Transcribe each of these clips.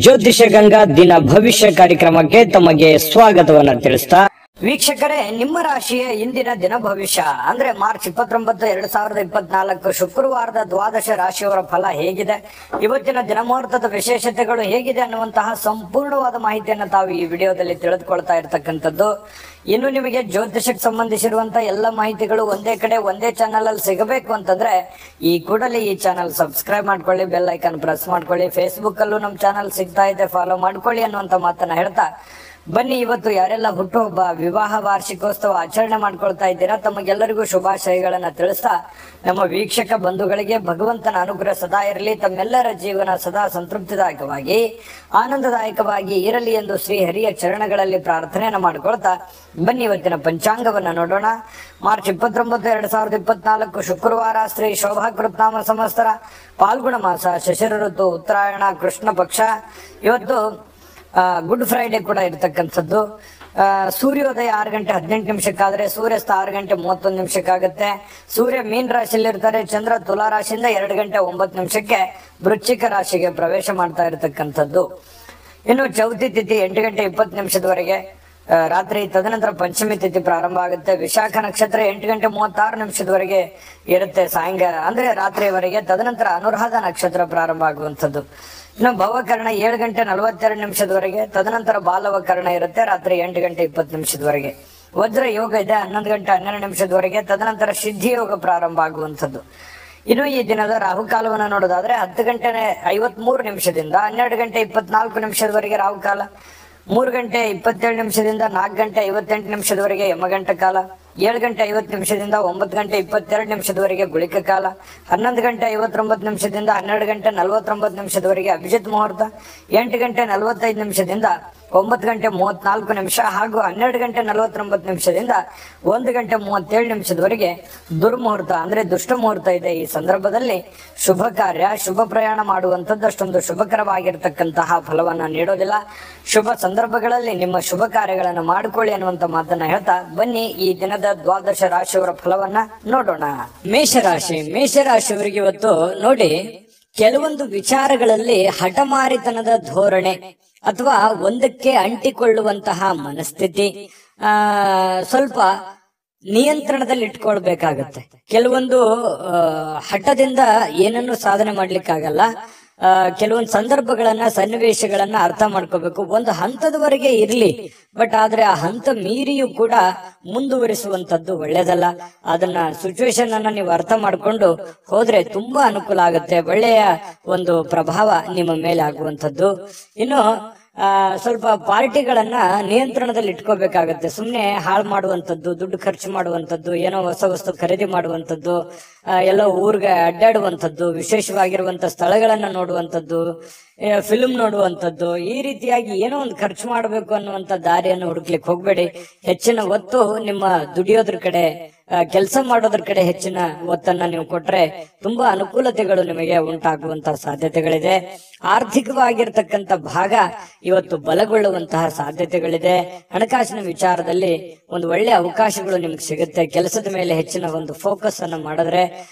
ಜ್ಯೋತಿಷ ಗಂಗಾ ದಿನ ಭವಿಷ್ಯ ಕಾರ್ಯಕ್ರಮಕ್ಕೆ ತಮಗೆ ಸ್ವಾಗತವನ್ನ ತಿಳಿಸ್ತಾ ವೀಕ್ಷಕರೇ, ನಿಮ್ಮ ರಾಶಿಯ ಇಂದಿನ ದಿನ ಭವಿಷ್ಯ ಅಂದ್ರೆ ಮಾರ್ಚ್ 29, 2024 ಶುಕ್ರವಾರದ ದ್ವಾದಶ ರಾಶಿಯವರ ಫಲ ಹೇಗಿದೆ, ಇವತ್ತಿನ ದಿನಮುಹೂರ್ತದ ವಿಶೇಷತೆಗಳು ಹೇಗಿದೆ ಅನ್ನುವಂತಹ ಸಂಪೂರ್ಣವಾದ ಮಾಹಿತಿಯನ್ನು ತಾವು ಈ ವಿಡಿಯೋದಲ್ಲಿ ತಿಳಿದುಕೊಳ್ತಾ ಇರತಕ್ಕಂಥದ್ದು. ಇನ್ನು ನಿಮಗೆ ಜ್ಯೋತಿಷಕ್ಕೆ ಸಂಬಂಧಿಸಿರುವಂತಹ ಎಲ್ಲ ಮಾಹಿತಿಗಳು ಒಂದೇ ಕಡೆ ಒಂದೇ ಚಾನಲ್ ಅಲ್ಲಿ ಸಿಗಬೇಕು ಅಂತಂದ್ರೆ ಈ ಕೂಡಲೇ ಈ ಚಾನಲ್ ಸಬ್ಸ್ಕ್ರೈಬ್ ಮಾಡ್ಕೊಳ್ಳಿ, ಬೆಲ್ ಐಕಾನ್ ಪ್ರೆಸ್ ಮಾಡ್ಕೊಳ್ಳಿ. ಫೇಸ್ಬುಕ್ ಅಲ್ಲೂ ನಮ್ಮ ಚಾನಲ್ ಸಿಗ್ತಾ ಇದೆ, ಫಾಲೋ ಮಾಡ್ಕೊಳ್ಳಿ ಅನ್ನುವಂತ ಮಾತನ್ನ ಹೇಳ್ತಾ ಬನ್ನಿ, ಇವತ್ತು ಯಾರೆಲ್ಲ ಹುಟ್ಟುಹಬ್ಬ, ವಿವಾಹ ವಾರ್ಷಿಕೋತ್ಸವ ಆಚರಣೆ ಮಾಡ್ಕೊಳ್ತಾ ಇದ್ದೀರಾ ತಮಗೆಲ್ಲರಿಗೂ ಶುಭಾಶಯಗಳನ್ನ ತಿಳಿಸ್ತಾ ನಮ್ಮ ವೀಕ್ಷಕ ಬಂಧುಗಳಿಗೆ ಭಗವಂತನ ಅನುಗ್ರಹ ಸದಾ ಇರಲಿ, ತಮ್ಮೆಲ್ಲರ ಜೀವನ ಸದಾ ಸಂತೃಪ್ತಿದಾಯಕವಾಗಿ ಆನಂದದಾಯಕವಾಗಿ ಇರಲಿ ಎಂದು ಶ್ರೀ ಹರಿಯ ಚರಣಗಳಲ್ಲಿ ಪ್ರಾರ್ಥನೆಯನ್ನ ಮಾಡ್ಕೊಳ್ತಾ ಬನ್ನಿ ಇವತ್ತಿನ ಪಂಚಾಂಗವನ್ನ ನೋಡೋಣ. ಮಾರ್ಚ್ 29, 2024 ಶುಕ್ರವಾರ, ಶ್ರೀ ಶೋಭಾ ಕೃತ್ನಾಮ ಸಂವತ್ಸರ, ಫಾಲ್ಗುಣ ಮಾಸ, ಶಿಶಿರ ಋತು, ಉತ್ತರಾಯಣ, ಕೃಷ್ಣ ಪಕ್ಷ. ಇವತ್ತು ಗುಡ್ ಫ್ರೈಡೆ ಕೂಡ ಇರತಕ್ಕಂಥದ್ದು. ಸೂರ್ಯೋದಯ 6 ಗಂಟೆ 18 ನಿಮಿಷಕ್ಕಾದ್ರೆ ಸೂರ್ಯಾಸ್ತ 6 ಗಂಟೆ 31 ನಿಮಿಷಕ್ಕಾಗುತ್ತೆ. ಸೂರ್ಯ ಮೀನ್ ರಾಶಿಯಲ್ಲಿ ಇರ್ತಾರೆ, ಚಂದ್ರ ತುಲಾ ರಾಶಿಯಿಂದ 2 ಗಂಟೆ 9 ನಿಮಿಷಕ್ಕೆ ವೃಶ್ಚಿಕ ರಾಶಿಗೆ ಪ್ರವೇಶ ಮಾಡ್ತಾ ಇರತಕ್ಕಂಥದ್ದು. ಇನ್ನು ಚೌತಿ ತಿಥಿ 8 ಗಂಟೆ 20 ನಿಮಿಷದವರೆಗೆ ರಾತ್ರಿ, ತದನಂತರ ಪಂಚಮಿ ತಿಥಿ ಪ್ರಾರಂಭ ಆಗುತ್ತೆ. ವಿಶಾಖ ನಕ್ಷತ್ರ 8 ಗಂಟೆ 36 ನಿಮಿಷದವರೆಗೆ ಇರುತ್ತೆ, ಸಾಯಂಕಾಲ ಅಂದ್ರೆ ರಾತ್ರಿಯವರೆಗೆ. ತದನಂತರ ಅನುರಾಧ ನಕ್ಷತ್ರ ಪ್ರಾರಂಭ ಆಗುವಂಥದ್ದು. ಇನ್ನು ಭವಕರ್ಣ 7 ಗಂಟೆ 42 ನಿಮಿಷದವರೆಗೆ, ತದನಂತರ ಬಾಲವಕರ್ಣ ಇರುತ್ತೆ ರಾತ್ರಿ 8 ಗಂಟೆ 20 ನಿಮಿಷದವರೆಗೆ. ವಜ್ರ ಯೋಗ ಇದೆ 11 ಗಂಟೆ 12 ನಿಮಿಷದವರೆಗೆ, ತದನಂತರ ಸಿದ್ಧಿ ಯೋಗ ಪ್ರಾರಂಭ ಆಗುವಂಥದ್ದು. ಇನ್ನು ಈ ದಿನದ ರಾಹುಕಾಲವನ್ನು ನೋಡೋದಾದ್ರೆ 10 ಗಂಟೆ 53 ನಿಮಿಷದಿಂದ 12 ಗಂಟೆ 24 ನಿಮಿಷದವರೆಗೆ ರಾಹುಕಾಲ, 3 ಗಂಟೆ 27 ನಿಮಿಷದಿಂದ 4 ಗಂಟೆ 58 ನಿಮಿಷದವರೆಗೆ ಯಮಗಂಟ ಕಾಲ, 7 ಗಂಟೆ 50 ನಿಮಿಷದಿಂದ 9 ಗಂಟೆ 22 ನಿಮಿಷದವರೆಗೆ ಗುಳಿಕ ಕಾಲ, 11 ಗಂಟೆ 59 ನಿಮಿಷದಿಂದ 12 ಗಂಟೆ 49 ನಿಮಿಷದವರೆಗೆ ಅಭಿಜಿತ್ ಮುಹೂರ್ತ, 8 ಗಂಟೆ 45 ನಿಮಿಷದಿಂದ 9 ಗಂಟೆ 34 ನಿಮಿಷ ಹಾಗೂ 12 ಗಂಟೆ 49 ನಿಮಿಷದಿಂದ 1 ಗಂಟೆ 37 ನಿಮಿಷದವರೆಗೆ ದುರ್ಮುಹೂರ್ತ ಅಂದ್ರೆ ದುಷ್ಟ ಮುಹೂರ್ತ ಇದೆ. ಈ ಸಂದರ್ಭದಲ್ಲಿ ಶುಭ ಕಾರ್ಯ, ಶುಭ ಪ್ರಯಾಣ ಮಾಡುವಂಥದ್ದು ಅಷ್ಟೊಂದು ಶುಭಕರವಾಗಿರ್ತಕ್ಕಂತಹ ಫಲವನ್ನ ನೀಡೋದಿಲ್ಲ. ಶುಭ ಸಂದರ್ಭಗಳಲ್ಲಿ ನಿಮ್ಮ ಶುಭ ಕಾರ್ಯಗಳನ್ನು ಮಾಡಿಕೊಳ್ಳಿ ಅನ್ನುವಂತ ಮಾತನ್ನ ಹೇಳ್ತಾ ಬನ್ನಿ ಈ ದಿನದ ದ್ವಾದಶ ರಾಶಿಯವರ ಫಲವನ್ನ ನೋಡೋಣ. ಮೇಷರಾಶಿಯವರಿಗೆ ಇವತ್ತು ನೋಡಿ, ಕೆಲವೊಂದು ವಿಚಾರಗಳಲ್ಲಿ ಹಠಮಾರಿತನದ ಧೋರಣೆ ಅಥವಾ ಒಂದಕ್ಕೆ ಅಂಟಿಕೊಳ್ಳುವಂತಹ ಮನಸ್ಥಿತಿ ಸ್ವಲ್ಪ ನಿಯಂತ್ರಣದಲ್ಲಿ ಇಟ್ಕೊಳ್ಬೇಕಾಗತ್ತೆ. ಕೆಲವೊಂದು ಹಠದಿಂದ ಏನನ್ನು ಸಾಧನೆ ಮಾಡ್ಲಿಕ್ಕಾಗಲ್ಲ. ಕೆಲವೊಂದು ಸಂದರ್ಭಗಳನ್ನ, ಸನ್ನಿವೇಶಗಳನ್ನ ಅರ್ಥ ಮಾಡ್ಕೋಬೇಕು. ಒಂದು ಹಂತದವರೆಗೆ ಇರ್ಲಿ, ಬಟ್ ಆದ್ರೆ ಆ ಹಂತ ಮೀರಿಯೂ ಕೂಡ ಮುಂದುವರಿಸುವಂತದ್ದು ಒಳ್ಳೇದಲ್ಲ. ಅದನ್ನ ಸಿಚುವೇಶನ್ ಅನ್ನ ನೀವು ಅರ್ಥ ಮಾಡ್ಕೊಂಡು ಹೋದ್ರೆ ತುಂಬಾ ಅನುಕೂಲ ಆಗುತ್ತೆ, ಒಳ್ಳೆಯ ಒಂದು ಪ್ರಭಾವ ನಿಮ್ಮ ಮೇಲೆ ಆಗುವಂತದ್ದು. ಇನ್ನು ಸ್ವಲ್ಪ ಪಾರ್ಟಿಗಳನ್ನ ನಿಯಂತ್ರಣದಲ್ಲಿ ಇಟ್ಕೋಬೇಕಾಗತ್ತೆ. ಸುಮ್ನೆ ಹಾಳು ಮಾಡುವಂತದ್ದು, ದುಡ್ಡು ಖರ್ಚು ಮಾಡುವಂತದ್ದು, ಏನೋ ಹೊಸ ವಸ್ತು ಖರೀದಿ ಮಾಡುವಂತದ್ದು, ಎಲ್ಲೋ ಊರ್ಗೆ ಅಡ್ಡಾಡುವಂತದ್ದು, ವಿಶೇಷವಾಗಿರುವಂತ ಸ್ಥಳಗಳನ್ನ ನೋಡುವಂತದ್ದು, ಫಿಲ್ಮ್ ನೋಡುವಂತದ್ದು, ಈ ರೀತಿಯಾಗಿ ಏನೋ ಒಂದು ಖರ್ಚು ಮಾಡಬೇಕು ಅನ್ನುವಂತ ದಾರಿಯನ್ನು ಹುಡುಕ್ಲಿಕ್ಕೆ ಹೋಗ್ಬೇಡಿ. ಹೆಚ್ಚಿನ ಒತ್ತು ನಿಮ್ಮ ದುಡಿಯೋದ್ರ ಕಡೆ, ಕೆಲಸ ಮಾಡೋದ್ರ ಕಡೆ ಹೆಚ್ಚಿನ ಒತ್ತನ್ನ ನೀವು ಕೊಟ್ರೆ ತುಂಬಾ ಅನುಕೂಲತೆಗಳು ನಿಮಗೆ ಉಂಟಾಗುವಂತಹ ಸಾಧ್ಯತೆಗಳಿದೆ. ಆರ್ಥಿಕವಾಗಿರ್ತಕ್ಕಂಥ ಭಾಗ ಇವತ್ತು ಬಲಗೊಳ್ಳುವಂತಹ ಸಾಧ್ಯತೆಗಳಿದೆ. ಹಣಕಾಸಿನ ವಿಚಾರದಲ್ಲಿ ಒಂದು ಒಳ್ಳೆ ಅವಕಾಶಗಳು ನಿಮ್ಗೆ ಸಿಗುತ್ತೆ. ಕೆಲಸದ ಮೇಲೆ ಹೆಚ್ಚಿನ ಒಂದು ಫೋಕಸ್ ಅನ್ನ ಮಾಡಿದ್ರೆ,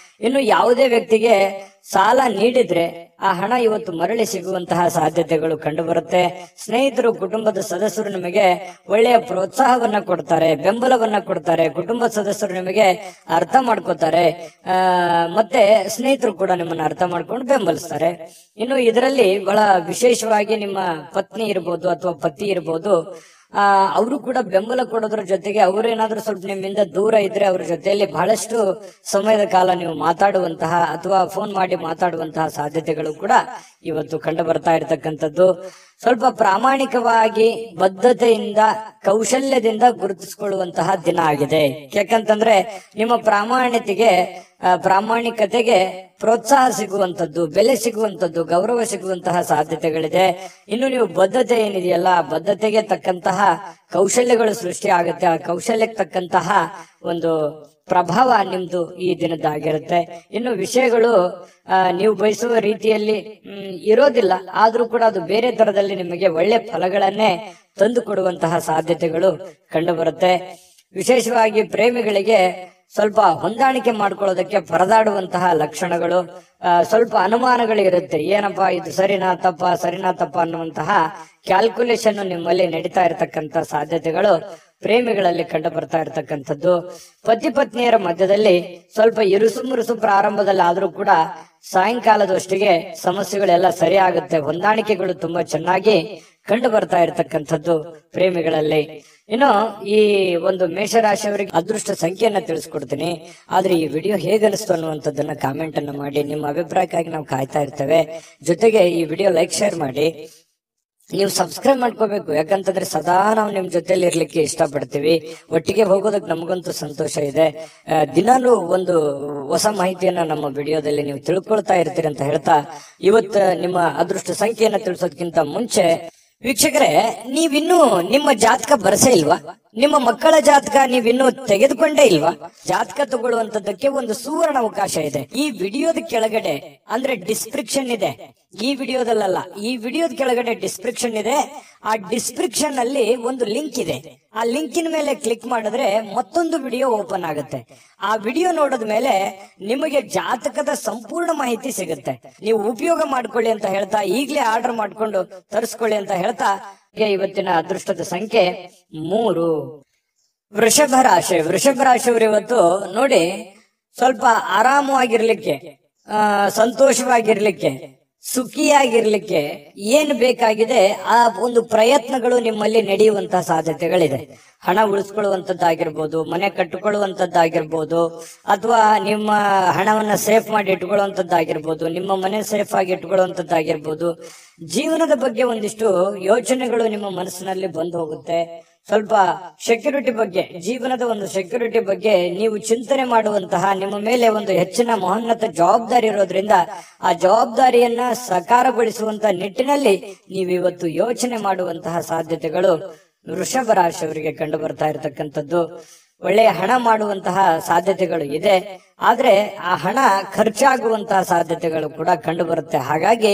ಇನ್ನು ಯಾವುದೇ ವ್ಯಕ್ತಿಗೆ ಸಾಲ ನೀಡಿದ್ರೆ ಆ ಹಣ ಇವತ್ತು ಮರಳಿ ಸಿಗುವಂತಹ ಸಾಧ್ಯತೆಗಳು ಕಂಡು ಬರುತ್ತೆ. ಸ್ನೇಹಿತರು, ಕುಟುಂಬದ ಸದಸ್ಯರು ನಿಮಗೆ ಒಳ್ಳೆಯ ಪ್ರೋತ್ಸಾಹವನ್ನ ಕೊಡ್ತಾರೆ, ಬೆಂಬಲವನ್ನ ಕೊಡ್ತಾರೆ. ಕುಟುಂಬ ಸದಸ್ಯರು ನಿಮಗೆ ಅರ್ಥ ಮಾಡ್ಕೋತಾರೆ, ಮತ್ತೆ ಸ್ನೇಹಿತರು ಕೂಡ ನಿಮ್ಮನ್ನ ಅರ್ಥ ಮಾಡ್ಕೊಂಡು ಬೆಂಬಲಿಸ್ತಾರೆ. ಇನ್ನು ಇದರಲ್ಲಿ ಬಹಳ ವಿಶೇಷವಾಗಿ ನಿಮ್ಮ ಪತ್ನಿ ಇರ್ಬೋದು ಅಥವಾ ಪತಿ ಇರ್ಬೋದು, ಅವರು ಕೂಡ ಬೆಂಬಲ ಕೊಡೋದ್ರ ಜೊತೆಗೆ ಅವರೇನಾದ್ರೂ ಸ್ವಲ್ಪ ನಿಮ್ಮಿಂದ ದೂರ ಇದ್ರೆ ಅವ್ರ ಜೊತೆಯಲ್ಲಿ ಬಹಳಷ್ಟು ಸಮಯದ ಕಾಲ ನೀವು ಮಾತಾಡುವಂತಹ ಅಥವಾ ಫೋನ್ ಮಾಡಿ ಮಾತಾಡುವಂತಹ ಸಾಧ್ಯತೆಗಳು ಕೂಡ ಇವತ್ತು ಕಂಡು ಬರ್ತಾ ಇರತಕ್ಕಂಥದ್ದು. ಸ್ವಲ್ಪ ಪ್ರಾಮಾಣಿಕವಾಗಿ ಬದ್ಧತೆಯಿಂದ, ಕೌಶಲ್ಯದಿಂದ ಗುರುತಿಸಿಕೊಳ್ಳುವಂತಹ ದಿನ ಆಗಿದೆ. ಯಾಕಂತಂದ್ರೆ ನಿಮ್ಮ ಪ್ರಾಮಾಣಿಕತೆಗೆ ಪ್ರೋತ್ಸಾಹ ಸಿಗುವಂತದ್ದು, ಬೆಲೆ ಸಿಗುವಂತದ್ದು, ಗೌರವ ಸಿಗುವಂತಹ ಸಾಧ್ಯತೆಗಳಿದೆ. ಇನ್ನು ನೀವು ಬದ್ಧತೆ ಏನಿದೆಯಲ್ಲ, ಬದ್ಧತೆಗೆ ತಕ್ಕಂತಹ ಕೌಶಲ್ಯಗಳು ಸೃಷ್ಟಿ ಆಗುತ್ತೆ. ಆ ಕೌಶಲ್ಯಕ್ಕೆ ತಕ್ಕಂತಹ ಒಂದು ಪ್ರಭಾವ ನಿಮ್ದು ಈ ದಿನದ್ದಾಗಿರುತ್ತೆ. ಇನ್ನು ವಿಷಯಗಳು ನೀವು ಬಯಸುವ ರೀತಿಯಲ್ಲಿ ಇರೋದಿಲ್ಲ, ಆದ್ರೂ ಕೂಡ ಅದು ಬೇರೆ ತರದಲ್ಲಿ ನಿಮಗೆ ಒಳ್ಳೆ ಫಲಗಳನ್ನೇ ತಂದು ಕೊಡುವಂತಹ ಸಾಧ್ಯತೆಗಳು ಕಂಡು ಬರುತ್ತೆ. ವಿಶೇಷವಾಗಿ ಪ್ರೇಮಿಗಳಿಗೆ ಸ್ವಲ್ಪ ಹೊಂದಾಣಿಕೆ ಮಾಡ್ಕೊಳ್ಳೋದಕ್ಕೆ ಪರದಾಡುವಂತಹ ಲಕ್ಷಣಗಳು, ಸ್ವಲ್ಪ ಅನುಮಾನಗಳು ಇರುತ್ತೆ. ಏನಪ್ಪಾ ಇದು ಸರಿನಾ ತಪ್ಪ ಅನ್ನುವಂತಹ ಕ್ಯಾಲ್ಕುಲೇಷನ್ ನಿಮ್ಮಲ್ಲಿ ನಡೀತಾ ಇರತಕ್ಕಂತ ಸಾಧ್ಯತೆಗಳು ಪ್ರೇಮಿಗಳಲ್ಲಿ ಕಂಡು ಬರ್ತಾ ಇರತಕ್ಕಂಥದ್ದು. ಪತಿ ಪತ್ನಿಯರ ಮಧ್ಯದಲ್ಲಿ ಸ್ವಲ್ಪ ಇರುಸು ಪ್ರಾರಂಭದಲ್ಲಿ ಆದ್ರೂ ಕೂಡ ಸಾಯಂಕಾಲದಷ್ಟಿಗೆ ಸಮಸ್ಯೆಗಳೆಲ್ಲ ಸರಿ ಆಗುತ್ತೆ. ಹೊಂದಾಣಿಕೆಗಳು ತುಂಬಾ ಚೆನ್ನಾಗಿ ಕಂಡು ಬರ್ತಾ ಇರತಕ್ಕಂಥದ್ದು ಪ್ರೇಮಿಗಳಲ್ಲಿ. ಇನ್ನು ಈ ಒಂದು ಮೇಷರಾಶಿಯವರಿಗೆ ಅದೃಷ್ಟ ಸಂಖ್ಯೆಯನ್ನ ತಿಳಿಸ್ಕೊಡ್ತೀನಿ. ಆದ್ರೆ ಈ ವಿಡಿಯೋ ಹೇಗನಿಸ್ತು ಅನ್ನುವಂಥದ್ದನ್ನ ಕಾಮೆಂಟ್ ಅನ್ನ ಮಾಡಿ. ನಿಮ್ಮ ಅಭಿಪ್ರಾಯಕ್ಕಾಗಿ ನಾವು ಕಾಯ್ತಾ ಇರ್ತೇವೆ. ಜೊತೆಗೆ ಈ ವಿಡಿಯೋ ಲೈಕ್ ಶೇರ್ ಮಾಡಿ. ನೀವು ಸಬ್ಸ್ಕ್ರೈಬ್ ಮಾಡ್ಕೋಬೇಕು, ಯಾಕಂತಂದ್ರೆ ಸದಾ ನಾವು ನಿಮ್ ಜೊತೆಲಿ ಇರ್ಲಿಕ್ಕೆ ಇಷ್ಟಪಡ್ತೀವಿ. ಒಟ್ಟಿಗೆ ಹೋಗೋದಕ್ಕೆ ನಮಗಂತೂ ಸಂತೋಷ ಇದೆ. ದಿನಾಲೂ ಒಂದು ಹೊಸ ಮಾಹಿತಿಯನ್ನ ನಮ್ಮ ವಿಡಿಯೋದಲ್ಲಿ ನೀವು ತಿಳ್ಕೊಳ್ತಾ ಇರ್ತೀರಿ ಅಂತ ಹೇಳ್ತಾ, ಇವತ್ತು ನಿಮ್ಮ ಅದೃಷ್ಟ ಸಂಖ್ಯೆಯನ್ನ ತಿಳಿಸೋದಕ್ಕಿಂತ ಮುಂಚೆ ವೀಕ್ಷಕರೇ, ನೀವಿನ್ನೂ ನಿಮ್ಮ ಜಾತಕ ಬರಸೇ ಇಲ್ವಾ? ನಿಮ್ಮ ಮಕ್ಕಳ ಜಾತಕ ನೀವಿನ್ನೂ ತೆಗೆದುಕೊಂಡೇ ಇಲ್ವಾ? ಜಾತಕ ತಗೊಳ್ಳುವಂತದ್ದಕ್ಕೆ ಒಂದು ಸುವರ್ಣ ಅವಕಾಶ ಇದೆ. ಈ ವಿಡಿಯೋದ ಕೆಳಗಡೆ ಅಂದ್ರೆ ಡಿಸ್ಕ್ರಿಪ್ಷನ್ ಇದೆ. ಈ ವಿಡಿಯೋದಲ್ಲ, ಈ ವಿಡಿಯೋದ ಕೆಳಗಡೆ ಡಿಸ್ಕ್ರಿಪ್ಷನ್ ಇದೆ. ಆ ಡಿಸ್ಕ್ರಿಪ್ಷನ್ ಅಲ್ಲಿ ಒಂದು ಲಿಂಕ್ ಇದೆ. ಆ ಲಿಂಕಿನ ಮೇಲೆ ಕ್ಲಿಕ್ ಮಾಡಿದ್ರೆ ಮತ್ತೊಂದು ವಿಡಿಯೋ ಓಪನ್ ಆಗುತ್ತೆ. ಆ ವಿಡಿಯೋ ನೋಡಿದ ಮೇಲೆ ನಿಮಗೆ ಜಾತಕದ ಸಂಪೂರ್ಣ ಮಾಹಿತಿ ಸಿಗುತ್ತೆ. ನೀವು ಉಪಯೋಗ ಮಾಡ್ಕೊಳ್ಳಿ ಅಂತ ಹೇಳ್ತಾ, ಈಗಲೇ ಆರ್ಡರ್ ಮಾಡ್ಕೊಂಡು ತರಿಸ್ಕೊಳ್ಳಿ ಅಂತ ಹೇಳ್ತಾ, ಇವತ್ತಿನ ಅದೃಷ್ಟದ ಸಂಖ್ಯೆ 3. ವೃಷಭ ರಾಶಿಯವರು ಇವತ್ತು ನೋಡಿ, ಸ್ವಲ್ಪ ಆರಾಮವಾಗಿರ್ಲಿಕ್ಕೆ, ಸಂತೋಷವಾಗಿರ್ಲಿಕ್ಕೆ, ಸುಖಿಯಾಗಿರ್ಲಿಕ್ಕೆ ಏನ್ ಬೇಕಾಗಿದೆ ಆ ಒಂದು ಪ್ರಯತ್ನಗಳು ನಿಮ್ಮಲ್ಲಿ ನಡೆಯುವಂತಹ ಸಾಧ್ಯತೆಗಳಿದೆ. ಹಣ ಉಳಿಸ್ಕೊಳ್ಳುವಂತದ್ದಾಗಿರ್ಬೋದು, ಮನೆ ಕಟ್ಟಿಕೊಳ್ಳುವಂತದ್ದಾಗಿರ್ಬೋದು, ಅಥವಾ ನಿಮ್ಮ ಹಣವನ್ನ ಸೇಫ್ ಮಾಡಿ ಇಟ್ಕೊಳ್ಳುವಂತದ್ದಾಗಿರ್ಬೋದು, ನಿಮ್ಮ ಮನೆ ಸೇಫ್ ಆಗಿ ಇಟ್ಕೊಳ್ಳುವಂತದ್ದಾಗಿರ್ಬೋದು. ಜೀವನದ ಬಗ್ಗೆ ಒಂದಿಷ್ಟು ಯೋಚನೆಗಳು ನಿಮ್ಮ ಮನಸ್ಸಿನಲ್ಲಿ ಬಂದು ಹೋಗುತ್ತೆ. ಸ್ವಲ್ಪ ಸೆಕ್ಯೂರಿಟಿ ಬಗ್ಗೆ, ಜೀವನದ ಒಂದು ಸೆಕ್ಯೂರಿಟಿ ಬಗ್ಗೆ ನೀವು ಚಿಂತನೆ ಮಾಡುವಂತಹ, ನಿಮ್ಮ ಮೇಲೆ ಒಂದು ಹೆಚ್ಚಿನ ಮಹೋನ್ನತ ಜವಾಬ್ದಾರಿ ಇರೋದ್ರಿಂದ ಆ ಜವಾಬ್ದಾರಿಯನ್ನ ಸಾಕಾರಗೊಳಿಸುವಂತ ನಿಟ್ಟಿನಲ್ಲಿ ನೀವಿವತ್ತು ಯೋಚನೆ ಮಾಡುವಂತಹ ಸಾಧ್ಯತೆಗಳು ವೃಷಭ ರಾಶಿಯವರಿಗೆ ಕಂಡು ಬರ್ತಾ ಇರತಕ್ಕಂಥದ್ದು. ಒಳ್ಳೆಯ ಹಣ ಮಾಡುವಂತಹ ಸಾಧ್ಯತೆಗಳು ಇದೆ. ಆದ್ರೆ ಆ ಹಣ ಖರ್ಚಾಗುವಂತಹ ಸಾಧ್ಯತೆಗಳು ಕೂಡ ಕಂಡು ಬರುತ್ತೆ. ಹಾಗಾಗಿ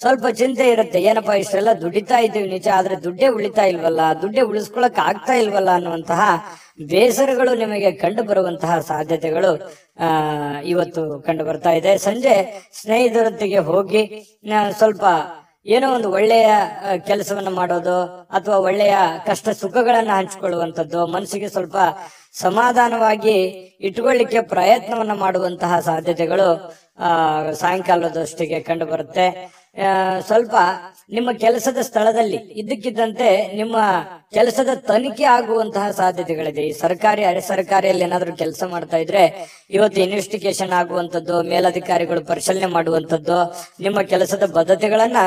ಸ್ವಲ್ಪ ಚಿಂತೆ ಇರುತ್ತೆ. ಏನಪ್ಪಾ ಇಷ್ಟೆಲ್ಲ ದುಡಿತಾ ಇದ್ದೀವಿ ನಿಜ, ಆದ್ರೆ ದುಡ್ಡೇ ಉಳಿತಾ ಇಲ್ವಲ್ಲ, ದುಡ್ಡೇ ಉಳಿಸ್ಕೊಳಕ್ ಆಗ್ತಾ ಇಲ್ವಲ್ಲ ಅನ್ನುವಂತಹ ಬೇಸರಗಳು ನಿಮಗೆ ಕಂಡು ಬರುವಂತಹ ಸಾಧ್ಯತೆಗಳು ಇವತ್ತು ಕಂಡು ಬರ್ತಾ ಇದೆ. ಸಂಜೆ ಸ್ನೇಹಿತರೊಂದಿಗೆ ಹೋಗಿ ಸ್ವಲ್ಪ ಏನೋ ಒಂದು ಒಳ್ಳೆಯ ಕೆಲಸವನ್ನ ಮಾಡೋದು, ಅಥವಾ ಒಳ್ಳೆಯ ಕಷ್ಟ ಸುಖಗಳನ್ನ ಹಂಚಿಕೊಳ್ಳುವಂಥದ್ದು, ಮನಸ್ಸಿಗೆ ಸ್ವಲ್ಪ ಸಮಾಧಾನವಾಗಿ ಇಟ್ಕೊಳ್ಳಿಕ್ಕೆ ಪ್ರಯತ್ನವನ್ನ ಮಾಡುವಂತಹ ಸಾಧ್ಯತೆಗಳು ಸಾಯಂಕಾಲದಷ್ಟಿಗೆ ಕಂಡು ಬರುತ್ತೆ. ಸ್ವಲ್ಪ ನಿಮ್ಮ ಕೆಲಸದ ಸ್ಥಳದಲ್ಲಿ ಇದ್ದಕ್ಕಿದ್ದಂತೆ ನಿಮ್ಮ ಕೆಲಸದ ತನಿಖೆ ಆಗುವಂತಹ ಸಾಧ್ಯತೆಗಳಿದೆ. ಈ ಸರ್ಕಾರಿ ಅರೆ ಸರ್ಕಾರಿಯಲ್ಲಿ ಏನಾದ್ರೂ ಕೆಲಸ ಮಾಡ್ತಾ ಇದ್ರೆ ಇವತ್ತು ಇನ್ವೆಸ್ಟಿಗೇಷನ್ ಆಗುವಂತದ್ದು, ಮೇಲಧಿಕಾರಿಗಳು ಪರಿಶೀಲನೆ ಮಾಡುವಂತದ್ದು, ನಿಮ್ಮ ಕೆಲಸದ ಬದ್ಧತೆಗಳನ್ನ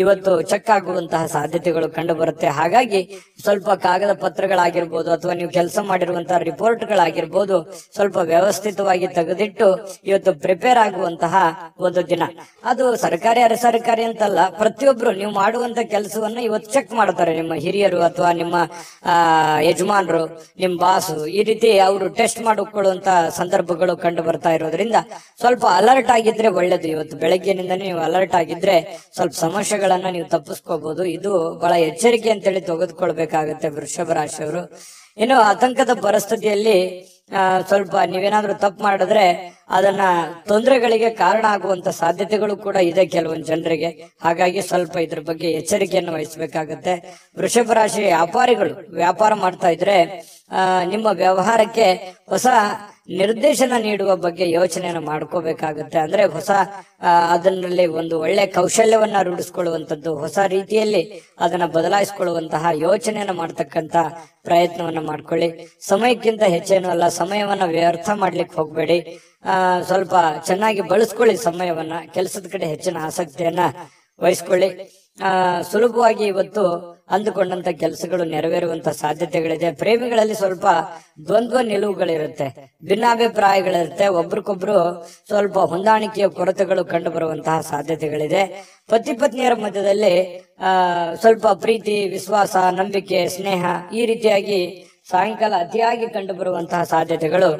ಇವತ್ತು ಚೆಕ್ ಆಗುವಂತಹ ಸಾಧ್ಯತೆಗಳು ಕಂಡು ಬರುತ್ತೆ. ಹಾಗಾಗಿ ಸ್ವಲ್ಪ ಕಾಗದ ಪತ್ರಗಳಾಗಿರ್ಬೋದು, ಅಥವಾ ನೀವು ಕೆಲಸ ಮಾಡಿರುವಂತಹ ರಿಪೋರ್ಟ್ಗಳಾಗಿರ್ಬೋದು, ಸ್ವಲ್ಪ ವ್ಯವಸ್ಥಿತವಾಗಿ ತೆಗೆದಿಟ್ಟು ಇವತ್ತು ಪ್ರಿಪೇರ್ ಆಗುವಂತಹ ಒಂದು ದಿನ. ಅದು ಸರ್ಕಾರಿ ಅರೆ ಸರ್ಕಾರಿ ಅಂತಲ್ಲ, ಪ್ರತಿಯೊಬ್ರು ನೀವು ಮಾಡುವಂತ ಕೆಲಸವನ್ನ ಇವತ್ತು ಚೆಕ್ ಮಾಡ್ತಾರೆ. ನಿಮ್ಮ ಹಿರಿಯರು ಅಥವಾ ನಿಮ್ಮ ಯಜಮಾನರು, ನಿಮ್ ಬಾಸು, ಈ ರೀತಿ ಅವರು ಟೆಸ್ಟ್ ಮಾಡಿಕೊಳ್ಳುವಂತ ಸಂದರ್ಭಗಳು ಕಂಡು ಬರ್ತಾ ಇರೋದ್ರಿಂದ ಸ್ವಲ್ಪ ಅಲರ್ಟ್ ಆಗಿದ್ರೆ ಒಳ್ಳೇದು. ಇವತ್ತು ಬೆಳಗ್ಗೆನಿಂದನೇ ನೀವು ಅಲರ್ಟ್ ಆಗಿದ್ರೆ ಸ್ವಲ್ಪ ಸಮಸ್ಯೆಗಳನ್ನ ನೀವು ತಪ್ಪಿಸ್ಕೋಬಹುದು. ಇದು ಬಹಳ ಎಚ್ಚರಿಕೆ ಅಂತೇಳಿ ತೆಗೆದುಕೊಳ್ಬೇಕಾಗತ್ತೆ ವೃಷಭ ರಾಶಿಯವರು. ಇನ್ನು ಆತಂಕದ ಪರಿಸ್ಥಿತಿಯಲ್ಲಿ ಸ್ವಲ್ಪ ನೀವೇನಾದ್ರೂ ತಪ್ಪು ಮಾಡಿದ್ರೆ ಅದನ್ನ ತೊಂದರೆಗಳಿಗೆ ಕಾರಣ ಆಗುವಂತ ಸಾಧ್ಯತೆಗಳು ಕೂಡ ಇದೆ ಕೆಲವೊಂದು ಜನರಿಗೆ. ಹಾಗಾಗಿ ಸ್ವಲ್ಪ ಇದ್ರ ಬಗ್ಗೆ ಎಚ್ಚರಿಕೆಯನ್ನು ವಹಿಸಬೇಕಾಗತ್ತೆ. ವೃಷಭ ರಾಶಿ ವ್ಯಾಪಾರಿಗಳು ವ್ಯಾಪಾರ ಮಾಡ್ತಾ ಇದ್ರೆ ನಿಮ್ಮ ವ್ಯವಹಾರಕ್ಕೆ ಹೊಸ ನಿರ್ದೇಶನ ನೀಡುವ ಬಗ್ಗೆ ಯೋಚನೆಯನ್ನು ಮಾಡ್ಕೋಬೇಕಾಗುತ್ತೆ. ಅಂದ್ರೆ ಹೊಸ ಅದರಲ್ಲಿ ಒಂದು ಒಳ್ಳೆ ಕೌಶಲ್ಯವನ್ನ ರೂಢಿಸ್ಕೊಳ್ಳುವಂಥದ್ದು, ಹೊಸ ರೀತಿಯಲ್ಲಿ ಅದನ್ನ ಬದಲಾಯಿಸಿಕೊಳ್ಳುವಂತಹ ಯೋಚನೆಯನ್ನ ಮಾಡ್ತಕ್ಕಂತ ಪ್ರಯತ್ನವನ್ನ ಮಾಡ್ಕೊಳ್ಳಿ. ಸಮಯಕ್ಕಿಂತ ಹೆಚ್ಚೇನು ಅಲ್ಲ, ಸಮಯವನ್ನ ವ್ಯರ್ಥ ಮಾಡ್ಲಿಕ್ಕೆ ಹೋಗ್ಬೇಡಿ. ಸ್ವಲ್ಪ ಚೆನ್ನಾಗಿ ಬಳಸ್ಕೊಳ್ಳಿ ಸಮಯವನ್ನ, ಕೆಲಸದ ಕಡೆ ಹೆಚ್ಚಿನ ಆಸಕ್ತಿಯನ್ನ ವಹಿಸ್ಕೊಳ್ಳಿ. ಸುಲಭವಾಗಿ ಇವತ್ತು ಅಂದುಕೊಂಡಂತ ಕೆಲಸಗಳು ನೆರವೇರುವಂತ ಸಾಧ್ಯತೆಗಳಿದೆ. ಪ್ರೇಮಿಗಳಲ್ಲಿ ಸ್ವಲ್ಪ ದ್ವಂದ್ವ ನಿಲುವುಗಳಿರುತ್ತೆ, ಭಿನ್ನಾಭಿಪ್ರಾಯಗಳಿರುತ್ತೆ, ಒಬ್ರಿಗೊಬ್ರು ಸ್ವಲ್ಪ ಹೊಂದಾಣಿಕೆಯ ಕೊರತೆಗಳು ಕಂಡು ಬರುವಂತಹ ಸಾಧ್ಯತೆಗಳಿದೆ. ಪತಿ ಪತ್ನಿಯರ ಮಧ್ಯದಲ್ಲಿ ಸ್ವಲ್ಪ ಪ್ರೀತಿ, ವಿಶ್ವಾಸ, ನಂಬಿಕೆ, ಸ್ನೇಹ ಈ ರೀತಿಯಾಗಿ ಸಾಯಂಕಾಲ ಅತಿಯಾಗಿ ಕಂಡು ಬರುವಂತಹ ಸಾಧ್ಯತೆಗಳು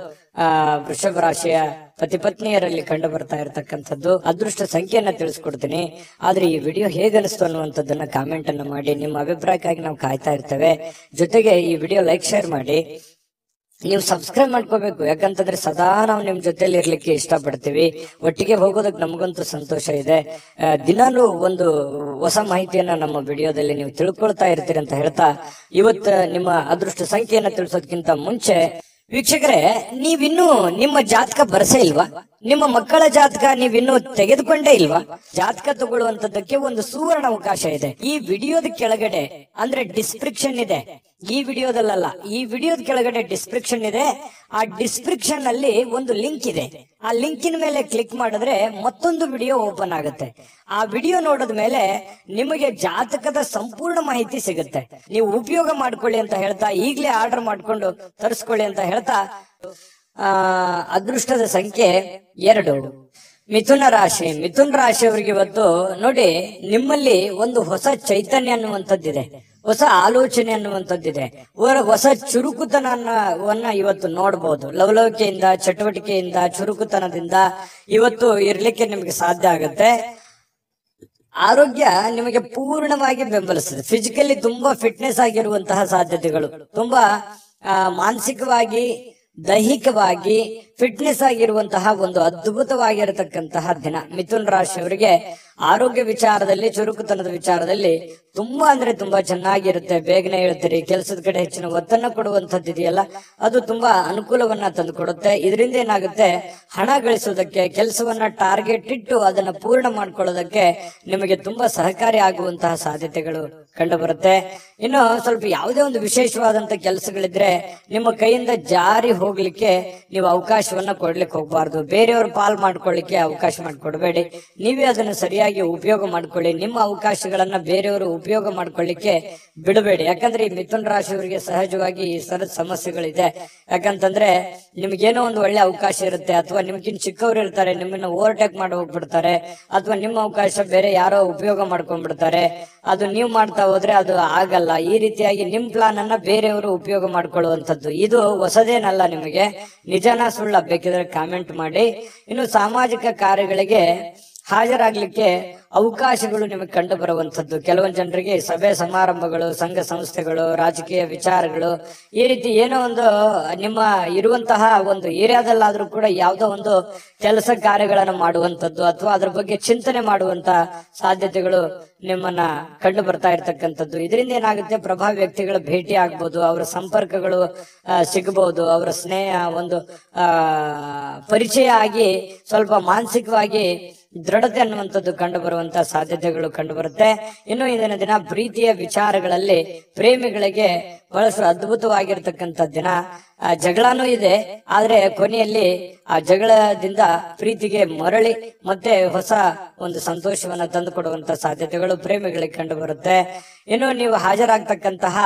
ವೃಷಭ ರಾಶಿಯ ಪತಿ ಪತ್ನಿಯರಲ್ಲಿ ಕಂಡು ಬರ್ತಾ ಇರತಕ್ಕಂಥದ್ದು. ಅದೃಷ್ಟ ಸಂಖ್ಯೆಯನ್ನ ತಿಳಿಸ್ಕೊಡ್ತೀನಿ. ಆದ್ರೆ ಈ ವಿಡಿಯೋ ಹೇಗನಿಸ್ತು ಅನ್ನುವಂಥದ್ದನ್ನ ಕಾಮೆಂಟ್ ಅನ್ನ ಮಾಡಿ. ನಿಮ್ಮ ಅಭಿಪ್ರಾಯಕ್ಕಾಗಿ ನಾವು ಕಾಯ್ತಾ ಇರ್ತೇವೆ. ಜೊತೆಗೆ ಈ ವಿಡಿಯೋ ಲೈಕ್ ಶೇರ್ ಮಾಡಿ. ನೀವು ಸಬ್ಸ್ಕ್ರೈಬ್ ಮಾಡ್ಕೋಬೇಕು. ಯಾಕಂತಂದ್ರೆ ಸದಾ ನಾವು ನಿಮ್ ಜೊತೆಲಿ ಇರ್ಲಿಕ್ಕೆ ಇಷ್ಟಪಡ್ತೀವಿ. ಒಟ್ಟಿಗೆ ಹೋಗೋದಕ್ಕೆ ನಮಗಂತೂ ಸಂತೋಷ ಇದೆ. ದಿನಾಲೂ ಒಂದು ಹೊಸ ಮಾಹಿತಿಯನ್ನ ನಮ್ಮ ವಿಡಿಯೋದಲ್ಲಿ ನೀವು ತಿಳ್ಕೊಳ್ತಾ ಇರ್ತೀರಿ ಅಂತ ಹೇಳ್ತಾ, ಇವತ್ತು ನಿಮ್ಮ ಅದೃಷ್ಟ ಸಂಖ್ಯೆಯನ್ನ ತಿಳಿಸೋದಕ್ಕಿಂತ ಮುಂಚೆ ವೀಕ್ಷಕರೇ, ನೀವಿನ್ನೂ ನಿಮ್ಮ ಜಾತಕ ಬರಸೇ ಇಲ್ವಾ? ನಿಮ್ಮ ಮಕ್ಕಳ ಜಾತಕ ನೀವಿನ್ನೂ ತೆಗೆದುಕೊಂಡೇ ಇಲ್ವಾ? ಜಾತಕ ತಗೊಳ್ಳುವಂತದ್ದಕ್ಕೆ ಒಂದು ಸುವರ್ಣ ಅವಕಾಶ ಇದೆ. ಈ ವಿಡಿಯೋದ ಕೆಳಗಡೆ ಅಂದ್ರೆ ಡಿಸ್ಕ್ರಿಪ್ಷನ್ ಇದೆ. ಈ ವಿಡಿಯೋದಲ್ಲ, ಈ ವಿಡಿಯೋದ ಕೆಳಗಡೆ ಡಿಸ್ಕ್ರಿಪ್ಷನ್ ಇದೆ. ಆ ಡಿಸ್ಕ್ರಿಪ್ಷನ್ ಅಲ್ಲಿ ಒಂದು ಲಿಂಕ್ ಇದೆ. ಆ ಲಿಂಕಿನ ಮೇಲೆ ಕ್ಲಿಕ್ ಮಾಡಿದ್ರೆ ಮತ್ತೊಂದು ವಿಡಿಯೋ ಓಪನ್ ಆಗುತ್ತೆ. ಆ ವಿಡಿಯೋ ನೋಡಿದ ಮೇಲೆ ನಿಮಗೆ ಜಾತಕದ ಸಂಪೂರ್ಣ ಮಾಹಿತಿ ಸಿಗುತ್ತೆ. ನೀವು ಉಪಯೋಗ ಮಾಡ್ಕೊಳ್ಳಿ ಅಂತ ಹೇಳ್ತಾ, ಈಗಲೇ ಆರ್ಡರ್ ಮಾಡ್ಕೊಂಡು ತರಿಸ್ಕೊಳ್ಳಿ ಅಂತ ಹೇಳ್ತಾ, ಅದೃಷ್ಟದ ಸಂಖ್ಯೆ 2 ಮಿಥುನ ರಾಶಿ. ಮಿಥುನ ರಾಶಿಯವರಿಗೆ ಇವತ್ತು ನೋಡಿ, ನಿಮ್ಮಲ್ಲಿ ಒಂದು ಹೊಸ ಚೈತನ್ಯ ಅನ್ನುವಂಥದ್ದಿದೆ, ಹೊಸ ಆಲೋಚನೆ ಅನ್ನುವಂಥದ್ದಿದೆ, ಹೊಸ ಚುರುಕುತನವನ್ನ ಇವತ್ತು ನೋಡಬಹುದು. ಲವಲವಿಕೆಯಿಂದ, ಚಟುವಟಿಕೆಯಿಂದ, ಚುರುಕುತನದಿಂದ ಇವತ್ತು ಇರ್ಲಿಕ್ಕೆ ನಿಮಗೆ ಸಾಧ್ಯ ಆಗುತ್ತೆ. ಆರೋಗ್ಯ ನಿಮಗೆ ಪೂರ್ಣವಾಗಿ ಬೆಂಬಲಿಸ್ತದೆ. ಫಿಸಿಕಲಿ ತುಂಬಾ ಫಿಟ್ನೆಸ್ ಆಗಿರುವಂತಹ ಸಾಧ್ಯತೆಗಳು, ತುಂಬಾ ಮಾನಸಿಕವಾಗಿ, ದೈಹಿಕವಾಗಿ ಫಿಟ್ನೆಸ್ ಆಗಿರುವಂತಹ ಒಂದು ಅದ್ಭುತವಾಗಿರತಕ್ಕಂತಹ ದಿನ. ಮಿಥುನ ರಾಶಿಯವರಿಗೆ ಆರೋಗ್ಯ ವಿಚಾರದಲ್ಲಿ, ಚುರುಕುತನದ ವಿಚಾರದಲ್ಲಿ ತುಂಬಾ ಅಂದ್ರೆ ತುಂಬಾ ಚೆನ್ನಾಗಿರುತ್ತೆ. ಬೇಗನೆ ಹೇಳ್ತೀರಿ, ಕೆಲಸದ ಕಡೆ ಹೆಚ್ಚಿನ ಒತ್ತನ್ನು ಕೊಡುವಂತದ್ದು ಇದೆಯಲ್ಲ, ಅದು ತುಂಬಾ ಅನುಕೂಲವನ್ನ ತಂದು ಕೊಡುತ್ತೆ. ಇದರಿಂದ ಏನಾಗುತ್ತೆ, ಹಣ ಗಳಿಸೋದಕ್ಕೆ, ಕೆಲಸವನ್ನ ಟಾರ್ಗೆಟ್ ಇಟ್ಟು ಅದನ್ನ ಪೂರ್ಣ ಮಾಡ್ಕೊಳ್ಳೋದಕ್ಕೆ ನಿಮಗೆ ತುಂಬಾ ಸಹಕಾರಿ ಆಗುವಂತಹ ಸಾಧ್ಯತೆಗಳು ಕಂಡು ಬರುತ್ತೆ. ಇನ್ನು ಸ್ವಲ್ಪ ಯಾವುದೇ ಒಂದು ವಿಶೇಷವಾದಂತ ಕೆಲಸಗಳಿದ್ರೆ ನಿಮ್ಮ ಕೈಯಿಂದ ಜಾರಿ ಹೋಗ್ಲಿಕ್ಕೆ ನೀವು ಅವಕಾಶವನ್ನ ಕೊಡ್ಲಿಕ್ಕೆ ಹೋಗ್ಬಾರ್ದು. ಬೇರೆಯವ್ರ ಪಾಲ್ ಮಾಡ್ಕೊಳ್ಳಿಕ್ಕೆ ಅವಕಾಶ ಮಾಡಿಕೊಡ್ಬೇಡಿ. ನೀವೇ ಅದನ್ನ ಸರಿಯಾಗಿ ಉಪಯೋಗ ಮಾಡ್ಕೊಳ್ಳಿ. ನಿಮ್ಮ ಅವಕಾಶಗಳನ್ನ ಬೇರೆಯವರು ಉಪಯೋಗ ಮಾಡ್ಕೊಳ್ಳಿಕ್ಕೆ ಬಿಡಬೇಡಿ. ಯಾಕಂದ್ರೆ ಈ ಮಿಥುನ ರಾಶಿಯವರಿಗೆ ಸಹಜವಾಗಿ ಈ ಸರದ ಸಮಸ್ಯೆಗಳಿದೆ. ಯಾಕಂತಂದ್ರೆ ನಿಮ್ಗೇನೋ ಒಂದು ಒಳ್ಳೆ ಅವಕಾಶ ಇರುತ್ತೆ, ಅಥವಾ ನಿಮ್ಗಿನ್ ಚಿಕ್ಕವ್ರು ಇರ್ತಾರೆ, ನಿಮ್ಮನ್ನ ಓವರ್ಟೇಕ್ ಮಾಡಿ ಹೋಗ್ಬಿಡ್ತಾರೆ, ಅಥವಾ ನಿಮ್ಮ ಅವಕಾಶ ಬೇರೆ ಯಾರೋ ಉಪಯೋಗ ಮಾಡ್ಕೊಂಡ್ಬಿಡ್ತಾರೆ. ಅದು ನೀವು ಮಾಡ್ತಾ ಹೋದ್ರೆ ಅದು ಆಗಲ್ಲ. ಈ ರೀತಿಯಾಗಿ ನಿಮ್ ಪ್ಲಾನ್ ಅನ್ನ ಬೇರೆಯವರು ಉಪಯೋಗ ಮಾಡ್ಕೊಳ್ಳುವಂಥದ್ದು ಇದು ಹೊಸದೇನಲ್ಲ. ನಿಮಗೆ ನಿಜನಾ ಸುಳ್ಳ ಬೇಕಿದ್ರೆ ಕಾಮೆಂಟ್ ಮಾಡಿ. ಇನ್ನು ಸಾಮಾಜಿಕ ಕಾರ್ಯಗಳಿಗೆ ಹಾಜರಾಗ್ಲಿಕ್ಕೆ ಅವಕಾಶಗಳು ನಿಮಗೆ ಕಂಡು ಬರುವಂತದ್ದು. ಕೆಲವೊಂದು ಜನರಿಗೆ ಸಭೆ ಸಮಾರಂಭಗಳು, ಸಂಘ ಸಂಸ್ಥೆಗಳು, ರಾಜಕೀಯ ವಿಚಾರಗಳು, ಈ ರೀತಿ ಏನೋ ಒಂದು ನಿಮ್ಮ ಇರುವಂತಹ ಒಂದು ಏರಿಯಾದಲ್ಲಾದ್ರೂ ಕೂಡ ಯಾವುದೋ ಒಂದು ಕೆಲಸ ಕಾರ್ಯಗಳನ್ನು ಮಾಡುವಂತದ್ದು, ಅಥವಾ ಅದ್ರ ಬಗ್ಗೆ ಚಿಂತನೆ ಮಾಡುವಂತ ಸಾಧ್ಯತೆಗಳು ನಿಮ್ಮನ್ನ ಕಂಡು ಬರ್ತಾ ಇರ್ತಕ್ಕಂಥದ್ದು. ಇದರಿಂದ ಏನಾಗುತ್ತೆ, ಪ್ರಭಾವಿ ವ್ಯಕ್ತಿಗಳ ಭೇಟಿ ಆಗ್ಬೋದು, ಅವರ ಸಂಪರ್ಕಗಳು ಸಿಗಬಹುದು, ಅವರ ಸ್ನೇಹ ಒಂದು ಪರಿಚಯ ಆಗಿ ಸ್ವಲ್ಪ ಮಾನಸಿಕವಾಗಿ ದೃಢತೆ ಅನ್ನುವಂಥದ್ದು ಕಂಡು ಬರುವಂತಹ ಸಾಧ್ಯತೆಗಳು ಕಂಡು ಬರುತ್ತೆ. ಇನ್ನು ಇಂದಿನ ದಿನ ಪ್ರೀತಿಯ ವಿಚಾರಗಳಲ್ಲಿ ಪ್ರೇಮಿಗಳಿಗೆ ಬಹಳಷ್ಟು ಅದ್ಭುತವಾಗಿರ್ತಕ್ಕಂಥ ದಿನ. ಜಗಳನೂ ಇದೆ, ಆದ್ರೆ ಕೊನೆಯಲ್ಲಿ ಆ ಜಗಳದಿಂದ ಪ್ರೀತಿಗೆ ಮರಳಿ ಮತ್ತೆ ಹೊಸ ಒಂದು ಸಂತೋಷವನ್ನ ತಂದು ಕೊಡುವಂತ ಸಾಧ್ಯತೆಗಳು ಪ್ರೇಮಿಗಳಿಗೆ ಕಂಡು ಬರುತ್ತೆ. ಇನ್ನು ನೀವು ಹಾಜರಾಗ್ತಕ್ಕಂತಹ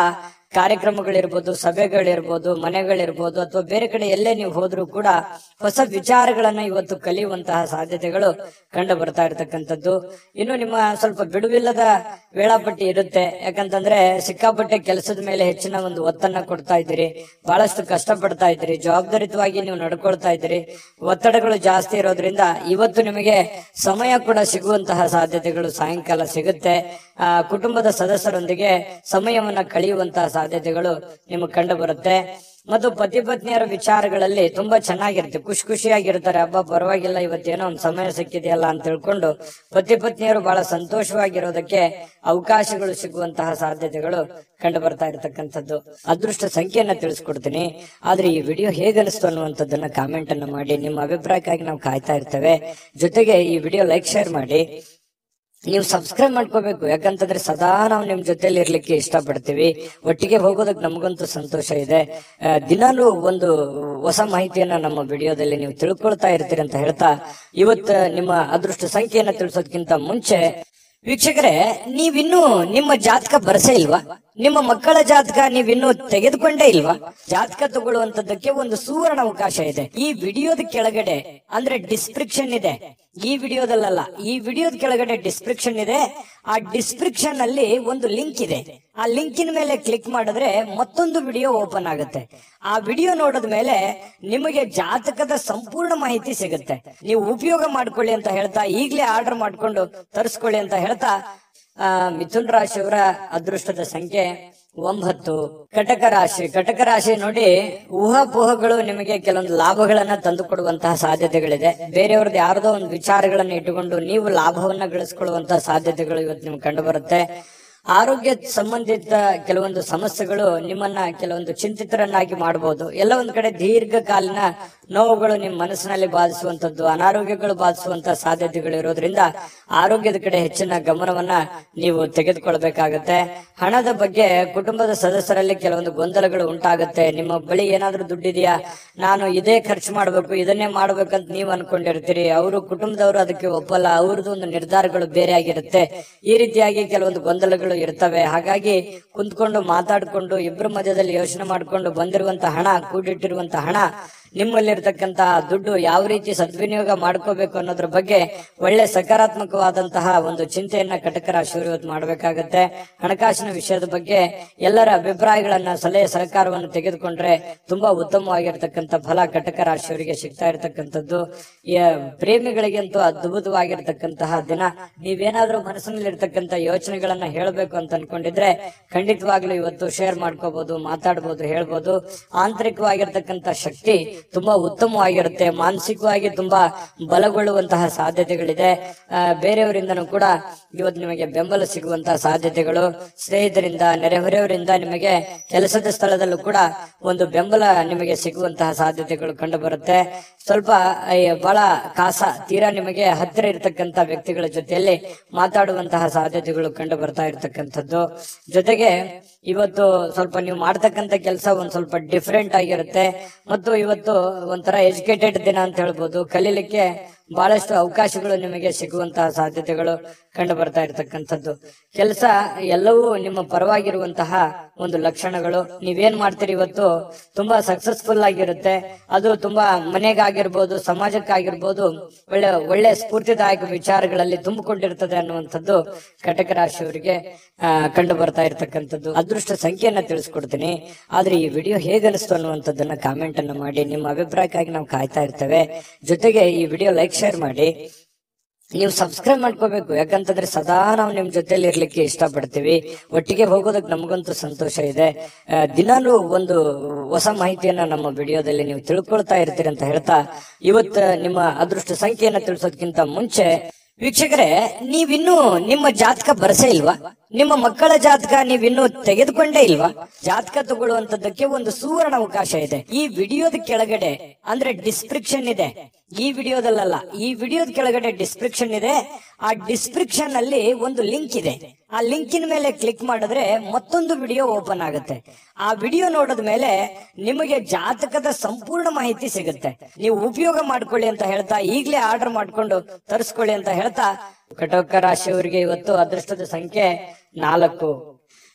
ಕಾರ್ಯಕ್ರಮಗಳಿರ್ಬೋದು, ಸಭೆಗಳಿರ್ಬೋದು, ಮನೆಗಳಿರ್ಬೋದು, ಅಥವಾ ಬೇರೆ ಕಡೆ ಎಲ್ಲೇ ನೀವು ಹೋದ್ರೂ ಕೂಡ ಹೊಸ ವಿಚಾರಗಳನ್ನ ಇವತ್ತು ಕಲಿಯುವಂತಹ ಸಾಧ್ಯತೆಗಳು ಕಂಡು ಬರ್ತಾ ಇರ್ತಕ್ಕಂಥದ್ದು. ಇನ್ನು ನಿಮ್ಮ ಸ್ವಲ್ಪ ಬಿಡುವಿಲ್ಲದ ವೇಳಾಪಟ್ಟಿ ಇರುತ್ತೆ. ಯಾಕಂತಂದ್ರೆ ಸಿಕ್ಕಾಪಟ್ಟೆ ಕೆಲಸದ ಮೇಲೆ ಹೆಚ್ಚಿನ ಒಂದು ಒತ್ತನ್ನ ಕೊಡ್ತಾ ಇದ್ದೀರಿ, ಬಹಳಷ್ಟು ಕಷ್ಟಪಡ್ತಾ ಇದ್ದೀರಿ, ಜವಾಬ್ದಾರಿತವಾಗಿ ನೀವು ನಡ್ಕೊಳ್ತಾ ಇದ್ದೀರಿ. ಒತ್ತಡಗಳು ಜಾಸ್ತಿ ಇರೋದ್ರಿಂದ ಇವತ್ತು ನಿಮಗೆ ಸಮಯ ಕೂಡ ಸಿಗುವಂತಹ ಸಾಧ್ಯತೆಗಳು ಸಾಯಂಕಾಲ ಸಿಗುತ್ತೆ. ಕುಟುಂಬದ ಸದಸ್ಯರೊಂದಿಗೆ ಸಮಯವನ್ನ ಕಳೆಯುವಂತಹ ಸಾಧ್ಯತೆಗಳು ನಿಮಗೆ ಕಂಡು ಬರುತ್ತೆ. ಮತ್ತು ಪತಿ ಪತ್ನಿಯರ ವಿಚಾರಗಳಲ್ಲಿ ತುಂಬಾ ಚೆನ್ನಾಗಿರುತ್ತೆ, ಖುಷಿಯಾಗಿರ್ತಾರೆ. ಹಬ್ಬ ಪರವಾಗಿಲ್ಲ, ಇವತ್ತೇನೋ ಒಂದು ಸಮಯ ಸಿಕ್ಕಿದೆಯಲ್ಲ ಅಂತ ತಿಳ್ಕೊಂಡು ಪತಿ ಪತ್ನಿಯರು ಬಹಳ ಸಂತೋಷವಾಗಿರೋದಕ್ಕೆ ಅವಕಾಶಗಳು ಸಿಗುವಂತಹ ಸಾಧ್ಯತೆಗಳು ಕಂಡು ಬರ್ತಾ ಇರತಕ್ಕಂಥದ್ದು. ಅದೃಷ್ಟ ಸಂಖ್ಯೆಯನ್ನ ತಿಳಿಸ್ಕೊಡ್ತೀನಿ, ಆದ್ರೆ ಈ ವಿಡಿಯೋ ಹೇಗನಿಸ್ತು ಅನ್ನುವಂಥದ್ದನ್ನ ಕಾಮೆಂಟ್ ಅನ್ನ ಮಾಡಿ. ನಿಮ್ಮ ಅಭಿಪ್ರಾಯಕ್ಕಾಗಿ ನಾವು ಕಾಯ್ತಾ ಇರ್ತೇವೆ. ಜೊತೆಗೆ ಈ ವಿಡಿಯೋ ಲೈಕ್, ಶೇರ್ ಮಾಡಿ. ನೀವು ಸಬ್ಸ್ಕ್ರೈಬ್ ಮಾಡ್ಕೋಬೇಕು. ಯಾಕಂತಂದ್ರೆ ಸದಾ ನಾವು ನಿಮ್ ಜೊತೆಲಿ ಇರ್ಲಿಕ್ಕೆ ಇಷ್ಟಪಡ್ತೀವಿ. ಒಟ್ಟಿಗೆ ಹೋಗೋದಕ್ಕೆ ನಮಗಂತೂ ಸಂತೋಷ ಇದೆ. ದಿನಾಲೂ ಒಂದು ಹೊಸ ಮಾಹಿತಿಯನ್ನ ನಮ್ಮ ವಿಡಿಯೋದಲ್ಲಿ ನೀವು ತಿಳ್ಕೊಳ್ತಾ ಇರ್ತೀರಿ ಅಂತ ಹೇಳ್ತಾ, ಇವತ್ತು ನಿಮ್ಮ ಅದೃಷ್ಟ ಸಂಖ್ಯೆಯನ್ನ ತಿಳಿಸೋದಕ್ಕಿಂತ ಮುಂಚೆ ವೀಕ್ಷಕರೇ, ನೀವಿನ್ನೂ ನಿಮ್ಮ ಜಾತಕ ಬರಸೇ ಇಲ್ವಾ? ನಿಮ್ಮ ಮಕ್ಕಳ ಜಾತಕ ನೀವಿನ್ನೂ ತೆಗೆದುಕೊಂಡೇ ಇಲ್ವಾ? ಜಾತಕ ತಗೊಳ್ಳುವಂತದ್ದಕ್ಕೆ ಒಂದು ಸುವರ್ಣ ಅವಕಾಶ ಇದೆ. ಈ ವಿಡಿಯೋದ ಕೆಳಗಡೆ ಅಂದ್ರೆ ಡಿಸ್ಕ್ರಿಪ್ಷನ್ ಇದೆ. ಈ ವಿಡಿಯೋದಲ್ಲ, ಈ ವಿಡಿಯೋದ ಕೆಳಗಡೆ ಡಿಸ್ಕ್ರಿಪ್ಷನ್ ಇದೆ. ಆ ಡಿಸ್ಕ್ರಿಪ್ಷನ್ ಅಲ್ಲಿ ಒಂದು ಲಿಂಕ್ ಇದೆ. ಆ ಲಿಂಕಿನ ಮೇಲೆ ಕ್ಲಿಕ್ ಮಾಡಿದ್ರೆ ಮತ್ತೊಂದು ವಿಡಿಯೋ ಓಪನ್ ಆಗುತ್ತೆ. ಆ ವಿಡಿಯೋ ನೋಡಿದ ಮೇಲೆ ನಿಮಗೆ ಜಾತಕದ ಸಂಪೂರ್ಣ ಮಾಹಿತಿ ಸಿಗುತ್ತೆ. ನೀವು ಉಪಯೋಗ ಮಾಡ್ಕೊಳ್ಳಿ ಅಂತ ಹೇಳ್ತಾ, ಈಗಲೇ ಆರ್ಡರ್ ಮಾಡ್ಕೊಂಡು ತರಿಸ್ಕೊಳ್ಳಿ ಅಂತ ಹೇಳ್ತಾ, ಮಿಥುನ ರಾಶಿಯವರ ಅದೃಷ್ಟದ ಸಂಖ್ಯೆ 9 ಕಟಕ ರಾಶಿ ನೋಡಿ, ಊಹಾಪೋಹಗಳು ನಿಮಗೆ ಕೆಲವೊಂದು ಲಾಭಗಳನ್ನ ತಂದು ಕೊಡುವಂತಹ ಸಾಧ್ಯತೆಗಳಿದೆ. ಬೇರೆಯವ್ರದ್ದು ಯಾರದೋ ಒಂದು ವಿಚಾರಗಳನ್ನ ಇಟ್ಟುಕೊಂಡು ನೀವು ಲಾಭವನ್ನ ಗಳಿಸಿಕೊಳ್ಳುವಂತಹ ಸಾಧ್ಯತೆಗಳು ಇವತ್ತು ನಿಮ್ಗೆ ಕಂಡು ಬರುತ್ತೆ. ಆರೋಗ್ಯ ಸಂಬಂಧಿತ ಕೆಲವೊಂದು ಸಮಸ್ಯೆಗಳು ನಿಮ್ಮನ್ನ ಕೆಲವೊಂದು ಚಿಂತಿತರನ್ನಾಗಿ ಮಾಡಬಹುದು. ಎಲ್ಲ ಒಂದ್ ಕಡೆ ದೀರ್ಘಕಾಲೀನ ನೋವುಗಳು ನಿಮ್ಮ ಮನಸ್ಸಿನಲ್ಲಿ ಬಾಧಿಸುವಂತದ್ದು, ಅನಾರೋಗ್ಯಗಳು ಬಾಧಿಸುವಂತಹ ಸಾಧ್ಯತೆಗಳು ಇರೋದ್ರಿಂದ ಆರೋಗ್ಯದ ಕಡೆ ಹೆಚ್ಚಿನ ಗಮನವನ್ನ ನೀವು ತೆಗೆದುಕೊಳ್ಬೇಕಾಗತ್ತೆ. ಹಣದ ಬಗ್ಗೆ ಕುಟುಂಬದ ಸದಸ್ಯರಲ್ಲಿ ಕೆಲವೊಂದು ಗೊಂದಲಗಳು ಉಂಟಾಗುತ್ತೆ. ನಿಮ್ಮ ಬಳಿ ಏನಾದ್ರೂ ದುಡ್ಡಿದೆಯಾ, ನಾನು ಇದೇ ಖರ್ಚು ಮಾಡ್ಬೇಕು, ಇದನ್ನೇ ಮಾಡ್ಬೇಕಂತ ನೀವು ಅನ್ಕೊಂಡಿರ್ತೀರಿ. ಅವರು ಕುಟುಂಬದವರು ಅದಕ್ಕೆ ಒಪ್ಪಲ್ಲ, ಅವ್ರದ್ದು ಒಂದು ನಿರ್ಧಾರಗಳು ಬೇರೆ ಆಗಿರುತ್ತೆ. ಈ ರೀತಿಯಾಗಿ ಕೆಲವೊಂದು ಗೊಂದಲಗಳು ಇರ್ತವೆ. ಹಾಗಾಗಿ ಕುಂತ್ಕೊಂಡು ಮಾತಾಡ್ಕೊಂಡು ಇಬ್ಬರ ಮಧ್ಯದಲ್ಲಿ ಯೋಚನೆ ಮಾಡ್ಕೊಂಡು ಬಂದಿರುವಂತಹ ಹಣ, ಕೂಡಿಟ್ಟಿರುವಂತಹ ಹಣ, ನಿಮ್ಮಲ್ಲಿರ್ತಕ್ಕಂತಹ ದುಡ್ಡು ಯಾವ ರೀತಿ ಸದ್ವಿನಿಯೋಗ ಮಾಡ್ಕೋಬೇಕು ಅನ್ನೋದ್ರ ಬಗ್ಗೆ ಒಳ್ಳೆ ಸಕಾರಾತ್ಮಕವಾದಂತಹ ಒಂದು ಚಿಂತೆಯನ್ನ ಕಟಕ ರಾಶಿಯವರು ಇವತ್ತು ಮಾಡಬೇಕಾಗತ್ತೆ. ಹಣಕಾಸಿನ ವಿಷಯದ ಬಗ್ಗೆ ಎಲ್ಲರ ಅಭಿಪ್ರಾಯಗಳನ್ನ, ಸಲಹೆ ಸಹಕಾರವನ್ನು ತೆಗೆದುಕೊಂಡ್ರೆ ತುಂಬಾ ಉತ್ತಮವಾಗಿರ್ತಕ್ಕಂಥ ಫಲ ಕಟಕ ರಾಶಿಯವರಿಗೆ ಸಿಗ್ತಾ ಇರತಕ್ಕಂಥದ್ದು. ಪ್ರೇಮಿಗಳಿಗಂತೂ ಅದ್ಭುತವಾಗಿರ್ತಕ್ಕಂತಹ ದಿನ. ನೀವೇನಾದ್ರೂ ಮನಸ್ಸಿನಲ್ಲಿರ್ತಕ್ಕಂಥ ಯೋಚನೆಗಳನ್ನ ಹೇಳಬೇಕು ಅಂತ ಅನ್ಕೊಂಡಿದ್ರೆ ಖಂಡಿತವಾಗ್ಲೂ ಇವತ್ತು ಶೇರ್ ಮಾಡ್ಕೋಬಹುದು, ಮಾತಾಡ್ಬೋದು, ಹೇಳ್ಬೋದು. ಆಂತರಿಕವಾಗಿರ್ತಕ್ಕಂಥ ಶಕ್ತಿ ತುಂಬಾ ಉತ್ತಮವಾಗಿರುತ್ತೆ. ಮಾನಸಿಕವಾಗಿ ತುಂಬಾ ಬಲಗೊಳ್ಳುವಂತಹ ಸಾಧ್ಯತೆಗಳಿದೆ. ಬೇರೆಯವರಿಂದನೂ ಕೂಡ ಇವತ್ತು ನಿಮಗೆ ಬೆಂಬಲ ಸಿಗುವಂತಹ ಸಾಧ್ಯತೆಗಳು, ಸ್ನೇಹಿತರಿಂದ, ನೆರೆಹೊರೆಯವರಿಂದ, ನಿಮಗೆ ಕೆಲಸದ ಸ್ಥಳದಲ್ಲೂ ಕೂಡ ಒಂದು ಬೆಂಬಲ ನಿಮಗೆ ಸಿಗುವಂತಹ ಸಾಧ್ಯತೆಗಳು ಕಂಡು ಬರುತ್ತೆ. ಸ್ವಲ್ಪ ಬಹಳ ತೀರಾ ನಿಮಗೆ ಹತ್ತಿರ ಇರತಕ್ಕಂತ ವ್ಯಕ್ತಿಗಳ ಜೊತೆಯಲ್ಲಿ ಮಾತಾಡುವಂತಹ ಸಾಧ್ಯತೆಗಳು ಕಂಡು ಬರ್ತಾ ಇರತಕ್ಕಂಥದ್ದು. ಜೊತೆಗೆ ಇವತ್ತು ಸ್ವಲ್ಪ ನೀವು ಮಾಡ್ತಕ್ಕಂಥ ಕೆಲಸ ಒಂದ್ ಸ್ವಲ್ಪ ಡಿಫ್ರೆಂಟ್ ಆಗಿರುತ್ತೆ. ಮತ್ತು ಇವತ್ತು ಒಂಥರ ಎಜುಕೇಟೆಡ್ ದಿನ ಅಂತ ಹೇಳ್ಬೋದು. ಕಲೀಲಿಕ್ಕೆ ಬಹಳಷ್ಟು ಅವಕಾಶಗಳು ನಿಮಗೆ ಸಿಗುವಂತಹ ಸಾಧ್ಯತೆಗಳು ಕಂಡು ಬರ್ತಾ ಇರತಕ್ಕಂಥದ್ದು. ಕೆಲಸ ಎಲ್ಲವೂ ನಿಮ್ಮ ಪರವಾಗಿರುವಂತಹ ಒಂದು ಲಕ್ಷಣಗಳು. ನೀವೇನ್ ಮಾಡ್ತೀರಿ ಇವತ್ತು ತುಂಬಾ ಸಕ್ಸಸ್ಫುಲ್ ಆಗಿರುತ್ತೆ. ಅದು ತುಂಬಾ ಮನೆಗಾಗಿರ್ಬೋದು, ಸಮಾಜಕ್ಕಾಗಿರ್ಬೋದು, ಒಳ್ಳೆ ಸ್ಫೂರ್ತಿದಾಯಕ ವಿಚಾರಗಳಲ್ಲಿ ತುಂಬಿಕೊಂಡಿರ್ತದೆ ಅನ್ನುವಂಥದ್ದು ಕಟಕ ರಾಶಿಯವರಿಗೆ ಕಂಡು ಬರ್ತಾ ಇರತಕ್ಕಂಥದ್ದು. ಅದೃಷ್ಟ ಸಂಖ್ಯೆಯನ್ನ ತಿಳಿಸ್ಕೊಡ್ತೀನಿ. ಆದ್ರೆ ಈ ವಿಡಿಯೋ ಹೇಗನಿಸ್ತು ಅನ್ನುವಂಥದ್ದನ್ನ ಕಾಮೆಂಟ್ ಅನ್ನ ಮಾಡಿ. ನಿಮ್ಮ ಅಭಿಪ್ರಾಯಕ್ಕಾಗಿ ನಾವು ಕಾಯ್ತಾ ಇರ್ತೇವೆ. ಜೊತೆಗೆ ಈ ವಿಡಿಯೋ ಲೈಕ್, ಶೇರ್ ಮಾಡಿ. ನೀವು ಸಬ್ಸ್ಕ್ರೈಬ್ ಮಾಡ್ಕೋಬೇಕು. ಯಾಕಂತಂದ್ರೆ ಸದಾ ನಾವು ನಿಮ್ ಜೊತೆಲಿ ಇರ್ಲಿಕ್ಕೆ ಇಷ್ಟಪಡ್ತೀವಿ. ಒಟ್ಟಿಗೆ ಹೋಗೋದಕ್ಕೆ ನಮಗಂತೂ ಸಂತೋಷ ಇದೆ. ದಿನಾಲೂ ಒಂದು ಹೊಸ ಮಾಹಿತಿಯನ್ನ ನಮ್ಮ ವಿಡಿಯೋದಲ್ಲಿ ನೀವು ತಿಳ್ಕೊಳ್ತಾ ಇರ್ತೀರಿ ಅಂತ ಹೇಳ್ತಾ, ಇವತ್ತು ನಿಮ್ಮ ಅದೃಷ್ಟ ಸಂಖ್ಯೆಯನ್ನ ತಿಳಿಸೋದಕ್ಕಿಂತ ಮುಂಚೆ ವೀಕ್ಷಕರೇ, ನೀವಿನ್ನೂ ನಿಮ್ಮ ಜಾತಕ ಬರಸೇ ಇಲ್ವಾ? ನಿಮ್ಮ ಮಕ್ಕಳ ಜಾತಕ ನೀವಿನ್ನೂ ತೆಗೆದುಕೊಂಡೇ ಇಲ್ವಾ? ಜಾತಕ ತಗೊಳ್ಳುವಂತದ್ದಕ್ಕೆ ಒಂದು ಸುವರ್ಣ ಅವಕಾಶ ಇದೆ. ಈ ವಿಡಿಯೋದ ಕೆಳಗಡೆ ಅಂದ್ರೆ ಡಿಸ್ಕ್ರಿಪ್ಷನ್ ಇದೆ. ಈ ವಿಡಿಯೋದಲ್ಲ, ಈ ವಿಡಿಯೋದ ಕೆಳಗಡೆ ಡಿಸ್ಕ್ರಿಪ್ಷನ್ ಇದೆ. ಆ ಡಿಸ್ಕ್ರಿಪ್ಷನ್ ಅಲ್ಲಿ ಒಂದು ಲಿಂಕ್ ಇದೆ. ಆ ಲಿಂಕಿನ ಮೇಲೆ ಕ್ಲಿಕ್ ಮಾಡಿದ್ರೆ ಮತ್ತೊಂದು ವಿಡಿಯೋ ಓಪನ್ ಆಗುತ್ತೆ. ಆ ವಿಡಿಯೋ ನೋಡಿದ ಮೇಲೆ ನಿಮಗೆ ಜಾತಕದ ಸಂಪೂರ್ಣ ಮಾಹಿತಿ ಸಿಗುತ್ತೆ. ನೀವು ಉಪಯೋಗ ಮಾಡ್ಕೊಳ್ಳಿ ಅಂತ ಹೇಳ್ತಾ, ಈಗಲೇ ಆರ್ಡರ್ ಮಾಡ್ಕೊಂಡು ತರಿಸ್ಕೊಳ್ಳಿ ಅಂತ ಹೇಳ್ತಾ, ಕಟಕ ರಾಶಿಯವರಿಗೆ ಇವತ್ತು ಅದೃಷ್ಟದ ಸಂಖ್ಯೆ 4.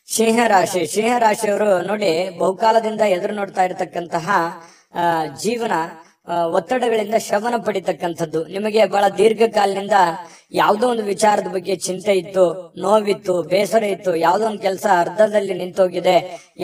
ಸಿಂಹ ರಾಶಿಯವರು ನೋಡಿ, ಬಹುಕಾಲದಿಂದ ಎದುರು ನೋಡ್ತಾ ಇರತಕ್ಕಂತಹ ಜೀವನ ಒತ್ತಡಗಳಿಂದ ಶಮನ ಪಡಿತಕ್ಕಂಥದ್ದು. ನಿಮಗೆ ಬಹಳ ದೀರ್ಘಕಾಲದಿಂದ ಯಾವುದೋ ಒಂದು ವಿಚಾರದ ಬಗ್ಗೆ ಚಿಂತೆ ಇತ್ತು, ನೋವಿತ್ತು, ಬೇಸರ ಇತ್ತು. ಯಾವುದೋ ಒಂದು ಕೆಲಸ ಅರ್ಧದಲ್ಲಿ ನಿಂತೋಗಿದೆ,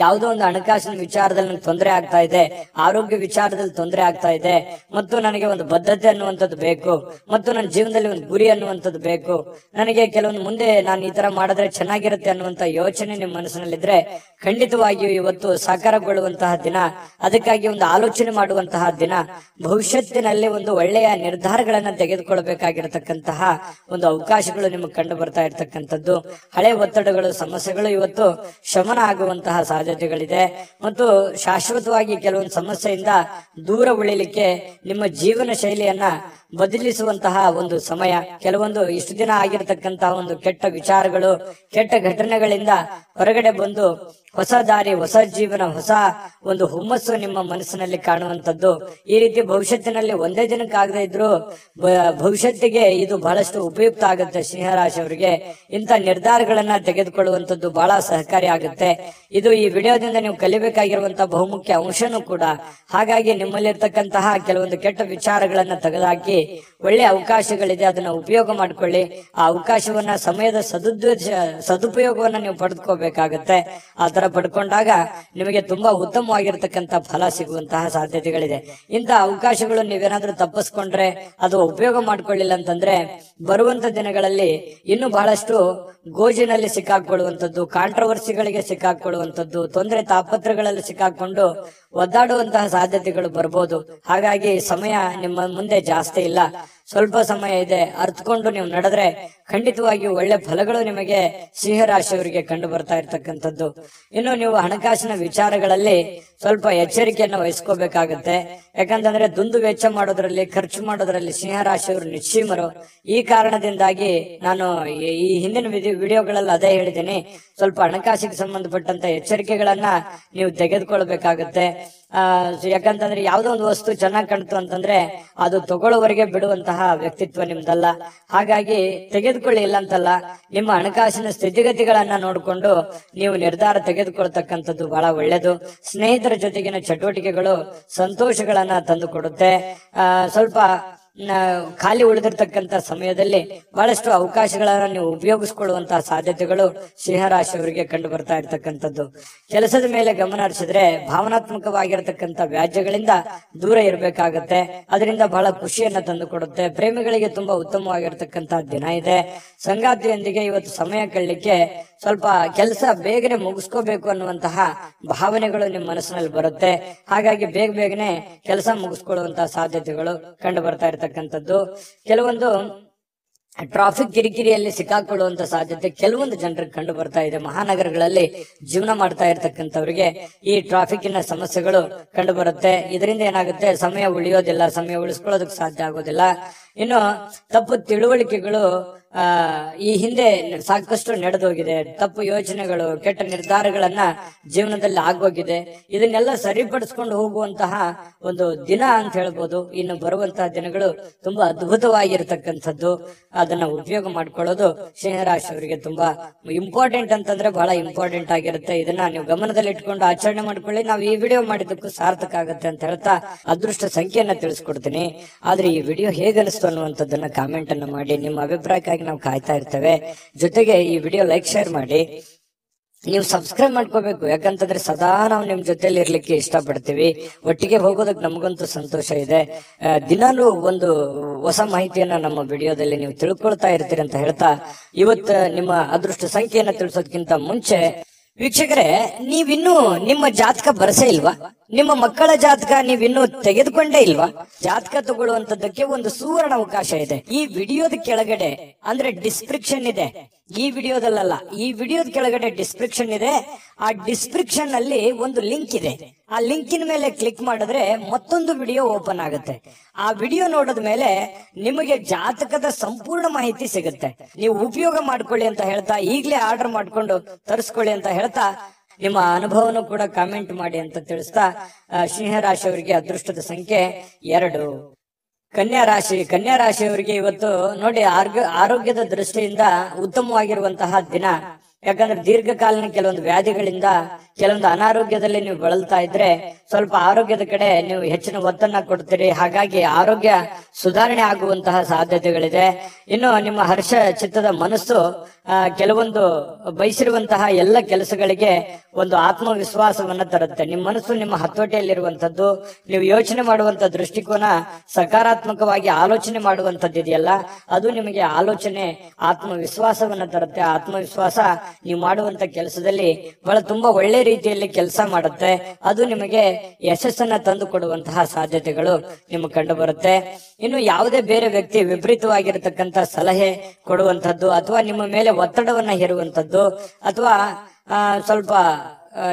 ಯಾವುದೋ ಒಂದು ಹಣಕಾಸಿನ ವಿಚಾರದಲ್ಲಿ ನನಗೆ ತೊಂದರೆ ಆಗ್ತಾ ಇದೆ, ಆರೋಗ್ಯ ವಿಚಾರದಲ್ಲಿ ತೊಂದರೆ ಆಗ್ತಾ ಇದೆ, ಮತ್ತು ನನಗೆ ಒಂದು ಬದ್ಧತೆ ಅನ್ನುವಂಥದ್ದು ಬೇಕು, ಮತ್ತು ನನ್ನ ಜೀವನದಲ್ಲಿ ಒಂದು ಗುರಿ ಅನ್ನುವಂಥದ್ದು ಬೇಕು, ನನಗೆ ಕೆಲವೊಂದು ಮುಂದೆ ನಾನು ಈ ತರ ಮಾಡಿದ್ರೆ ಚೆನ್ನಾಗಿರುತ್ತೆ ಅನ್ನುವಂತ ಯೋಚನೆ ನಿಮ್ಮ ಮನಸ್ಸಿನಲ್ಲಿದ್ರೆ ಖಂಡಿತವಾಗಿಯೂ ಇವತ್ತು ಸಾಕಾರಗೊಳ್ಳುವಂತಹ ದಿನ. ಅದಕ್ಕಾಗಿ ಒಂದು ಆಲೋಚನೆ ಮಾಡುವಂತಹ ದಿನ. ಭವಿಷ್ಯತ್ತಿನಲ್ಲಿ ಒಂದು ಒಳ್ಳೆಯ ನಿರ್ಧಾರಗಳನ್ನ ತೆಗೆದುಕೊಳ್ಬೇಕಾಗಿರತಕ್ಕಂತಹ ಒಂದು ಅವಕಾಶಗಳು ನಿಮಗೆ ಕಂಡು ಬರ್ತಾ ಇರ್ತಕ್ಕಂಥದ್ದು. ಹಳೆ ಒತ್ತಡಗಳು, ಸಮಸ್ಯೆಗಳು ಇವತ್ತು ಶಮನ ಆಗುವಂತಹ ಸಾಧ್ಯತೆಗಳಿದೆ. ಮತ್ತು ಶಾಶ್ವತವಾಗಿ ಕೆಲವೊಂದು ಸಮಸ್ಯೆಯಿಂದ ದೂರ ಉಳಿಲಿಕ್ಕೆ ನಿಮ್ಮ ಜೀವನ ಶೈಲಿಯನ್ನ ಬದಲಿಸುವಂತಹ ಒಂದು ಸಮಯ. ಕೆಲವೊಂದು ಇಷ್ಟು ದಿನ ಆಗಿರತಕ್ಕಂತಹ ಒಂದು ಕೆಟ್ಟ ವಿಚಾರಗಳು, ಕೆಟ್ಟ ಘಟನೆಗಳಿಂದ ಹೊರಗಡೆ ಬಂದು ಹೊಸ ದಾರಿ, ಹೊಸ ಜೀವನ, ಹೊಸ ಒಂದು ಹುಮ್ಮಸ್ಸು ನಿಮ್ಮ ಮನಸ್ಸಿನಲ್ಲಿ ಕಾಣುವಂಥದ್ದು. ಈ ರೀತಿ ಭವಿಷ್ಯತ್ತಿನಲ್ಲಿ ಒಂದೇ ದಿನಕ್ಕಾಗದೇ ಇದ್ರು ಭವಿಷ್ಯತ್ತಿಗೆ ಇದು ಬಹಳಷ್ಟು ಉಪಯುಕ್ತ ಆಗುತ್ತೆ. ಸಿಂಹರಾಶಿಯವರಿಗೆ ಇಂಥ ನಿರ್ಧಾರಗಳನ್ನ ತೆಗೆದುಕೊಳ್ಳುವಂಥದ್ದು ಬಹಳ ಸಹಕಾರಿ ಆಗುತ್ತೆ. ಇದು ಈ ವಿಡಿಯೋದಿಂದ ನೀವು ಕಲಿಬೇಕಾಗಿರುವಂತಹ ಬಹುಮುಖ್ಯ ಅಂಶನೂ ಕೂಡ. ಹಾಗಾಗಿ ನಿಮ್ಮಲ್ಲಿರ್ತಕ್ಕಂತಹ ಕೆಲವೊಂದು ಕೆಟ್ಟ ವಿಚಾರಗಳನ್ನ ತೆಗೆದುಹಾಕಿ ಒಳ್ಳೆ ಅವಕಾಶಗಳಿದೆ, ಅದನ್ನ ಉಪಯೋಗ ಮಾಡ್ಕೊಳ್ಳಿ. ಆ ಅವಕಾಶವನ್ನ, ಸಮಯದ ಸದುಪಯೋಗವನ್ನ ನೀವು ಪಡೆದುಕೋಬೇಕಾಗತ್ತೆ. ಆ ತರ ಪಡ್ಕೊಂಡಾಗ ನಿಮಗೆ ತುಂಬಾ ಉತ್ತಮವಾಗಿರ್ತಕ್ಕಂಥ ಫಲ ಸಿಗುವಂತಹ ಸಾಧ್ಯತೆಗಳಿದೆ. ಇಂತಹ ಅವಕಾಶಗಳು ನೀವೇನಾದ್ರೂ ತಪ್ಪಿಸ್ಕೊಂಡ್ರೆ ಅದು ಉಪಯೋಗ ಮಾಡ್ಕೊಳ್ಳಿಲ್ಲ ಅಂತಂದ್ರೆ ಬರುವಂತ ದಿನಗಳಲ್ಲಿ ಇನ್ನು ಬಹಳಷ್ಟು ಗೋಜಿನಲ್ಲಿ ಸಿಕ್ಕಾಕೊಳ್ಳುವಂಥದ್ದು, ಕಾಂಟ್ರವರ್ಸಿಗಳಿಗೆ ಸಿಕ್ಕಾಕೊಳ್ಳುವಂಥದ್ದು, ತೊಂದರೆ ತಾಪತ್ರಗಳಲ್ಲಿ ಸಿಕ್ಕಾಕೊಂಡು ಒದ್ದಾಡುವಂತಹ ಸಾಧ್ಯತೆಗಳು ಬರ್ಬೋದು. ಹಾಗಾಗಿ ಸಮಯ ನಿಮ್ಮ ಮುಂದೆ ಜಾಸ್ತಿ ಇಲ್ಲ, ಸ್ವಲ್ಪ ಸಮಯ ಇದೆ. ಅರ್ಥಕೊಂಡು ನೀವು ನಡೆದ್ರೆ ಖಂಡಿತವಾಗಿಯೂ ಒಳ್ಳೆ ಫಲಗಳು ನಿಮಗೆ ಸಿಂಹರಾಶಿಯವರಿಗೆ ಕಂಡು ಬರ್ತಾ ಇರ್ತಕ್ಕಂಥದ್ದು. ಇನ್ನು ನೀವು ಹಣಕಾಸಿನ ವಿಚಾರಗಳಲ್ಲಿ ಸ್ವಲ್ಪ ಎಚ್ಚರಿಕೆಯನ್ನು ವಹಿಸ್ಕೋಬೇಕಾಗತ್ತೆ. ಯಾಕಂತಂದ್ರೆ ದುಂದು ವೆಚ್ಚ ಮಾಡೋದ್ರಲ್ಲಿ, ಖರ್ಚು ಮಾಡೋದ್ರಲ್ಲಿ ಸಿಂಹರಾಶಿಯವರು ನಿಶ್ಚೀಮರು. ಈ ಕಾರಣದಿಂದಾಗಿ ನಾನು ಈ ಹಿಂದಿನ ವಿಡಿಯೋಗಳಲ್ಲಿ ಅದೇ ಹೇಳಿದ್ದೀನಿ, ಸ್ವಲ್ಪ ಹಣಕಾಸಿಗೆ ಸಂಬಂಧಪಟ್ಟಂತ ಎಚ್ಚರಿಕೆಗಳನ್ನ ನೀವು ತೆಗೆದುಕೊಳ್ಬೇಕಾಗತ್ತೆ. ಯಾಕಂತಂದ್ರೆ ಯಾವ್ದೋ ಒಂದು ವಸ್ತು ಚೆನ್ನಾಗಿ ಕಾಣ್ತು ಅಂತಂದ್ರೆ ಅದು ತಗೊಳ್ಳೋವರೆಗೆ ಬಿಡುವಂತಹ ವ್ಯಕ್ತಿತ್ವ ನಿಮ್ದಲ್ಲ. ಹಾಗಾಗಿ ತೆಗೆದುಕೊಳ್ಳಿ ಇಲ್ಲ ಅಂತಲ್ಲ, ನಿಮ್ಮ ಹಣಕಾಸಿನ ಸ್ಥಿತಿಗತಿಗಳನ್ನ ನೋಡಿಕೊಂಡು ನೀವು ನಿರ್ಧಾರ ತೆಗೆದುಕೊಳ್ತಕ್ಕಂಥದ್ದು ಬಹಳ ಒಳ್ಳೇದು. ಸ್ನೇಹಿತರ ಜೊತೆಗಿನ ಚಟುವಟಿಕೆಗಳು ಸಂತೋಷಗಳನ್ನ ತಂದು ಕೊಡುತ್ತೆ. ಸ್ವಲ್ಪ ಖಾಲಿ ಉಳಿದಿರ್ತಕ್ಕಂಥ ಸಮಯದಲ್ಲಿ ಬಹಳಷ್ಟು ಅವಕಾಶಗಳನ್ನ ನೀವು ಉಪಯೋಗಿಸಿಕೊಳ್ಳುವಂತಹ ಸಾಧ್ಯತೆಗಳು ಸಿಂಹರಾಶಿಯವರಿಗೆ ಕಂಡು ಬರ್ತಾ ಇರ್ತಕ್ಕಂಥದ್ದು. ಕೆಲಸದ ಮೇಲೆ ಗಮನ ಹರಿಸಿದ್ರೆ ಭಾವನಾತ್ಮಕವಾಗಿರ್ತಕ್ಕಂಥ ವ್ಯಾಜ್ಯಗಳಿಂದ ದೂರ ಇರಬೇಕಾಗತ್ತೆ. ಅದರಿಂದ ಬಹಳ ಖುಷಿಯನ್ನ ತಂದು ಕೊಡುತ್ತೆ. ಪ್ರೇಮಿಗಳಿಗೆ ತುಂಬಾ ಉತ್ತಮವಾಗಿರ್ತಕ್ಕಂಥ ದಿನ ಇದೆ. ಸಂಗಾತಿಯೊಂದಿಗೆ ಇವತ್ತು ಸಮಯ ಕಳಲಿಕ್ಕೆ ಸ್ವಲ್ಪ ಕೆಲಸ ಬೇಗನೆ ಮುಗಿಸ್ಕೋಬೇಕು ಅನ್ನುವಂತಹ ಭಾವನೆಗಳು ನಿಮ್ಮ ಮನಸ್ಸಿನಲ್ಲಿ ಬರುತ್ತೆ. ಹಾಗಾಗಿ ಬೇಗನೆ ಕೆಲಸ ಮುಗಿಸ್ಕೊಳ್ಳುವಂತಹ ಸಾಧ್ಯತೆಗಳು ಕಂಡು ಬರ್ತಾ ಇರ್ತಕ್ಕಂಥದ್ದು. ಕೆಲವೊಂದು ಟ್ರಾಫಿಕ್ ಕಿರಿಕಿರಿಯಲ್ಲಿ ಸಿಕ್ಕಾಕೊಳ್ಳುವಂತ ಸಾಧ್ಯತೆ ಕೆಲವೊಂದು ಜನರಿಗೆ ಕಂಡು ಬರ್ತಾ ಇದೆ. ಮಹಾನಗರಗಳಲ್ಲಿ ಜೀವನ ಮಾಡ್ತಾ ಇರ್ತಕ್ಕಂಥವ್ರಿಗೆ ಈ ಟ್ರಾಫಿಕ್ನ ಸಮಸ್ಯೆಗಳು ಕಂಡು ಬರುತ್ತೆ. ಇದರಿಂದ ಏನಾಗುತ್ತೆ, ಸಮಯ ಉಳಿಯೋದಿಲ್ಲ, ಸಮಯ ಉಳಿಸ್ಕೊಳ್ಳೋದಕ್ಕೆ ಸಾಧ್ಯ ಆಗೋದಿಲ್ಲ. ಇನ್ನು ತಪ್ಪು ತಿಳುವಳಿಕೆಗಳು ಈ ಹಿಂದೆ ಸಾಕಷ್ಟು ನಡೆದೋಗಿದೆ. ತಪ್ಪು ಯೋಚನೆಗಳು, ಕೆಟ್ಟ ನಿರ್ಧಾರಗಳನ್ನ ಜೀವನದಲ್ಲಿ ಆಗೋಗಿದೆ. ಇದನ್ನೆಲ್ಲ ಸರಿಪಡಿಸ್ಕೊಂಡು ಹೋಗುವಂತಹ ಒಂದು ದಿನ ಅಂತ ಹೇಳ್ಬೋದು. ಇನ್ನು ಬರುವಂತಹ ದಿನಗಳು ತುಂಬಾ ಅದ್ಭುತವಾಗಿರ್ತಕ್ಕಂಥದ್ದು. ಅದನ್ನ ಉಪಯೋಗ ಮಾಡ್ಕೊಳ್ಳೋದು ಸಿಂಹರಾಶಿಯವರಿಗೆ ತುಂಬಾ ಇಂಪಾರ್ಟೆಂಟ್ ಅಂತಂದ್ರೆ ಬಹಳ ಇಂಪಾರ್ಟೆಂಟ್ ಆಗಿರುತ್ತೆ. ಇದನ್ನ ನೀವು ಗಮನದಲ್ಲಿ ಇಟ್ಕೊಂಡು ಆಚರಣೆ ಮಾಡ್ಕೊಳ್ಳಿ. ನಾವು ಈ ವಿಡಿಯೋ ಮಾಡಿದ್ದಕ್ಕೂ ಸಾರ್ಥಕ ಆಗುತ್ತೆ ಅಂತ ಹೇಳ್ತಾ ಅದೃಷ್ಟ ಸಂಖ್ಯೆಯನ್ನ ತಿಳಿಸ್ಕೊಡ್ತೀನಿ. ಆದ್ರೆ ಈ ವಿಡಿಯೋ ಹೇಗನಿಸ್ತು ಅನ್ನುವಂಥದ್ದನ್ನ ಕಾಮೆಂಟ್ ಅನ್ನ ಮಾಡಿ. ನಿಮ್ಮ ಅಭಿಪ್ರಾಯಕ್ಕಾಗಿ ನಾವು ಕಾಯ್ತಾ ಇರ್ತೇವೆ. ಜೊತೆಗೆ ಈ ವಿಡಿಯೋ ಲೈಕ್, ಶೇರ್ ಮಾಡಿ. ನೀವು ಸಬ್ಸ್ಕ್ರೈಬ್ ಮಾಡ್ಕೋಬೇಕು. ಯಾಕಂತಂದ್ರೆ ಸದಾ ನಾವು ನಿಮ್ ಜೊತೆಲಿ ಇರ್ಲಿಕ್ಕೆ ಇಷ್ಟಪಡ್ತೀವಿ. ಒಟ್ಟಿಗೆ ಹೋಗೋದಕ್ಕೆ ನಮಗಂತೂ ಸಂತೋಷ ಇದೆ. ದಿನಾಲೂ ಒಂದು ಹೊಸ ಮಾಹಿತಿಯನ್ನ ನಮ್ಮ ವಿಡಿಯೋದಲ್ಲಿ ನೀವು ತಿಳ್ಕೊಳ್ತಾ ಇರ್ತೀರಿ ಅಂತ ಹೇಳ್ತಾ ಇವತ್ತು ನಿಮ್ಮ ಅದೃಷ್ಟ ಸಂಖ್ಯೆಯನ್ನ ತಿಳಿಸೋದಕ್ಕಿಂತ ಮುಂಚೆ ವೀಕ್ಷಕರೇ, ನೀವಿನ್ನೂ ನಿಮ್ಮ ಜಾತಕ ಬರಸೇ ಇಲ್ವಾ? ನಿಮ್ಮ ಮಕ್ಕಳ ಜಾತಕ ನೀವಿನ್ನೂ ತೆಗೆದುಕೊಂಡೇ ಇಲ್ವಾ? ಜಾತಕ ತಗೊಳ್ಳುವಂತದ್ದಕ್ಕೆ ಒಂದು ಸುವರ್ಣ ಅವಕಾಶ ಇದೆ. ಈ ವಿಡಿಯೋದ ಕೆಳಗಡೆ ಅಂದ್ರೆ ಡಿಸ್ಕ್ರಿಪ್ಷನ್ ಇದೆ. ಈ ವಿಡಿಯೋದಲ್ಲ, ಈ ವಿಡಿಯೋದ ಕೆಳಗಡೆ ಡಿಸ್ಕ್ರಿಪ್ಷನ್ ಇದೆ. ಆ ಡಿಸ್ಕ್ರಿಪ್ಷನ್ ಅಲ್ಲಿ ಒಂದು ಲಿಂಕ್ ಇದೆ. ಆ ಲಿಂಕಿನ ಮೇಲೆ ಕ್ಲಿಕ್ ಮಾಡಿದ್ರೆ ಮತ್ತೊಂದು ವಿಡಿಯೋ ಓಪನ್ ಆಗುತ್ತೆ. ಆ ವಿಡಿಯೋ ನೋಡಿದ ಮೇಲೆ ನಿಮಗೆ ಜಾತಕದ ಸಂಪೂರ್ಣ ಮಾಹಿತಿ ಸಿಗುತ್ತೆ. ನೀವು ಉಪಯೋಗ ಮಾಡ್ಕೊಳ್ಳಿ ಅಂತ ಹೇಳ್ತಾ, ಈಗಲೇ ಆರ್ಡರ್ ಮಾಡ್ಕೊಂಡು ತರಿಸ್ಕೊಳ್ಳಿ ಅಂತ ಹೇಳ್ತಾ, ನಿಮ್ಮ ಅನುಭವನೂ ಕೂಡ ಕಾಮೆಂಟ್ ಮಾಡಿ ಅಂತ ತಿಳಿಸ್ತಾ, ಸಿಂಹರಾಶಿಯವರಿಗೆ ಅದೃಷ್ಟದ ಸಂಖ್ಯೆ 2. ಕನ್ಯಾ ರಾಶಿಯವರಿಗೆ ಇವತ್ತು ನೋಡಿ ಆರೋಗ್ಯದ ದೃಷ್ಟಿಯಿಂದ ಉತ್ತಮವಾಗಿರುವಂತಹ ದಿನ. ಯಾಕಂದ್ರೆ ದೀರ್ಘಕಾಲೀನ ಕೆಲವೊಂದು ವ್ಯಾಧಿಗಳಿಂದ, ಕೆಲವೊಂದು ಅನಾರೋಗ್ಯದಲ್ಲಿ ನೀವು ಬಳಲ್ತಾ ಇದ್ರೆ ಸ್ವಲ್ಪ ಆರೋಗ್ಯದ ಕಡೆ ನೀವು ಹೆಚ್ಚಿನ ಒತ್ತನ್ನ ಕೊಡ್ತೀರಿ. ಹಾಗಾಗಿ ಆರೋಗ್ಯ ಸುಧಾರಣೆ ಆಗುವಂತಹ ಸಾಧ್ಯತೆಗಳಿದೆ. ಇನ್ನು ನಿಮ್ಮ ಹರ್ಷ ಚಿತ್ತದ ಮನಸ್ಸು ಕೆಲವೊಂದು ಬಯಸಿರುವಂತಹ ಎಲ್ಲ ಕೆಲಸಗಳಿಗೆ ಒಂದು ಆತ್ಮವಿಶ್ವಾಸವನ್ನ ತರುತ್ತೆ. ನಿಮ್ಮ ಮನಸ್ಸು ನಿಮ್ಮ ಹತೋಟಿಯಲ್ಲಿರುವಂತದ್ದು. ನೀವು ಯೋಚನೆ ಮಾಡುವಂತ ದೃಷ್ಟಿಕೋನ ಸಕಾರಾತ್ಮಕವಾಗಿ ಆಲೋಚನೆ ಮಾಡುವಂತದ್ದು ಇದೆಯಲ್ಲ, ಅದು ನಿಮಗೆ ಆಲೋಚನೆ ಆತ್ಮವಿಶ್ವಾಸವನ್ನ ತರುತ್ತೆ. ಆತ್ಮವಿಶ್ವಾಸ ನೀವು ಮಾಡುವಂತ ಕೆಲಸದಲ್ಲಿ ಬಹಳ ತುಂಬಾ ಒಳ್ಳೆ ರೀತಿಯಲ್ಲಿ ಕೆಲಸ ಮಾಡುತ್ತೆ. ಅದು ನಿಮಗೆ ಯಶಸ್ಸನ್ನ ತಂದು ಕೊಡುವಂತಹ ಸಾಧ್ಯತೆಗಳು ನಿಮಗೆ ಕಂಡು ಬರುತ್ತೆ. ಇನ್ನು ಯಾವುದೇ ಬೇರೆ ವ್ಯಕ್ತಿ ವಿಪರೀತವಾಗಿರತಕ್ಕಂತ ಸಲಹೆ ಕೊಡುವಂತದ್ದು, ಅಥವಾ ನಿಮ್ಮ ಮೇಲೆ ಒತ್ತಡವನ್ನ ಹೇರುವಂತದ್ದು, ಅಥವಾ ಸ್ವಲ್ಪ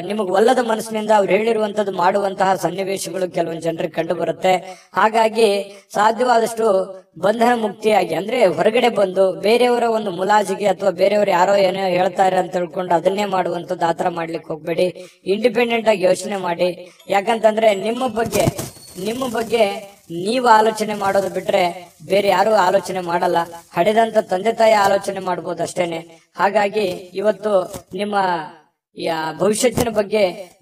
ನಿಮಗ್ ಒಲ್ಲದ ಮನಸ್ಸಿನಿಂದ ಅವ್ರು ಹೇಳಿರುವಂತದ್ದು ಮಾಡುವಂತಹ ಸನ್ನಿವೇಶಗಳು ಕೆಲವೊಂದು ಜನರಿಗೆ ಕಂಡು ಬರುತ್ತೆ. ಹಾಗಾಗಿ ಸಾಧ್ಯವಾದಷ್ಟು ಬಂಧನ ಮುಕ್ತಿಯಾಗಿ, ಅಂದ್ರೆ ಹೊರಗಡೆ ಬಂದು ಬೇರೆಯವರ ಒಂದು ಮುಲಾಜಿಗೆ ಅಥವಾ ಬೇರೆಯವರು ಯಾರೋ ಏನೋ ಹೇಳ್ತಾರೆ ಅಂತ ತಿಳ್ಕೊಂಡು ಅದನ್ನೇ ಮಾಡುವಂತದ್ದು, ಆತರ ಮಾಡ್ಲಿಕ್ಕೆ ಹೋಗ್ಬೇಡಿ. ಇಂಡಿಪೆಂಡೆಂಟ್ ಆಗಿ ಯೋಚನೆ ಮಾಡಿ. ಯಾಕಂತಂದ್ರೆ ನಿಮ್ಮ ಬಗ್ಗೆ ನೀವು ಆಲೋಚನೆ ಮಾಡೋದು ಬಿಟ್ರೆ ಬೇರೆ ಯಾರು ಆಲೋಚನೆ ಮಾಡಲ್ಲ. ಹಡೆದಂತ ತಂದೆ ತಾಯಿ ಆಲೋಚನೆ ಮಾಡ್ಬೋದು ಅಷ್ಟೇನೆ. ಹಾಗಾಗಿ ಇವತ್ತು ನಿಮ್ಮ ಭವಿಷ್ಯತ್ತಿನ ಬಗ್ಗೆ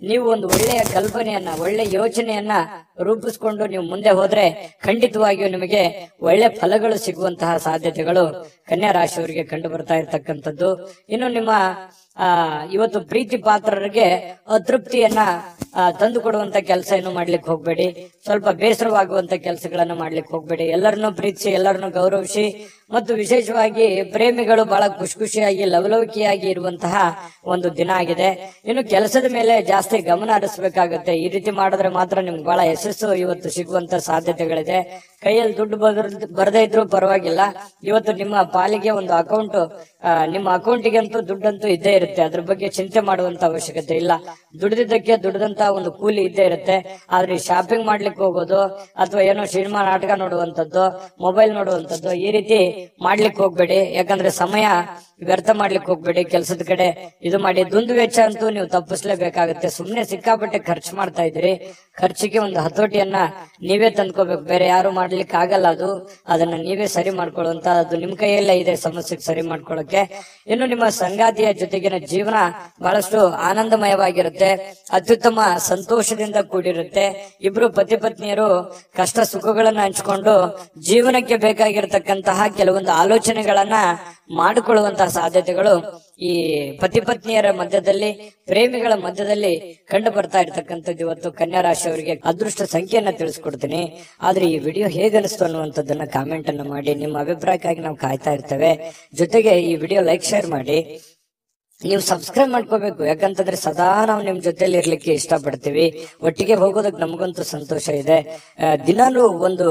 ನೀವು ಒಂದು ಒಳ್ಳೆಯ ಕಲ್ಪನೆಯನ್ನ, ಒಳ್ಳೆ ಯೋಚನೆಯನ್ನ ರೂಪಿಸ್ಕೊಂಡು ನೀವು ಮುಂದೆ ಹೋದ್ರೆ ಖಂಡಿತವಾಗಿಯೂ ನಿಮಗೆ ಒಳ್ಳೆ ಫಲಗಳು ಸಿಗುವಂತಹ ಸಾಧ್ಯತೆಗಳು ಕನ್ಯಾ ರಾಶಿಯವರಿಗೆ ಕಂಡು ಬರ್ತಾ ಇರ್ತಕ್ಕಂಥದ್ದು. ಇನ್ನು ನಿಮ್ಮ ಇವತ್ತು ಪ್ರೀತಿ ಪಾತ್ರರಿಗೆ ಅತೃಪ್ತಿಯನ್ನ ತಂದು ಕೊಡುವಂತ ಕೆಲಸ ಏನು ಮಾಡ್ಲಿಕ್ಕೆ ಹೋಗ್ಬೇಡಿ. ಸ್ವಲ್ಪ ಬೇಸರವಾಗುವಂತ ಕೆಲಸಗಳನ್ನ ಮಾಡ್ಲಿಕ್ಕೆ ಹೋಗ್ಬೇಡಿ. ಎಲ್ಲರನ್ನೂ ಪ್ರೀತಿಸಿ, ಎಲ್ಲರನ್ನೂ ಗೌರವಿಸಿ, ಮತ್ತು ವಿಶೇಷವಾಗಿ ಪ್ರೇಮಿಗಳು ಬಹಳ ಖುಷಿಯಾಗಿ ಲವಲವಿಕೆಯಾಗಿ ಇರುವಂತಹ ಒಂದು ದಿನ ಆಗಿದೆ. ಇನ್ನು ಕೆಲಸದ ಮೇಲೆ ಜಾಸ್ತಿ ಗಮನ ಹರಿಸಬೇಕಾಗುತ್ತೆ. ಈ ರೀತಿ ಮಾಡಿದ್ರೆ ಮಾತ್ರ ನಿಮ್ಗೆ ಬಹಳ ಯಶಸ್ಸು ಇವತ್ತು ಸಿಗುವಂತ ಸಾಧ್ಯತೆಗಳಿದೆ. ಕೈಯಲ್ಲಿ ದುಡ್ಡು ಬರದೇ ಇದ್ರೂ ಪರವಾಗಿಲ್ಲ, ಇವತ್ತು ನಿಮ್ಮ ಪಾಲಿಗೆ ಒಂದು ಅಕೌಂಟ್, ನಿಮ್ಮ ಅಕೌಂಟಿಗಂತೂ ದುಡ್ಡಂತೂ ಇದ್ದೇ ಇರುತ್ತೆ. ಅದ್ರ ಬಗ್ಗೆ ಚಿಂತೆ ಮಾಡುವಂತ ಅವಶ್ಯಕತೆ ಇಲ್ಲ. ದುಡಿದಿದ್ದಕ್ಕೆ ದುಡಿದಂತ ಒಂದು ಕೂಲಿ ಇದ್ದೇ ಇರುತ್ತೆ. ಆದ್ರೆ ಶಾಪಿಂಗ್ ಮಾಡ್ಲಿಕ್ಕೆ ಹೋಗೋದು ಅಥವಾ ಏನೋ ಸಿನಿಮಾ ನಾಟಕ ನೋಡುವಂತದ್ದು, ಮೊಬೈಲ್ ನೋಡುವಂತದ್ದು, ಈ ರೀತಿ ಮಾಡ್ಲಿಕ್ಕೆ ಹೋಗ್ಬೇಡಿ. ಯಾಕಂದ್ರೆ ಸಮಯ ವ್ಯರ್ಥ ಮಾಡ್ಲಿಕ್ಕೆ ಹೋಗ್ಬೇಡಿ. ಕೆಲಸದ ಕಡೆ ಇದು ಮಾಡಿ. ದುಂದು ವೆಚ್ಚ ಅಂತೂ ನೀವು ತಪ್ಪಿಸ್ಲೇಬೇಕಾಗುತ್ತೆ. ಸುಮ್ನೆ ಸಿಕ್ಕಾಪಟ್ಟೆ ಖರ್ಚು ಮಾಡ್ತಾ ಇದ್ರಿ. ಖರ್ಚಿಗೆ ಒಂದು ಹತೋಟಿಯನ್ನ ನೀವೇ ತಂದ್ಕೋಬೇಕು, ಬೇರೆ ಯಾರು ಮಾಡ್ಲಿಕ್ಕೆ ಆಗಲ್ಲ. ಅದನ್ನ ನೀವೇ ಸರಿ ಮಾಡ್ಕೊಳ್ಳುವಂತ, ಅದು ನಿಮ್ ಕೈಯಲ್ಲೇ ಇದೆ ಸಮಸ್ಯೆ ಸರಿ ಮಾಡ್ಕೊಳ್ಳೋಕೆ. ಇನ್ನು ನಿಮ್ಮ ಸಂಗಾತಿಯ ಜೊತೆಗಿನ ಜೀವನ ಬಹಳಷ್ಟು ಆನಂದಮಯವಾಗಿರುತ್ತೆ, ಅತ್ಯುತ್ತಮ ಸಂತೋಷದಿಂದ ಕೂಡಿರುತ್ತೆ. ಇಬ್ರು ಪತಿ ಪತ್ನಿಯರು ಕಷ್ಟ ಸುಖಗಳನ್ನ ಹಂಚಿಕೊಂಡು ಜೀವನಕ್ಕೆ ಬೇಕಾಗಿರತಕ್ಕಂತಹ ಕೆಲವೊಂದು ಆಲೋಚನೆಗಳನ್ನ ಮಾಡಿಕೊಳ್ಳುವಂತಹ ಸಾಧ್ಯತೆಗಳು ಈ ಪತಿ ಪತ್ನಿಯರ ಮಧ್ಯದಲ್ಲಿ, ಪ್ರೇಮಿಗಳ ಮಧ್ಯದಲ್ಲಿ ಕಂಡು ಬರ್ತಾ ಇರ್ತಕ್ಕಂಥದ್ದು. ಇವತ್ತು ಕನ್ಯಾ ರಾಶಿಯವರಿಗೆ ಅದೃಷ್ಟ ಸಂಖ್ಯೆಯನ್ನ ತಿಳಿಸ್ಕೊಡ್ತೀನಿ. ಆದ್ರೆ ಈ ವಿಡಿಯೋ ಹೇಗನಿಸ್ತು ಅನ್ನುವಂಥದ್ದನ್ನ ಕಾಮೆಂಟ್ ಅನ್ನು ಮಾಡಿ. ನಿಮ್ಮ ಅಭಿಪ್ರಾಯಕ್ಕಾಗಿ ನಾವು ಕಾಯ್ತಾ ಇರ್ತೇವೆ. ಜೊತೆಗೆ ಈ ವಿಡಿಯೋ ಲೈಕ್, ಶೇರ್ ಮಾಡಿ. ನೀವು ಸಬ್ಸ್ಕ್ರೈಬ್ ಮಾಡ್ಕೋಬೇಕು. ಯಾಕಂತಂದ್ರೆ ಸದಾ ನಾವು ನಿಮ್ ಜೊತೆಲಿ ಇರ್ಲಿಕ್ಕೆ ಇಷ್ಟಪಡ್ತೀವಿ. ಒಟ್ಟಿಗೆ ಹೋಗೋದಕ್ಕೆ ನಮಗಂತೂ ಸಂತೋಷ ಇದೆ. ದಿನಾಲೂ ಒಂದು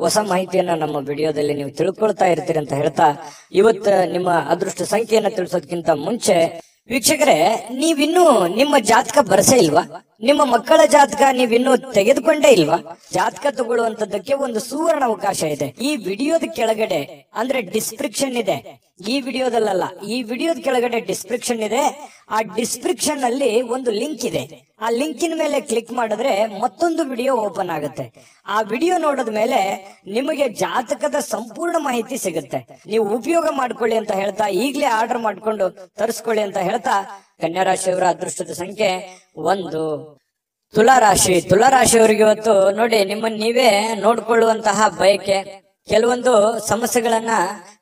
ಹೊಸ ಮಾಹಿತಿಯನ್ನ ನಮ್ಮ ವಿಡಿಯೋದಲ್ಲಿ ನೀವು ತಿಳ್ಕೊಳ್ತಾ ಇರ್ತೀರಿ ಅಂತ ಹೇಳ್ತಾ, ಇವತ್ತು ನಿಮ್ಮ ಅದೃಷ್ಟ ಸಂಖ್ಯೆಯನ್ನ ತಿಳಿಸೋದಕ್ಕಿಂತ ಮುಂಚೆ ವೀಕ್ಷಕರೇ, ನೀವಿನ್ನೂ ನಿಮ್ಮ ಜಾತಕ ಬರಸೇ ಇಲ್ವಾ? ನಿಮ್ಮ ಮಕ್ಕಳ ಜಾತಕ ನೀವಿನ್ನೂ ತೆಗೆದುಕೊಂಡೇ ಇಲ್ವಾ? ಜಾತಕ ತಗೊಳ್ಳುವಂತದ್ದಕ್ಕೆ ಒಂದು ಸುವರ್ಣ ಅವಕಾಶ ಇದೆ. ಈ ವಿಡಿಯೋದ ಕೆಳಗಡೆ ಅಂದ್ರೆ ಡಿಸ್ಕ್ರಿಪ್ಷನ್ ಇದೆ. ಈ ವಿಡಿಯೋದಲ್ಲ, ಈ ವಿಡಿಯೋದ ಕೆಳಗಡೆ ಡಿಸ್ಕ್ರಿಪ್ಷನ್ ಇದೆ. ಆ ಡಿಸ್ಕ್ರಿಪ್ಷನ್ ಅಲ್ಲಿ ಒಂದು ಲಿಂಕ್ ಇದೆ. ಆ ಲಿಂಕಿನ ಮೇಲೆ ಕ್ಲಿಕ್ ಮಾಡಿದ್ರೆ ಮತ್ತೊಂದು ವಿಡಿಯೋ ಓಪನ್ ಆಗುತ್ತೆ. ಆ ವಿಡಿಯೋ ನೋಡಿದ ಮೇಲೆ ನಿಮಗೆ ಜಾತಕದ ಸಂಪೂರ್ಣ ಮಾಹಿತಿ ಸಿಗುತ್ತೆ. ನೀವು ಉಪಯೋಗ ಮಾಡ್ಕೊಳ್ಳಿ ಅಂತ ಹೇಳ್ತಾ, ಈಗಲೇ ಆರ್ಡರ್ ಮಾಡ್ಕೊಂಡು ತರಿಸ್ಕೊಳ್ಳಿ ಅಂತ ಹೇಳ್ತಾ, ಕನ್ಯಾ ರಾಶಿಯವರ ಅದೃಷ್ಟದ ಸಂಖ್ಯೆ 1. ತುಲಾರಾಶಿ. ತುಲಾರಾಶಿಯವರಿಗೆ ಇವತ್ತು ನೋಡಿ, ನಿಮ್ಮನ್ನ ನೀವೇ ನೋಡ್ಕೊಳ್ಳುವಂತಹ ಬಯಕೆ, ಕೆಲವೊಂದು ಸಮಸ್ಯೆಗಳನ್ನ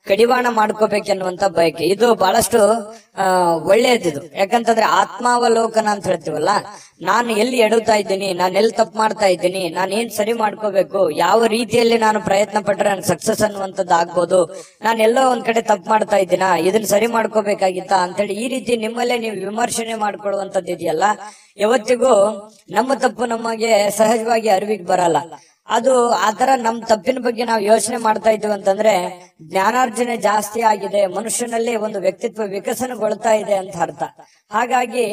ಕಡಿವಾಣ ಮಾಡ್ಕೋಬೇಕೆನ್ನುವಂತ ಬಯಕೆ, ಇದು ಬಹಳಷ್ಟು ಒಳ್ಳೆಯದಿದು. ಯಾಕಂತಂದ್ರೆ ಆತ್ಮಾವಲೋಕನ ಅಂತ ಹೇಳ್ತೀವಲ್ಲ, ನಾನು ಎಲ್ಲಿ ಎಡುತ್ತಾ ಇದ್ದೀನಿ, ನಾನು ಎಲ್ಲಿ ತಪ್ಪು ಮಾಡ್ತಾ ಇದ್ದೀನಿ, ನಾನು ಏನ್ ಸರಿ ಮಾಡ್ಕೋಬೇಕು, ಯಾವ ರೀತಿಯಲ್ಲಿ ನಾನು ಪ್ರಯತ್ನ ಪಟ್ರೆ ನಾನು ಸಕ್ಸಸ್ ಅನ್ನುವಂಥದ್ದು ಆಗ್ಬೋದು, ನಾನು ಎಲ್ಲೋ ಒಂದ್ ಕಡೆ ತಪ್ಪು ಮಾಡ್ತಾ ಇದ್ದೀನಾ, ಇದನ್ನ ಸರಿ ಮಾಡ್ಕೋಬೇಕಾಗಿತ್ತಾ ಅಂತೇಳಿ ಈ ರೀತಿ ನಿಮ್ಮಲ್ಲೇ ನೀವು ವಿಮರ್ಶನೆ ಮಾಡ್ಕೊಳ್ಳುವಂಥದ್ದು ಇದೆಯಲ್ಲ, ಯಾವತ್ತಿಗೂ ನಮ್ಮ ತಪ್ಪು ನಮಗೆ ಸಹಜವಾಗಿ ಅರಿವಿಗೆ ಬರಲ್ಲ. ಅದು ಆತರ ನಮ್ ತಪ್ಪಿನ ಬಗ್ಗೆ ನಾವು ಯೋಚನೆ ಮಾಡ್ತಾ ಇದ್ದೀವಿ ಅಂತಂದ್ರೆ ಜ್ಞಾನಾರ್ಜನೆ ಜಾಸ್ತಿ ಆಗಿದೆ, ಮನುಷ್ಯನಲ್ಲಿ ಒಂದು ವ್ಯಕ್ತಿತ್ವ ವಿಕಸನಗೊಳ್ತಾ ಇದೆ ಅಂತ ಅರ್ಥ. ಹಾಗಾಗಿ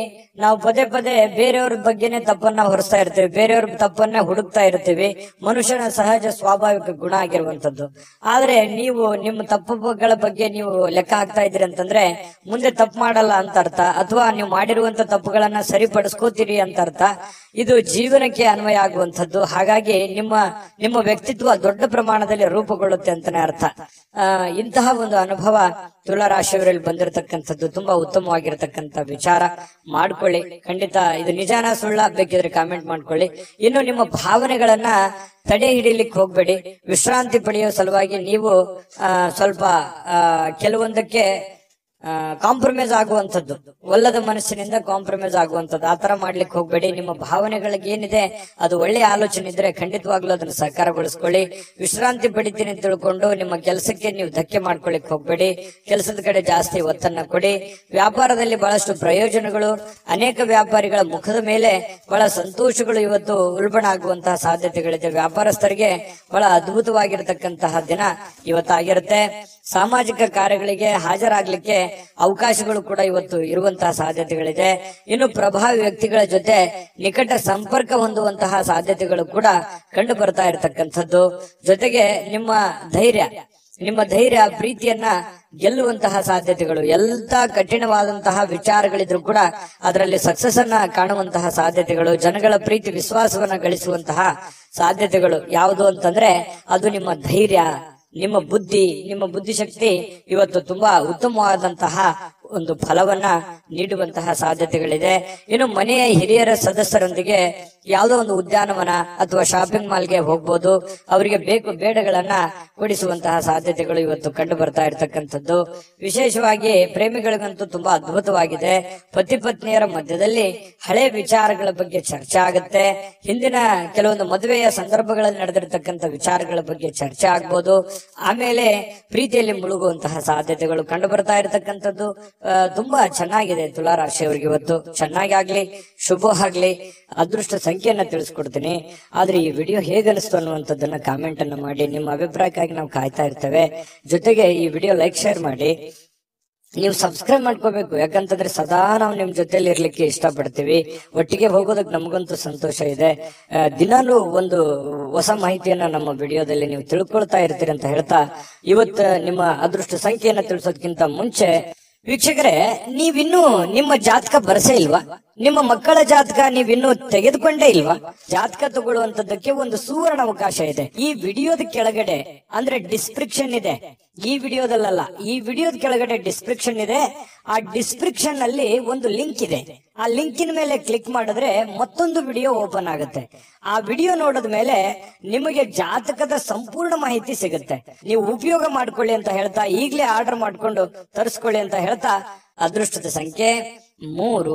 ನಾವು ಪದೇ ಪದೇ ಬೇರೆಯವ್ರ ಬಗ್ಗೆನೆ ತಪ್ಪನ್ನ ಹೊರಿಸ್ತಾ ಇರ್ತೀವಿ, ಬೇರೆಯವ್ರ ತಪ್ಪನ್ನ ಹುಡುಕ್ತಾ ಇರ್ತೀವಿ. ಮನುಷ್ಯನ ಸಹಜ ಸ್ವಾಭಾವಿಕ ಗುಣ ಆಗಿರುವಂತದ್ದು. ಆದ್ರೆ ನೀವು ನಿಮ್ಮ ತಪ್ಪುಗಳ ಬಗ್ಗೆ ನೀವು ಲೆಕ್ಕ ಹಾಕ್ತಾ ಇದ್ದೀರಿ ಅಂತಂದ್ರೆ ಮುಂದೆ ತಪ್ಪು ಮಾಡಲ್ಲ ಅಂತ ಅರ್ಥ, ಅಥವಾ ನೀವು ಮಾಡಿರುವಂತ ತಪ್ಪುಗಳನ್ನ ಸರಿಪಡಿಸ್ಕೋತೀರಿ ಅಂತ ಅರ್ಥ. ಇದು ಜೀವನಕ್ಕೆ ಅನ್ವಯ ಆಗುವಂತದ್ದು. ಹಾಗಾಗಿ ನಿಮ್ಮ ವ್ಯಕ್ತಿತ್ವ ದೊಡ್ಡ ಪ್ರಮಾಣದಲ್ಲಿ ರೂಪುಗೊಳ್ಳುತ್ತೆ ಅಂತಾನೆ ಅರ್ಥ. ಇಂತಹ ಒಂದು ಅನುಭವ ತುಲಾರಾಶಿಯವರಲ್ಲಿ ಬಂದಿರತಕ್ಕಂಥದ್ದು ತುಂಬಾ ಉತ್ತಮವಾಗಿರತಕ್ಕಂಥ ವಿಚಾರ. ಮಾಡ್ಕೊಳ್ಳಿ, ಖಂಡಿತ ಇದು ನಿಜಾನ ಸುಳ್ಳ ಬೇಕಿದ್ರೆ ಕಾಮೆಂಟ್ ಮಾಡ್ಕೊಳ್ಳಿ. ಇನ್ನು ನಿಮ್ಮ ಭಾವನೆಗಳನ್ನ ತಡೆ ಹಿಡಿಲಿಕ್ಕೆ ಹೋಗ್ಬೇಡಿ. ವಿಶ್ರಾಂತಿ ಪಡೆಯುವ ಸಲುವಾಗಿ ನೀವು ಸ್ವಲ್ಪ ಕೆಲವೊಂದಕ್ಕೆ ಕಾಂಪ್ರಮೈಸ್ ಆಗುವಂಥದ್ದು, ಒಲ್ಲದ ಮನಸ್ಸಿನಿಂದ ಕಾಂಪ್ರಮೈಸ್ ಆಗುವಂಥದ್ದು, ಆತರ ಮಾಡ್ಲಿಕ್ಕೆ ಹೋಗ್ಬೇಡಿ. ನಿಮ್ಮ ಭಾವನೆಗಳಿಗೆ ಏನಿದೆ ಅದು ಒಳ್ಳೆಯ ಆಲೋಚನೆ ಇದ್ರೆ ಖಂಡಿತವಾಗ್ಲೂ ಅದನ್ನು ಸಾಕಾರಗೊಳಿಸ್ಕೊಳ್ಳಿ. ವಿಶ್ರಾಂತಿ ಪಡಿತೀನಿ ಅಂತ ತಿಳ್ಕೊಂಡು ನಿಮ್ಮ ಕೆಲಸಕ್ಕೆ ನೀವು ಧಕ್ಕೆ ಮಾಡ್ಕೊಳ್ಳಿಕ್ ಹೋಗ್ಬೇಡಿ. ಕೆಲಸದ ಕಡೆ ಜಾಸ್ತಿ ಒತ್ತನ್ನ ಕೊಡಿ. ವ್ಯಾಪಾರದಲ್ಲಿ ಬಹಳಷ್ಟು ಪ್ರಯೋಜನಗಳು, ಅನೇಕ ವ್ಯಾಪಾರಿಗಳ ಮುಖದ ಮೇಲೆ ಬಹಳ ಸಂತೋಷಗಳು ಇವತ್ತು ಉಲ್ಬಣ ಆಗುವಂತಹ ಸಾಧ್ಯತೆಗಳಿದೆ. ವ್ಯಾಪಾರಸ್ಥರಿಗೆ ಬಹಳ ಅದ್ಭುತವಾಗಿರತಕ್ಕಂತಹ ದಿನ ಇವತ್ತಾಗಿರುತ್ತೆ. ಸಾಮಾಜಿಕ ಕಾರ್ಯಗಳಿಗೆ ಹಾಜರಾಗ್ಲಿಕ್ಕೆ ಅವಕಾಶಗಳು ಕೂಡ ಇವತ್ತು ಇರುವಂತಹ ಸಾಧ್ಯತೆಗಳಿದೆ. ಇನ್ನು ಪ್ರಭಾವಿ ವ್ಯಕ್ತಿಗಳ ಜೊತೆ ನಿಕಟ ಸಂಪರ್ಕ ಹೊಂದುವಂತಹ ಸಾಧ್ಯತೆಗಳು ಕೂಡ ಕಂಡು ಬರ್ತಾ ಇರತಕ್ಕಂಥದ್ದು. ಜೊತೆಗೆ ನಿಮ್ಮ ಧೈರ್ಯ ಪ್ರೀತಿಯನ್ನ ಗೆಲ್ಲುವಂತಹ ಸಾಧ್ಯತೆಗಳು, ಎಂತ ಕಠಿಣವಾದಂತಹ ವಿಚಾರಗಳಿದ್ರು ಕೂಡ ಅದರಲ್ಲಿ ಸಕ್ಸಸ್ ಅನ್ನ ಕಾಣುವಂತಹ ಸಾಧ್ಯತೆಗಳು, ಜನಗಳ ಪ್ರೀತಿ ವಿಶ್ವಾಸವನ್ನ ಗಳಿಸುವಂತಹ ಸಾಧ್ಯತೆಗಳು ಯಾವುದು ಅಂತಂದ್ರೆ ಅದು ನಿಮ್ಮ ಧೈರ್ಯ, ನಿಮ್ಮ ಬುದ್ಧಿಶಕ್ತಿ ಇವತ್ತು ತುಂಬಾ ಉತ್ತಮವಾದಂತಹ ಒಂದು ಫಲವನ್ನ ನೀಡುವಂತಹ ಸಾಧ್ಯತೆಗಳಿದೆ. ಇನ್ನು ಮನೆಯ ಹಿರಿಯರ ಸದಸ್ಯರೊಂದಿಗೆ ಯಾವುದೋ ಒಂದು ಉದ್ಯಾನವನ ಅಥವಾ ಶಾಪಿಂಗ್ ಮಾಲ್ಗೆ ಹೋಗ್ಬೋದು. ಅವರಿಗೆ ಬೇಕು ಬೇಡಗಳನ್ನ ಕೊಡಿಸುವಂತಹ ಸಾಧ್ಯತೆಗಳು ಇವತ್ತು ಕಂಡು ಬರ್ತಾ ಇರತಕ್ಕಂಥದ್ದು. ವಿಶೇಷವಾಗಿ ಪ್ರೇಮಿಗಳಿಗಂತೂ ತುಂಬಾ ಅದ್ಭುತವಾಗಿದೆ. ಪತಿ ಪತ್ನಿಯರ ಮಧ್ಯದಲ್ಲಿ ಹಳೆ ವಿಚಾರಗಳ ಬಗ್ಗೆ ಚರ್ಚೆ ಆಗುತ್ತೆ. ಹಿಂದಿನ ಕೆಲವೊಂದು ಮದುವೆಯ ಸಂದರ್ಭಗಳಲ್ಲಿ ನಡೆದಿರತಕ್ಕಂಥ ವಿಚಾರಗಳ ಬಗ್ಗೆ ಚರ್ಚೆ ಆಗ್ಬೋದು. ಆಮೇಲೆ ಪ್ರೀತಿಯಲ್ಲಿ ಮುಳುಗುವಂತಹ ಸಾಧ್ಯತೆಗಳು ಕಂಡು ಬರ್ತಾ ಇರತಕ್ಕಂಥದ್ದು ತುಂಬಾ ಚೆನ್ನಾಗಿದೆ. ತುಲಾರಾಶಿಯವರಿಗೆ ಇವತ್ತು ಚೆನ್ನಾಗಿ ಆಗ್ಲಿ, ಶುಭ ಆಗ್ಲಿ. ಅದೃಷ್ಟ ಸಂಖ್ಯೆಯನ್ನ ತಿಳಿಸ್ಕೊಡ್ತೀನಿ. ಆದ್ರೆ ಈ ವಿಡಿಯೋ ಹೇಗನಿಸ್ತು ಅನ್ನುವಂಥದ್ದನ್ನ ಕಾಮೆಂಟ್ ಅನ್ನ ಮಾಡಿ. ನಿಮ್ಮ ಅಭಿಪ್ರಾಯಕ್ಕಾಗಿ ನಾವು ಕಾಯ್ತಾ ಇರ್ತೇವೆ. ಜೊತೆಗೆ ಈ ವಿಡಿಯೋ ಲೈಕ್ ಶೇರ್ ಮಾಡಿ. ನೀವು ಸಬ್ಸ್ಕ್ರೈಬ್ ಮಾಡ್ಕೋಬೇಕು, ಯಾಕಂತಂದ್ರೆ ಸದಾ ನಾವು ನಿಮ್ ಜೊತೆಲಿ ಇರ್ಲಿಕ್ಕೆ ಇಷ್ಟಪಡ್ತೀವಿ. ಒಟ್ಟಿಗೆ ಹೋಗೋದಕ್ಕೆ ನಮಗಂತೂ ಸಂತೋಷ ಇದೆ. ದಿನಾಲೂ ಒಂದು ಹೊಸ ಮಾಹಿತಿಯನ್ನ ನಮ್ಮ ವಿಡಿಯೋದಲ್ಲಿ ನೀವು ತಿಳ್ಕೊಳ್ತಾ ಇರ್ತೀರಿ ಅಂತ ಹೇಳ್ತಾ, ಇವತ್ತು ನಿಮ್ಮ ಅದೃಷ್ಟ ಸಂಖ್ಯೆಯನ್ನ ತಿಳಿಸೋದಕ್ಕಿಂತ ಮುಂಚೆ ವೀಕ್ಷಕರೇ, ನೀವಿನ್ನೂ ನಿಮ್ಮ ಜಾತಕ ಬರಸೇ ಇಲ್ವಾ? ನಿಮ್ಮ ಮಕ್ಕಳ ಜಾತಕ ನೀವಿನ್ನೂ ತೆಗೆದುಕೊಂಡೇ ಇಲ್ವಾ? ಜಾತಕ ತಗೊಳ್ಳುವಂತದ್ದಕ್ಕೆ ಒಂದು ಸುವರ್ಣ ಅವಕಾಶ ಇದೆ. ಈ ವಿಡಿಯೋದ ಕೆಳಗಡೆ ಅಂದ್ರೆ ಡಿಸ್ಕ್ರಿಪ್ಷನ್ ಇದೆ. ಈ ವಿಡಿಯೋದಲ್ಲ, ಈ ವಿಡಿಯೋದ ಕೆಳಗಡೆ ಡಿಸ್ಕ್ರಿಪ್ಷನ್ ಇದೆ. ಆ ಡಿಸ್ಕ್ರಿಪ್ಷನ್ ಅಲ್ಲಿ ಒಂದು ಲಿಂಕ್ ಇದೆ. ಆ ಲಿಂಕಿನ ಮೇಲೆ ಕ್ಲಿಕ್ ಮಾಡಿದ್ರೆ ಮತ್ತೊಂದು ವಿಡಿಯೋ ಓಪನ್ ಆಗುತ್ತೆ. ಆ ವಿಡಿಯೋ ನೋಡಿದ ಮೇಲೆ ನಿಮಗೆ ಜಾತಕದ ಸಂಪೂರ್ಣ ಮಾಹಿತಿ ಸಿಗುತ್ತೆ. ನೀವು ಉಪಯೋಗ ಮಾಡ್ಕೊಳ್ಳಿ ಅಂತ ಹೇಳ್ತಾ, ಈಗಲೇ ಆರ್ಡರ್ ಮಾಡ್ಕೊಂಡು ತರಿಸ್ಕೊಳ್ಳಿ ಅಂತ ಹೇಳ್ತಾ, ಅದೃಷ್ಟದ ಸಂಖ್ಯೆ 3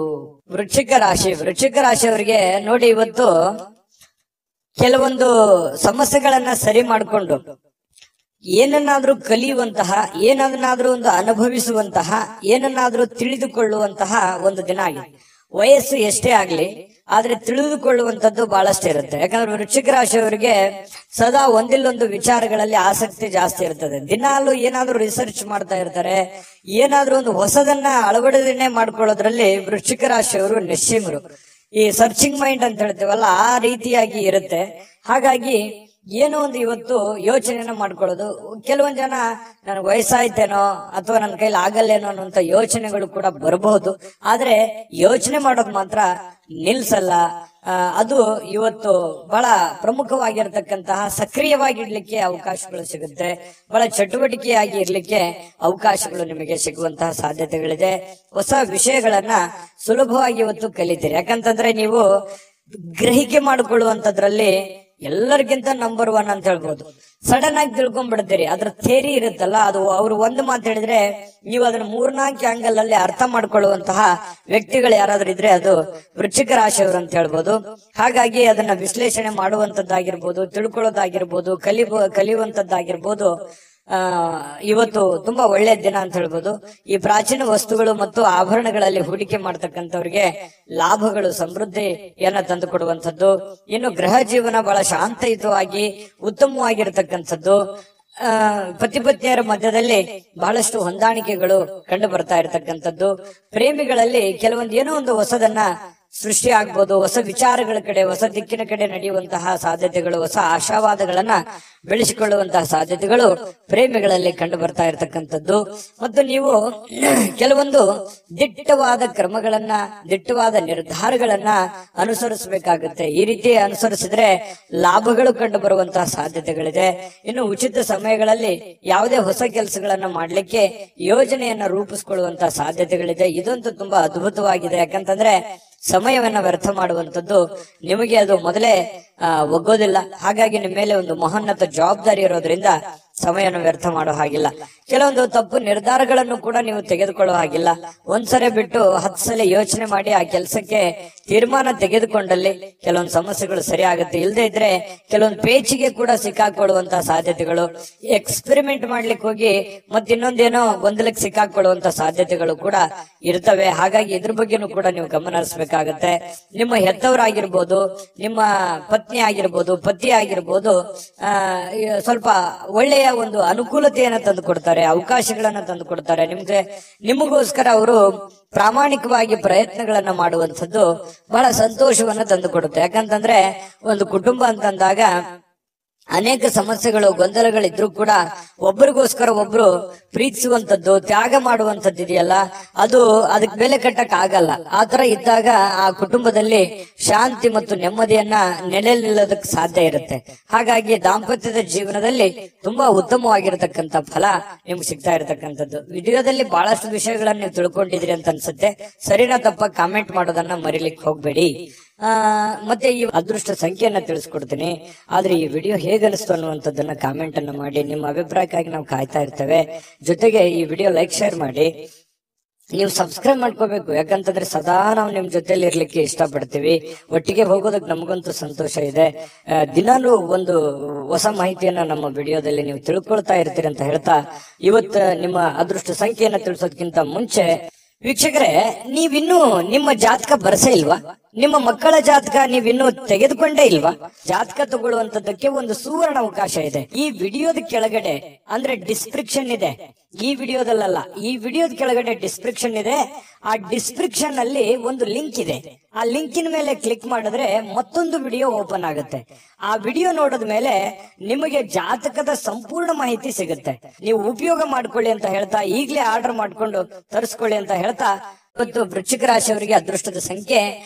ವೃಶ್ಚಿಕ ರಾಶಿ. ವೃಶ್ಚಿಕ ರಾಶಿಯವರಿಗೆ ನೋಡಿ, ಇವತ್ತು ಕೆಲವೊಂದು ಸಮಸ್ಯೆಗಳನ್ನ ಸರಿ ಮಾಡಿಕೊಂಡು ಏನನ್ನಾದ್ರೂ ಕಲಿಯುವಂತಹ, ಏನನ್ನಾದ್ರೂ ಒಂದು ಅನುಭವಿಸುವಂತಹ, ಏನನ್ನಾದ್ರೂ ತಿಳಿದುಕೊಳ್ಳುವಂತಹ ಒಂದು ದಿನ ಆಗಿದೆ. ವಯಸ್ಸು ಎಷ್ಟೇ ಆಗ್ಲಿ, ಆದ್ರೆ ತಿಳಿದುಕೊಳ್ಳುವಂತದ್ದು ಬಹಳಷ್ಟು ಇರುತ್ತೆ. ಯಾಕಂದ್ರೆ ವೃಶ್ಚಿಕ ರಾಶಿಯವರಿಗೆ ಸದಾ ಒಂದಿಲ್ಲೊಂದು ವಿಚಾರಗಳಲ್ಲಿ ಆಸಕ್ತಿ ಜಾಸ್ತಿ ಇರ್ತದೆ. ದಿನಾಲು ಏನಾದ್ರೂ ರಿಸರ್ಚ್ ಮಾಡ್ತಾ ಇರ್ತಾರೆ. ಏನಾದ್ರೂ ಒಂದು ಹೊಸದನ್ನ ಅಳವಡಿಕೆ ಮಾಡ್ಕೊಳ್ಳೋದ್ರಲ್ಲಿ ವೃಶ್ಚಿಕ ರಾಶಿಯವರು ನಿಶ್ಚಿಮರು. ಈ ಸರ್ಚಿಂಗ್ ಮೈಂಡ್ ಅಂತ ಹೇಳ್ತೀವಲ್ಲ, ಆ ರೀತಿಯಾಗಿ ಇರುತ್ತೆ. ಹಾಗಾಗಿ ಏನೋ ಒಂದು ಇವತ್ತು ಯೋಚನೆನ ಮಾಡ್ಕೊಳ್ಳೋದು. ಕೆಲವೊಂದ್ ಜನ ನನಗೆ ವಯಸ್ಸಾಯ್ತೇನೋ ಅಥವಾ ನನ್ನ ಕೈಲಿ ಆಗಲ್ಲೇನೋ ಅನ್ನುವಂತ ಯೋಚನೆಗಳು ಕೂಡ ಬರಬಹುದು. ಆದ್ರೆ ಯೋಚನೆ ಮಾಡೋದು ಮಾತ್ರ ನಿಲ್ಸಲ್ಲ. ಅದು ಇವತ್ತು ಬಹಳ ಪ್ರಮುಖವಾಗಿರ್ತಕ್ಕಂತಹ ಸಕ್ರಿಯವಾಗಿರ್ಲಿಕ್ಕೆ ಅವಕಾಶಗಳು ಸಿಗುತ್ತೆ. ಬಹಳ ಚಟುವಟಿಕೆಯಾಗಿ ಇರ್ಲಿಕ್ಕೆ ಅವಕಾಶಗಳು ನಿಮಗೆ ಸಿಗುವಂತಹ ಸಾಧ್ಯತೆಗಳಿದೆ. ಹೊಸ ವಿಷಯಗಳನ್ನ ಸುಲಭವಾಗಿ ಇವತ್ತು ಕಲಿತೀರಿ. ಯಾಕಂತಂದ್ರೆ ನೀವು ಗ್ರಹಿಕೆ ಮಾಡಿಕೊಳ್ಳುವಂತದ್ರಲ್ಲಿ ಎಲ್ಲರಿಗಿಂತ ನಂಬರ್ 1 ಅಂತ ಹೇಳ್ಬೋದು. ಸಡನ್ ಆಗಿ ತಿಳ್ಕೊಂಡ್ಬಿಡ್ತೀರಿ. ಅದ್ರ ಥೇರಿ ಇರುತ್ತಲ್ಲ, ಅದು ಅವ್ರು ಒಂದು ಮಾತು ಹೇಳಿದ್ರೆ ನೀವು ಅದನ್ನ 3-4 ಆಂಗಲ್ ಅಲ್ಲಿ ಅರ್ಥ ಮಾಡ್ಕೊಳ್ಳುವಂತಹ ವ್ಯಕ್ತಿಗಳು ಯಾರಾದ್ರೂ ಇದ್ರೆ ಅದು ವೃಶ್ಚಿಕ ರಾಶಿಯವರು ಅಂತ ಹೇಳ್ಬೋದು. ಹಾಗಾಗಿ ಅದನ್ನ ವಿಶ್ಲೇಷಣೆ ಮಾಡುವಂತದ್ದಾಗಿರ್ಬೋದು, ತಿಳ್ಕೊಳ್ಳೋದಾಗಿರ್ಬೋದು, ಕಲಿಯುವಂತದ್ದಾಗಿರ್ಬೋದು. ಇವತ್ತು ತುಂಬಾ ಒಳ್ಳೆ ದಿನ ಅಂತ ಹೇಳ್ಬೋದು. ಈ ಪ್ರಾಚೀನ ವಸ್ತುಗಳು ಮತ್ತು ಆಭರಣಗಳಲ್ಲಿ ಹೂಡಿಕೆ ಮಾಡ್ತಕ್ಕಂಥವ್ರಿಗೆ ಲಾಭಗಳು, ಸಮೃದ್ಧಿಯನ್ನ ತಂದು ಕೊಡುವಂಥದ್ದು. ಇನ್ನು ಗೃಹ ಜೀವನ ಬಹಳ ಶಾಂತಯುತವಾಗಿ ಉತ್ತಮವಾಗಿರ್ತಕ್ಕಂಥದ್ದು. ಪತಿ ಪತ್ನಿಯರ ಮಧ್ಯದಲ್ಲಿ ಬಹಳಷ್ಟು ಹೊಂದಾಣಿಕೆಗಳು ಕಂಡು ಬರ್ತಾ ಇರತಕ್ಕಂಥದ್ದು. ಪ್ರೇಮಿಗಳಲ್ಲಿ ಕೆಲವೊಂದು ಏನೋ ಒಂದು ಹೊಸದನ್ನ ಸೃಷ್ಟಿ ಆಗ್ಬೋದು. ಹೊಸ ವಿಚಾರಗಳ ಕಡೆ, ಹೊಸ ದಿಕ್ಕಿನ ಕಡೆ ನಡೆಯುವಂತಹ ಸಾಧ್ಯತೆಗಳು, ಹೊಸ ಆಶಾವಾದಗಳನ್ನ ಬೆಳೆಸಿಕೊಳ್ಳುವಂತಹ ಸಾಧ್ಯತೆಗಳು ಪ್ರೇಮಿಗಳಲ್ಲಿ ಕಂಡು ಬರ್ತಾ ಇರತಕ್ಕಂಥದ್ದು. ಮತ್ತು ನೀವು ಕೆಲವೊಂದು ದಿಟ್ಟವಾದ ಕ್ರಮಗಳನ್ನ, ದಿಟ್ಟವಾದ ನಿರ್ಧಾರಗಳನ್ನ ಅನುಸರಿಸಬೇಕಾಗುತ್ತೆ. ಈ ರೀತಿ ಅನುಸರಿಸಿದ್ರೆ ಲಾಭಗಳು ಕಂಡು ಬರುವಂತಹ ಸಾಧ್ಯತೆಗಳಿದೆ. ಇನ್ನು ಉಚಿತ ಸಮಯಗಳಲ್ಲಿ ಯಾವುದೇ ಹೊಸ ಕೆಲಸಗಳನ್ನ ಮಾಡ್ಲಿಕ್ಕೆ ಯೋಜನೆಯನ್ನ ರೂಪಿಸಿಕೊಳ್ಳುವಂತಹ ಸಾಧ್ಯತೆಗಳಿದೆ. ಇದಂತೂ ತುಂಬಾ ಅದ್ಭುತವಾಗಿದೆ. ಯಾಕಂತಂದ್ರೆ ಸಮಯವನ್ನ ವ್ಯರ್ಥ ಮಾಡುವಂತದ್ದು ನಿಮಗೆ ಅದು ಮೊದಲೇ ಒಗ್ಗೋದಿಲ್ಲ. ಹಾಗಾಗಿ ನಿಮ್ಮ ಮೇಲೆ ಒಂದು ಮಹೋನ್ನತ ಜವಾಬ್ದಾರಿ ಇರೋದ್ರಿಂದ ಸಮಯವನ್ನು ವ್ಯರ್ಥ ಮಾಡೋ ಹಾಗಿಲ್ಲ. ಕೆಲವೊಂದು ತಪ್ಪು ನಿರ್ಧಾರಗಳನ್ನು ಕೂಡ ನೀವು ತೆಗೆದುಕೊಳ್ಳೋ ಹಾಗಿಲ್ಲ. ಒಂದ್ಸರಿ ಬಿಟ್ಟು 10 ಸಲ ಯೋಚನೆ ಮಾಡಿ ಆ ಕೆಲಸಕ್ಕೆ ತೀರ್ಮಾನ ತೆಗೆದುಕೊಂಡಲ್ಲಿ ಕೆಲವೊಂದು ಸಮಸ್ಯೆಗಳು ಸರಿ ಆಗುತ್ತೆ. ಇಲ್ಲದೆ ಇದ್ರೆ ಕೆಲವೊಂದು ಪೇಚಿಗೆ ಕೂಡ ಸಿಕ್ಕಾಕೊಳ್ಳುವಂತಹ ಸಾಧ್ಯತೆಗಳು, ಎಕ್ಸ್ಪೆರಿಮೆಂಟ್ ಮಾಡ್ಲಿಕ್ಕೆ ಹೋಗಿ ಮತ್ತಿನ್ನೊಂದೇನೋ ಗೊಂದಲಕ್ಕೆ ಸಿಕ್ಕಾಕೊಳ್ಳುವಂತಹ ಸಾಧ್ಯತೆಗಳು ಕೂಡ ಇರ್ತವೆ. ಹಾಗಾಗಿ ಇದ್ರ ಬಗ್ಗೆನೂ ಕೂಡ ನೀವು ಗಮನ ಹರಿಸಬೇಕಾಗತ್ತೆ. ನಿಮ್ಮ ಹೆತ್ತವರಾಗಿರ್ಬೋದು, ನಿಮ್ಮ ಪತ್ನಿ ಆಗಿರ್ಬೋದು, ಪತಿ ಆಗಿರ್ಬೋದು, ಸ್ವಲ್ಪ ಒಳ್ಳೆಯ ಒಂದು ಅನುಕೂಲತೆಯನ್ನ ತಂದು ಕೊಡ್ತಾರೆ, ಅವಕಾಶಗಳನ್ನ ತಂದು ಕೊಡ್ತಾರೆ. ನಿಮಗೋಸ್ಕರ ಅವರು ಪ್ರಾಮಾಣಿಕವಾಗಿ ಪ್ರಯತ್ನಗಳನ್ನ ಮಾಡುವಂಥದ್ದು ಬಹಳ ಸಂತೋಷವನ್ನ ತಂದು ಕೊಡುತ್ತೆ. ಯಾಕಂತಂದ್ರೆ ಒಂದು ಕುಟುಂಬ ಅಂತಂದಾಗ ಅನೇಕ ಸಮಸ್ಯೆಗಳು ಗೊಂದಲಗಳಿದ್ರು ಕೂಡ ಒಬ್ಬರಿಗೋಸ್ಕರ ಒಬ್ರು ಪ್ರೀತಿಸುವಂತದ್ದು, ತ್ಯಾಗ ಮಾಡುವಂತದ್ದು ಇದೆಯಲ್ಲ, ಅದಕ್ಕೆ ಬೆಲೆ ಕಟ್ಟಕ್ ಆಗಲ್ಲ. ಆತರ ಇದ್ದಾಗ ಆ ಕುಟುಂಬದಲ್ಲಿ ಶಾಂತಿ ಮತ್ತು ನೆಮ್ಮದಿಯನ್ನ ನೆಲೆ ನಿಲ್ಲೋದಕ್ಕೆ ಸಾಧ್ಯ ಇರುತ್ತೆ. ಹಾಗಾಗಿ ದಾಂಪತ್ಯದ ಜೀವನದಲ್ಲಿ ತುಂಬಾ ಉತ್ತಮವಾಗಿರತಕ್ಕಂತ ಫಲ ನಿಮ್ಗೆ ಸಿಗ್ತಾ ಇರತಕ್ಕಂಥದ್ದು. ವಿಡಿಯೋದಲ್ಲಿ ಬಹಳಷ್ಟು ವಿಷಯಗಳನ್ನ ನೀವು ತಿಳ್ಕೊಂಡಿದ್ರಿ ಅಂತ ಅನ್ಸುತ್ತೆ. ಸರಿನಾ ತಪ್ಪ ಕಾಮೆಂಟ್ ಮಾಡೋದನ್ನ ಮರಿಲಿಕ್ಕೆ ಹೋಗ್ಬೇಡಿ. ಮತ್ತೆ ಈ ಅದೃಷ್ಟ ಸಂಖ್ಯೆಯನ್ನ ತಿಳಿಸ್ಕೊಡ್ತೀನಿ. ಆದ್ರೆ ಈ ವಿಡಿಯೋ ಹೇಗೆ ಅನಿಸ್ತು ಅನ್ನುವಂಥದ್ದನ್ನ ಕಾಮೆಂಟ್ ಅನ್ನ ಮಾಡಿ. ನಿಮ್ಮ ಅಭಿಪ್ರಾಯಕ್ಕಾಗಿ ನಾವು ಕಾಯ್ತಾ ಇರ್ತೇವೆ. ಜೊತೆಗೆ ಈ ವಿಡಿಯೋ ಲೈಕ್ ಶೇರ್ ಮಾಡಿ. ನೀವು ಸಬ್ಸ್ಕ್ರೈಬ್ ಮಾಡ್ಕೋಬೇಕು, ಯಾಕಂತಂದ್ರೆ ಸದಾ ನಾವು ನಿಮ್ ಜೊತೆಲಿ ಇರ್ಲಿಕ್ಕೆ ಇಷ್ಟಪಡ್ತೀವಿ. ಒಟ್ಟಿಗೆ ಹೋಗೋದಕ್ಕೆ ನಮಗಂತೂ ಸಂತೋಷ ಇದೆ. ದಿನಾಲೂ ಒಂದು ಹೊಸ ಮಾಹಿತಿಯನ್ನ ನಮ್ಮ ವಿಡಿಯೋದಲ್ಲಿ ನೀವು ತಿಳ್ಕೊಳ್ತಾ ಇರ್ತೀರಿ ಅಂತ ಹೇಳ್ತಾ, ಇವತ್ತು ನಿಮ್ಮ ಅದೃಷ್ಟ ಸಂಖ್ಯೆಯನ್ನ ತಿಳಿಸೋದಕ್ಕಿಂತ ಮುಂಚೆ ವೀಕ್ಷಕರೇ, ನೀವಿನ್ನೂ ನಿಮ್ಮ ಜಾತಕ ಬರ್ಸೇ ಇಲ್ವಾ? ನಿಮ್ಮ ಮಕ್ಕಳ ಜಾತಕ ನೀವಿನ್ನೂ ತೆಗೆದುಕೊಂಡೇ ಇಲ್ವಾ? ಜಾತಕ ತಗೊಳ್ಳುವಂತದ್ದಕ್ಕೆ ಒಂದು ಸುವರ್ಣ ಅವಕಾಶ ಇದೆ. ಈ ವಿಡಿಯೋದ ಕೆಳಗಡೆ ಅಂದ್ರೆ ಡಿಸ್ಕ್ರಿಪ್ಷನ್ ಇದೆ. ಈ ವಿಡಿಯೋದಲ್ಲ, ಈ ವಿಡಿಯೋದ ಕೆಳಗಡೆ ಡಿಸ್ಕ್ರಿಪ್ಷನ್ ಇದೆ. ಆ ಡಿಸ್ಕ್ರಿಪ್ಷನ್ ಅಲ್ಲಿ ಒಂದು ಲಿಂಕ್ ಇದೆ. ಆ ಲಿಂಕಿನ ಮೇಲೆ ಕ್ಲಿಕ್ ಮಾಡಿದ್ರೆ ಮತ್ತೊಂದು ವಿಡಿಯೋ ಓಪನ್ ಆಗುತ್ತೆ. ಆ ವಿಡಿಯೋ ನೋಡಿದ ಮೇಲೆ ನಿಮಗೆ ಜಾತಕದ ಸಂಪೂರ್ಣ ಮಾಹಿತಿ ಸಿಗುತ್ತೆ. ನೀವು ಉಪಯೋಗ ಮಾಡ್ಕೊಳ್ಳಿ ಅಂತ ಹೇಳ್ತಾ, ಈಗಲೇ ಆರ್ಡರ್ ಮಾಡ್ಕೊಂಡು ತರಿಸ್ಕೊಳ್ಳಿ ಅಂತ ಹೇಳ್ತಾ, ಇವತ್ತು ವೃಶ್ಚಿಕ ರಾಶಿಯವರಿಗೆ ಅದೃಷ್ಟದ ಸಂಖ್ಯೆ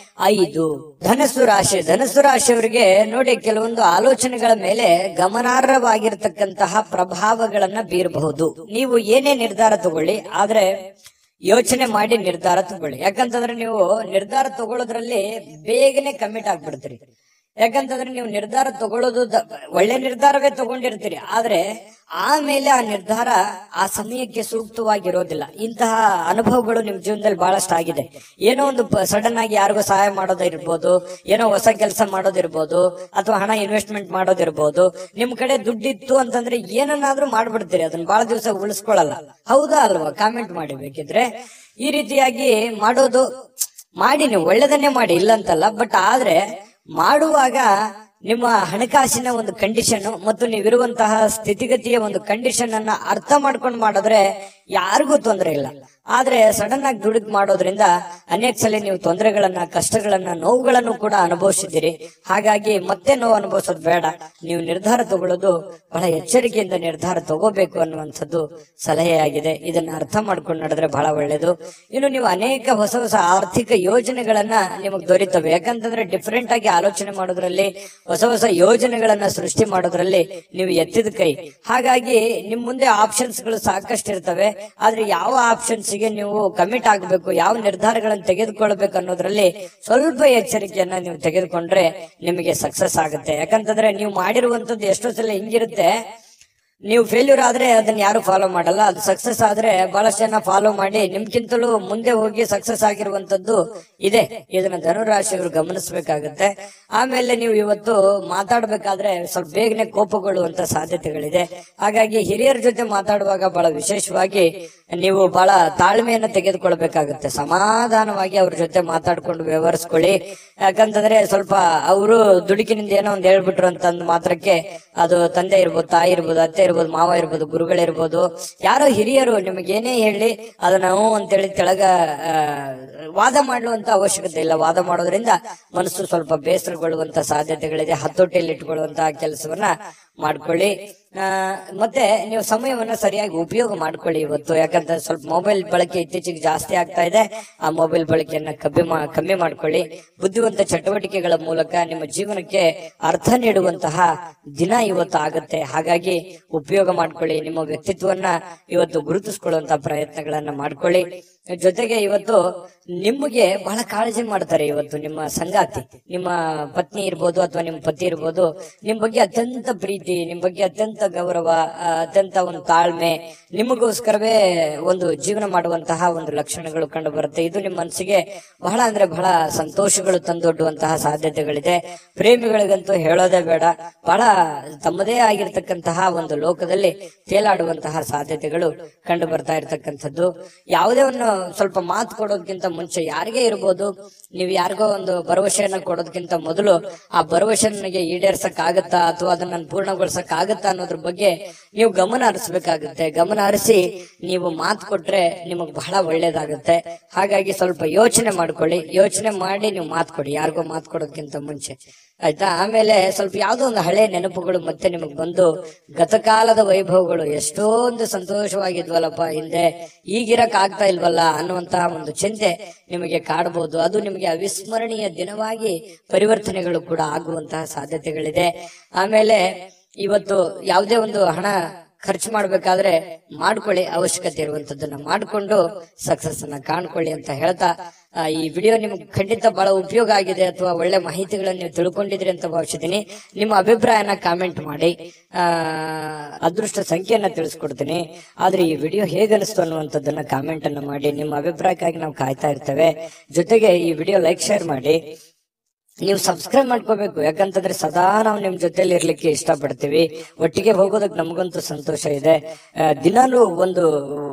5. ಧನಸ್ಸು ರಾಶಿಯವರಿಗೆ ನೋಡಿ, ಕೆಲವೊಂದು ಆಲೋಚನೆಗಳ ಮೇಲೆ ಗಮನಾರ್ಹವಾಗಿರ್ತಕ್ಕಂತಹ ಪ್ರಭಾವಗಳನ್ನ ಬೀರಬಹುದು. ನೀವು ಏನೇ ನಿರ್ಧಾರ ತಗೊಳ್ಳಿ, ಆದ್ರೆ ಯೋಚನೆ ಮಾಡಿ ನಿರ್ಧಾರ ತಗೊಳ್ಳಿ. ಯಾಕಂತಂದ್ರೆ ನೀವು ನಿರ್ಧಾರ ತಗೊಳ್ಳೋದ್ರಲ್ಲಿ ಬೇಗನೆ ಕಮಿಟ್ ಆಗ್ಬಿಡ್ತೀರಿ. ಯಾಕಂತಂದ್ರೆ ನೀವು ನಿರ್ಧಾರ ತಗೊಳ್ಳೋದು ಒಳ್ಳೆ ನಿರ್ಧಾರವೇ ತಗೊಂಡಿರ್ತೀರಿ, ಆದ್ರೆ ಆಮೇಲೆ ಆ ನಿರ್ಧಾರ ಆ ಸಮಯಕ್ಕೆ ಸೂಕ್ತವಾಗಿರೋದಿಲ್ಲ. ಇಂತಹ ಅನುಭವಗಳು ನಿಮ್ ಜೀವನದಲ್ಲಿ ಬಹಳಷ್ಟು ಆಗಿದೆ. ಏನೋ ಒಂದು ಸಡನ್ ಆಗಿ ಯಾರಿಗೋ ಸಹಾಯ ಮಾಡೋದಿರ್ಬೋದು, ಏನೋ ಹೊಸ ಕೆಲಸ ಮಾಡೋದಿರ್ಬೋದು, ಅಥವಾ ಹಣ ಇನ್ವೆಸ್ಟ್ಮೆಂಟ್ ಮಾಡೋದಿರ್ಬೋದು. ನಿಮ್ ಕಡೆ ದುಡ್ಡಿತ್ತು ಅಂತಂದ್ರೆ ಏನನ್ನಾದ್ರೂ ಮಾಡ್ಬಿಡ್ತೀರಿ, ಅದನ್ನ ಬಹಳ ದಿವಸ ಉಳಿಸ್ಕೊಳ್ಳಲ್ಲ. ಹೌದಾ ಅಲ್ವಾ? ಕಾಮೆಂಟ್ ಮಾಡಿ ಬೇಕಿದ್ರೆ. ಈ ರೀತಿಯಾಗಿ ಮಾಡೋದು ಮಾಡಿ, ನೀವು ಒಳ್ಳೆದನ್ನೇ ಮಾಡಿ, ಇಲ್ಲಂತಲ್ಲ. ಬಟ್ ಆದ್ರೆ ಮಾಡುವಾಗ ನಿಮ್ಮ ಹಣಕಾಸಿನ ಒಂದು ಕಂಡೀಷನ್ ಮತ್ತು ನೀವಿರುವಂತಹ ಸ್ಥಿತಿಗತಿಯ ಒಂದು ಕಂಡೀಷನ್ ಅನ್ನ ಅರ್ಥ ಮಾಡ್ಕೊಂಡು ಮಾಡಿದ್ರೆ ಯಾರಿಗೂ ತೊಂದರೆ ಇಲ್ಲ. ಆದ್ರೆ ಸಡನ್ ಆಗಿ ದುಡುಕ್ ಮಾಡೋದ್ರಿಂದ ಅನೇಕ ಸಲ ನೀವು ತೊಂದರೆಗಳನ್ನ, ಕಷ್ಟಗಳನ್ನ, ನೋವುಗಳನ್ನು ಕೂಡ ಅನುಭವಿಸಿದ್ದೀರಿ. ಹಾಗಾಗಿ ಮತ್ತೆ ನೋವು ಅನುಭವಿಸೋದು ಬೇಡ. ನೀವು ನಿರ್ಧಾರ ತಗೊಳ್ಳೋದು ಬಹಳ ಎಚ್ಚರಿಕೆಯಿಂದ ನಿರ್ಧಾರ ತಗೋಬೇಕು ಅನ್ನುವಂಥದ್ದು ಸಲಹೆಯಾಗಿದೆ. ಇದನ್ನ ಅರ್ಥ ಮಾಡ್ಕೊಂಡು ನಡೆದ್ರೆ ಬಹಳ ಒಳ್ಳೇದು. ಇನ್ನು ನೀವು ಅನೇಕ ಹೊಸ ಹೊಸ ಆರ್ಥಿಕ ಯೋಜನೆಗಳನ್ನ ನಿಮಗೆ ದೊರೀತವೆ. ಯಾಕಂತಂದ್ರೆ ಡಿಫರೆಂಟ್ ಆಗಿ ಆಲೋಚನೆ ಮಾಡೋದ್ರಲ್ಲಿ, ಹೊಸ ಹೊಸ ಯೋಜನೆಗಳನ್ನ ಸೃಷ್ಟಿ ಮಾಡೋದ್ರಲ್ಲಿ ನೀವು ಎತ್ತಿದ ಕೈ. ಹಾಗಾಗಿ ನಿಮ್ ಮುಂದೆ ಆಪ್ಷನ್ಸ್ ಗಳು ಸಾಕಷ್ಟು ಇರ್ತವೆ. ಆದ್ರೆ ಯಾವ ಆಪ್ಷನ್ಸ್ ನೀವು ಕಮಿಟ್ ಆಗಬೇಕು, ಯಾವ ನಿರ್ಧಾರಗಳನ್ನು ತೆಗೆದುಕೊಳ್ಬೇಕು ಅನ್ನೋದ್ರಲ್ಲಿ ಸ್ವಲ್ಪ ಎಚ್ಚರಿಕೆಯನ್ನ ನೀವು ತೆಗೆದುಕೊಂಡ್ರೆ ನಿಮಗೆ ಸಕ್ಸಸ್ ಆಗುತ್ತೆ. ಯಾಕಂತಂದ್ರೆ ನೀವು ಮಾಡಿರುವಂತದ್ದು ಎಷ್ಟೋ ಸಲ ಹಿಂಗಿರುತ್ತೆ, ನೀವು ಫೇಲ್ಯೂರ್ ಆದ್ರೆ ಅದನ್ನ ಯಾರು ಫಾಲೋ ಮಾಡಲ್ಲ. ಅದು ಸಕ್ಸಸ್ ಆದ್ರೆ ಬಹಳಷ್ಟು ಜನ ಫಾಲೋ ಮಾಡಿ ನಿಮ್ಗಿಂತಲೂ ಮುಂದೆ ಹೋಗಿ ಸಕ್ಸಸ್ ಆಗಿರುವಂತದ್ದು ಇದೆ. ಇದನ್ನ ಧನುರಾಶಿಯವರು ಗಮನಿಸಬೇಕಾಗುತ್ತೆ. ಆಮೇಲೆ ನೀವು ಇವತ್ತು ಮಾತಾಡ್ಬೇಕಾದ್ರೆ ಸ್ವಲ್ಪ ಬೇಗನೆ ಕೋಪಗೊಳ್ಳುವಂತ ಸಾಧ್ಯತೆಗಳಿದೆ. ಹಾಗಾಗಿ ಹಿರಿಯರ ಜೊತೆ ಮಾತಾಡುವಾಗ ಬಹಳ ವಿಶೇಷವಾಗಿ ನೀವು ಬಹಳ ತಾಳ್ಮೆಯನ್ನ ತೆಗೆದುಕೊಳ್ಬೇಕಾಗುತ್ತೆ. ಸಮಾಧಾನವಾಗಿ ಅವ್ರ ಜೊತೆ ಮಾತಾಡ್ಕೊಂಡು ವ್ಯವಹರಿಸ್ಕೊಳ್ಳಿ. ಯಾಕಂತಂದ್ರೆ ಸ್ವಲ್ಪ ಅವರು ದುಡುಕಿನಿಂದ ಏನೋ ಒಂದ್ ಹೇಳ್ಬಿಟ್ರು ಅಂತಂದ್ ಮಾತ್ರಕ್ಕೆ ಅದು ತಂದೆ ಇರ್ಬೋದು, ತಾಯಿ ಇರ್ಬೋದು, ಅತ್ತೆ ಇರ್ಬೋದು, ಮಾವ ಇರ್ಬೋದು, ಗುರುಗಳಿರ್ಬೋದು, ಯಾರೋ ಹಿರಿಯರು ನಿಮಗೇನೇ ಹೇಳಿ ಅದನ್ನ ಅಂತೇಳಿ ಕೆಳಗ ವಾದ ಮಾಡುವಂತ ಅವಶ್ಯಕತೆ ಇಲ್ಲ. ವಾದ ಮಾಡೋದ್ರಿಂದ ಮನಸ್ಸು ಸ್ವಲ್ಪ ಬೇಸರಗೊಳ್ಳುವಂತ ಸಾಧ್ಯತೆಗಳಿದೆ. ಹತೋಟಿಯಲ್ಲಿ ಇಟ್ಕೊಳ್ಳುವಂತಹ ಕೆಲಸವನ್ನ ಮಾಡ್ಕೊಳ್ಳಿ. ಮತ್ತೆ ನೀವು ಸಮಯವನ್ನ ಸರಿಯಾಗಿ ಉಪಯೋಗ ಮಾಡ್ಕೊಳ್ಳಿ ಇವತ್ತು. ಯಾಕಂದ್ರೆ ಸ್ವಲ್ಪ ಮೊಬೈಲ್ ಬಳಕೆ ಇತ್ತೀಚೆಗೆ ಜಾಸ್ತಿ ಆಗ್ತಾ ಇದೆ. ಆ ಮೊಬೈಲ್ ಬಳಕೆಯನ್ನ ಕಮ್ಮಿ ಮಾಡ್ಕೊಳ್ಳಿ. ಬುದ್ಧಿವಂತ ಚಟುವಟಿಕೆಗಳ ಮೂಲಕ ನಿಮ್ಮ ಜೀವನಕ್ಕೆ ಅರ್ಥ ನೀಡುವಂತಹ ದಿನ ಇವತ್ತು ಆಗುತ್ತೆ. ಹಾಗಾಗಿ ಉಪಯೋಗ ಮಾಡ್ಕೊಳ್ಳಿ. ನಿಮ್ಮ ವ್ಯಕ್ತಿತ್ವವನ್ನ ಇವತ್ತು ಗುರುತಿಸ್ಕೊಳ್ಳುವಂತಹ ಪ್ರಯತ್ನಗಳನ್ನ ಮಾಡ್ಕೊಳ್ಳಿ. ಜೊತೆಗೆ ಇವತ್ತು ನಿಮಗೆ ಬಹಳ ಕಾಳಜಿ ಮಾಡ್ತಾರೆ. ಇವತ್ತು ನಿಮ್ಮ ಸಂಗಾತಿ, ನಿಮ್ಮ ಪತ್ನಿ ಇರ್ಬೋದು ಅಥವಾ ನಿಮ್ಮ ಪತಿ ಇರ್ಬೋದು, ನಿಮ್ ಬಗ್ಗೆ ಅತ್ಯಂತ ಪ್ರೀತಿ, ನಿಮ್ ಬಗ್ಗೆ ಅತ್ಯಂತ ಗೌರವ, ಅತ್ಯಂತ ಒಂದು ತಾಳ್ಮೆ, ನಿಮಗೋಸ್ಕರವೇ ಒಂದು ಜೀವನ ಮಾಡುವಂತಹ ಒಂದು ಲಕ್ಷಣಗಳು ಕಂಡು ಬರುತ್ತೆ. ಇದು ನಿಮ್ಮ ಮನಸ್ಸಿಗೆ ಬಹಳ ಅಂದ್ರೆ ಬಹಳ ಸಂತೋಷಗಳು ತಂದೊಡ್ಡುವಂತಹ ಸಾಧ್ಯತೆಗಳಿದೆ. ಪ್ರೇಮಿಗಳಿಗಂತೂ ಹೇಳೋದೇ ಬೇಡ, ಬಹಳ ತಮ್ಮದೇ ಆಗಿರ್ತಕ್ಕಂತಹ ಒಂದು ಲೋಕದಲ್ಲಿ ತೇಲಾಡುವಂತಹ ಸಾಧ್ಯತೆಗಳು ಕಂಡು ಬರ್ತಾ ಇರ್ತಕ್ಕಂಥದ್ದು. ಯಾವುದೇ ಒಂದು ಸ್ವಲ್ಪ ಮಾತು ಕೊಡೋದಕ್ಕಿಂತ ಮುಂಚೆ ಯಾರಿಗೇ ಇರ್ಬೋದು, ನೀವು ಯಾರಿಗೋ ಒಂದು ಭರವಸೆಯನ್ನ ಕೊಡೋದಕ್ಕಿಂತ ಮೊದಲು ಆ ಭರವಸೆ ನನಗೆ ಈಡೇರ್ಸಕ್ ಆಗತ್ತಾ ಅಥವಾ ಅದನ್ನ ಪೂರ್ಣಗೊಳಿಸಕ್ ಆಗತ್ತಾ ಅನ್ನೋದ್ರ ಬಗ್ಗೆ ನೀವು ಗಮನ ಹರಿಸಬೇಕಾಗುತ್ತೆ. ಗಮನ ಹರಿಸಿ ನೀವು ಮಾತು ಕೊಟ್ರೆ ನಿಮಗ್ ಬಹಳ ಒಳ್ಳೇದಾಗುತ್ತೆ. ಹಾಗಾಗಿ ಸ್ವಲ್ಪ ಯೋಚನೆ ಮಾಡ್ಕೊಳ್ಳಿ. ಯೋಚನೆ ಮಾಡಿ ನೀವು ಮಾತು ಕೊಡಿ, ಯಾರಿಗೋ ಮಾತು ಕೊಡೋದಕ್ಕಿಂತ ಮುಂಚೆ. ಆಯ್ತಾ. ಆಮೇಲೆ ಸ್ವಲ್ಪ ಯಾವ್ದೋ ಒಂದು ಹಳೆ ನೆನಪುಗಳು ಮತ್ತೆ ನಿಮಗ್ ಬಂದು ಗತಕಾಲದ ವೈಭವಗಳು ಎಷ್ಟೊಂದು ಸಂತೋಷವಾಗಿದ್ವಲ್ಲಪ್ಪ ಹಿಂದೆ, ಈಗಿರಕ್ ಆಗ್ತಾ ಇಲ್ವಲ್ಲ ಅನ್ನುವಂತಹ ಒಂದು ಚಿಂತೆ ನಿಮಗೆ ಕಾಡಬಹುದು. ಅದು ನಿಮಗೆ ಅವಿಸ್ಮರಣೀಯ ದಿನವಾಗಿ ಪರಿವರ್ತನೆಗಳು ಕೂಡ ಆಗುವಂತಹ ಸಾಧ್ಯತೆಗಳಿದೆ. ಆಮೇಲೆ ಇವತ್ತು ಯಾವುದೇ ಒಂದು ಹಣ ಖರ್ಚು ಮಾಡ್ಬೇಕಾದ್ರೆ ಮಾಡ್ಕೊಳ್ಳಿ, ಅವಶ್ಯಕತೆ ಇರುವಂತದ್ದನ್ನ ಮಾಡ್ಕೊಂಡು ಸಕ್ಸಸ್ ಅನ್ನ ಕಾಣ್ಕೊಳ್ಳಿ ಅಂತ ಹೇಳ್ತಾ, ಈ ವಿಡಿಯೋ ನಿಮ್ಗೆ ಖಂಡಿತ ಬಹಳ ಉಪಯೋಗ ಆಗಿದೆ ಅಥವಾ ಒಳ್ಳೆ ಮಾಹಿತಿಗಳನ್ನ ನೀವು ತಿಳ್ಕೊಂಡಿದ್ರಿ ಅಂತ ಭಾವಿಸಿದ್ದೀನಿ. ನಿಮ್ಮ ಅಭಿಪ್ರಾಯನ ಕಾಮೆಂಟ್ ಮಾಡಿ, ಅದೃಷ್ಟ ಸಂಖ್ಯೆಯನ್ನ ತಿಳಿಸ್ಕೊಡ್ತೀನಿ. ಆದ್ರೆ ಈ ವಿಡಿಯೋ ಹೇಗನಿಸ್ತು ಅನ್ನುವಂಥದ್ದನ್ನ ಕಾಮೆಂಟ್ ಅನ್ನ ಮಾಡಿ. ನಿಮ್ಮ ಅಭಿಪ್ರಾಯಕ್ಕಾಗಿ ನಾವು ಕಾಯ್ತಾ ಇರ್ತೇವೆ. ಜೊತೆಗೆ ಈ ವಿಡಿಯೋ ಲೈಕ್ ಶೇರ್ ಮಾಡಿ. ನೀವು ಸಬ್ಸ್ಕ್ರೈಬ್ ಮಾಡ್ಕೋಬೇಕು, ಯಾಕಂತಂದ್ರೆ ಸದಾ ನಾವು ನಿಮ್ ಜೊತೆಲಿ ಇರ್ಲಿಕ್ಕೆ ಇಷ್ಟಪಡ್ತೀವಿ. ಒಟ್ಟಿಗೆ ಹೋಗೋದಕ್ಕೆ ನಮಗಂತೂ ಸಂತೋಷ ಇದೆ. ದಿನಾಲೂ ಒಂದು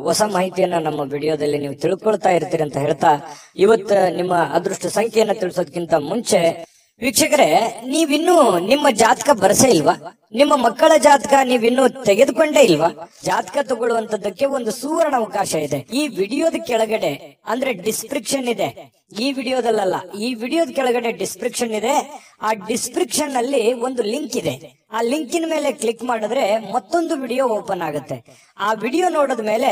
ಹೊಸ ಮಾಹಿತಿಯನ್ನ ನಮ್ಮ ವಿಡಿಯೋದಲ್ಲಿ ನೀವು ತಿಳ್ಕೊಳ್ತಾ ಇರ್ತೀರಿ ಅಂತ ಹೇಳ್ತಾ, ಇವತ್ತು ನಿಮ್ಮ ಅದೃಷ್ಟ ಸಂಖ್ಯೆಯನ್ನ ತಿಳಿಸೋದಕ್ಕಿಂತ ಮುಂಚೆ ವೀಕ್ಷಕರೇ, ನೀವಿನ್ನೂ ನಿಮ್ಮ ಜಾತಕ ಬರಸೇ ಇಲ್ವಾ? ನಿಮ್ಮ ಮಕ್ಕಳ ಜಾತಕ ನೀವಿನ್ನೂ ತೆಗೆದುಕೊಂಡೇ ಇಲ್ವಾ? ಜಾತಕ ತಗೊಳ್ಳುವಂತದ್ದಕ್ಕೆ ಒಂದು ಸುವರ್ಣ ಅವಕಾಶ ಇದೆ. ಈ ವಿಡಿಯೋದ ಕೆಳಗಡೆ ಅಂದ್ರೆ ಡಿಸ್ಕ್ರಿಪ್ಷನ್ ಇದೆ, ಈ ವಿಡಿಯೋದಲ್ಲ, ಈ ವಿಡಿಯೋದ ಕೆಳಗಡೆ ಡಿಸ್ಕ್ರಿಪ್ಷನ್ ಇದೆ. ಆ ಡಿಸ್ಕ್ರಿಪ್ಷನ್ ನಲ್ಲಿ ಒಂದು ಲಿಂಕ್ ಇದೆ. ಆ ಲಿಂಕಿನ ಮೇಲೆ ಕ್ಲಿಕ್ ಮಾಡಿದ್ರೆ ಮತ್ತೊಂದು ವಿಡಿಯೋ ಓಪನ್ ಆಗುತ್ತೆ. ಆ ವಿಡಿಯೋ ನೋಡಿದ ಮೇಲೆ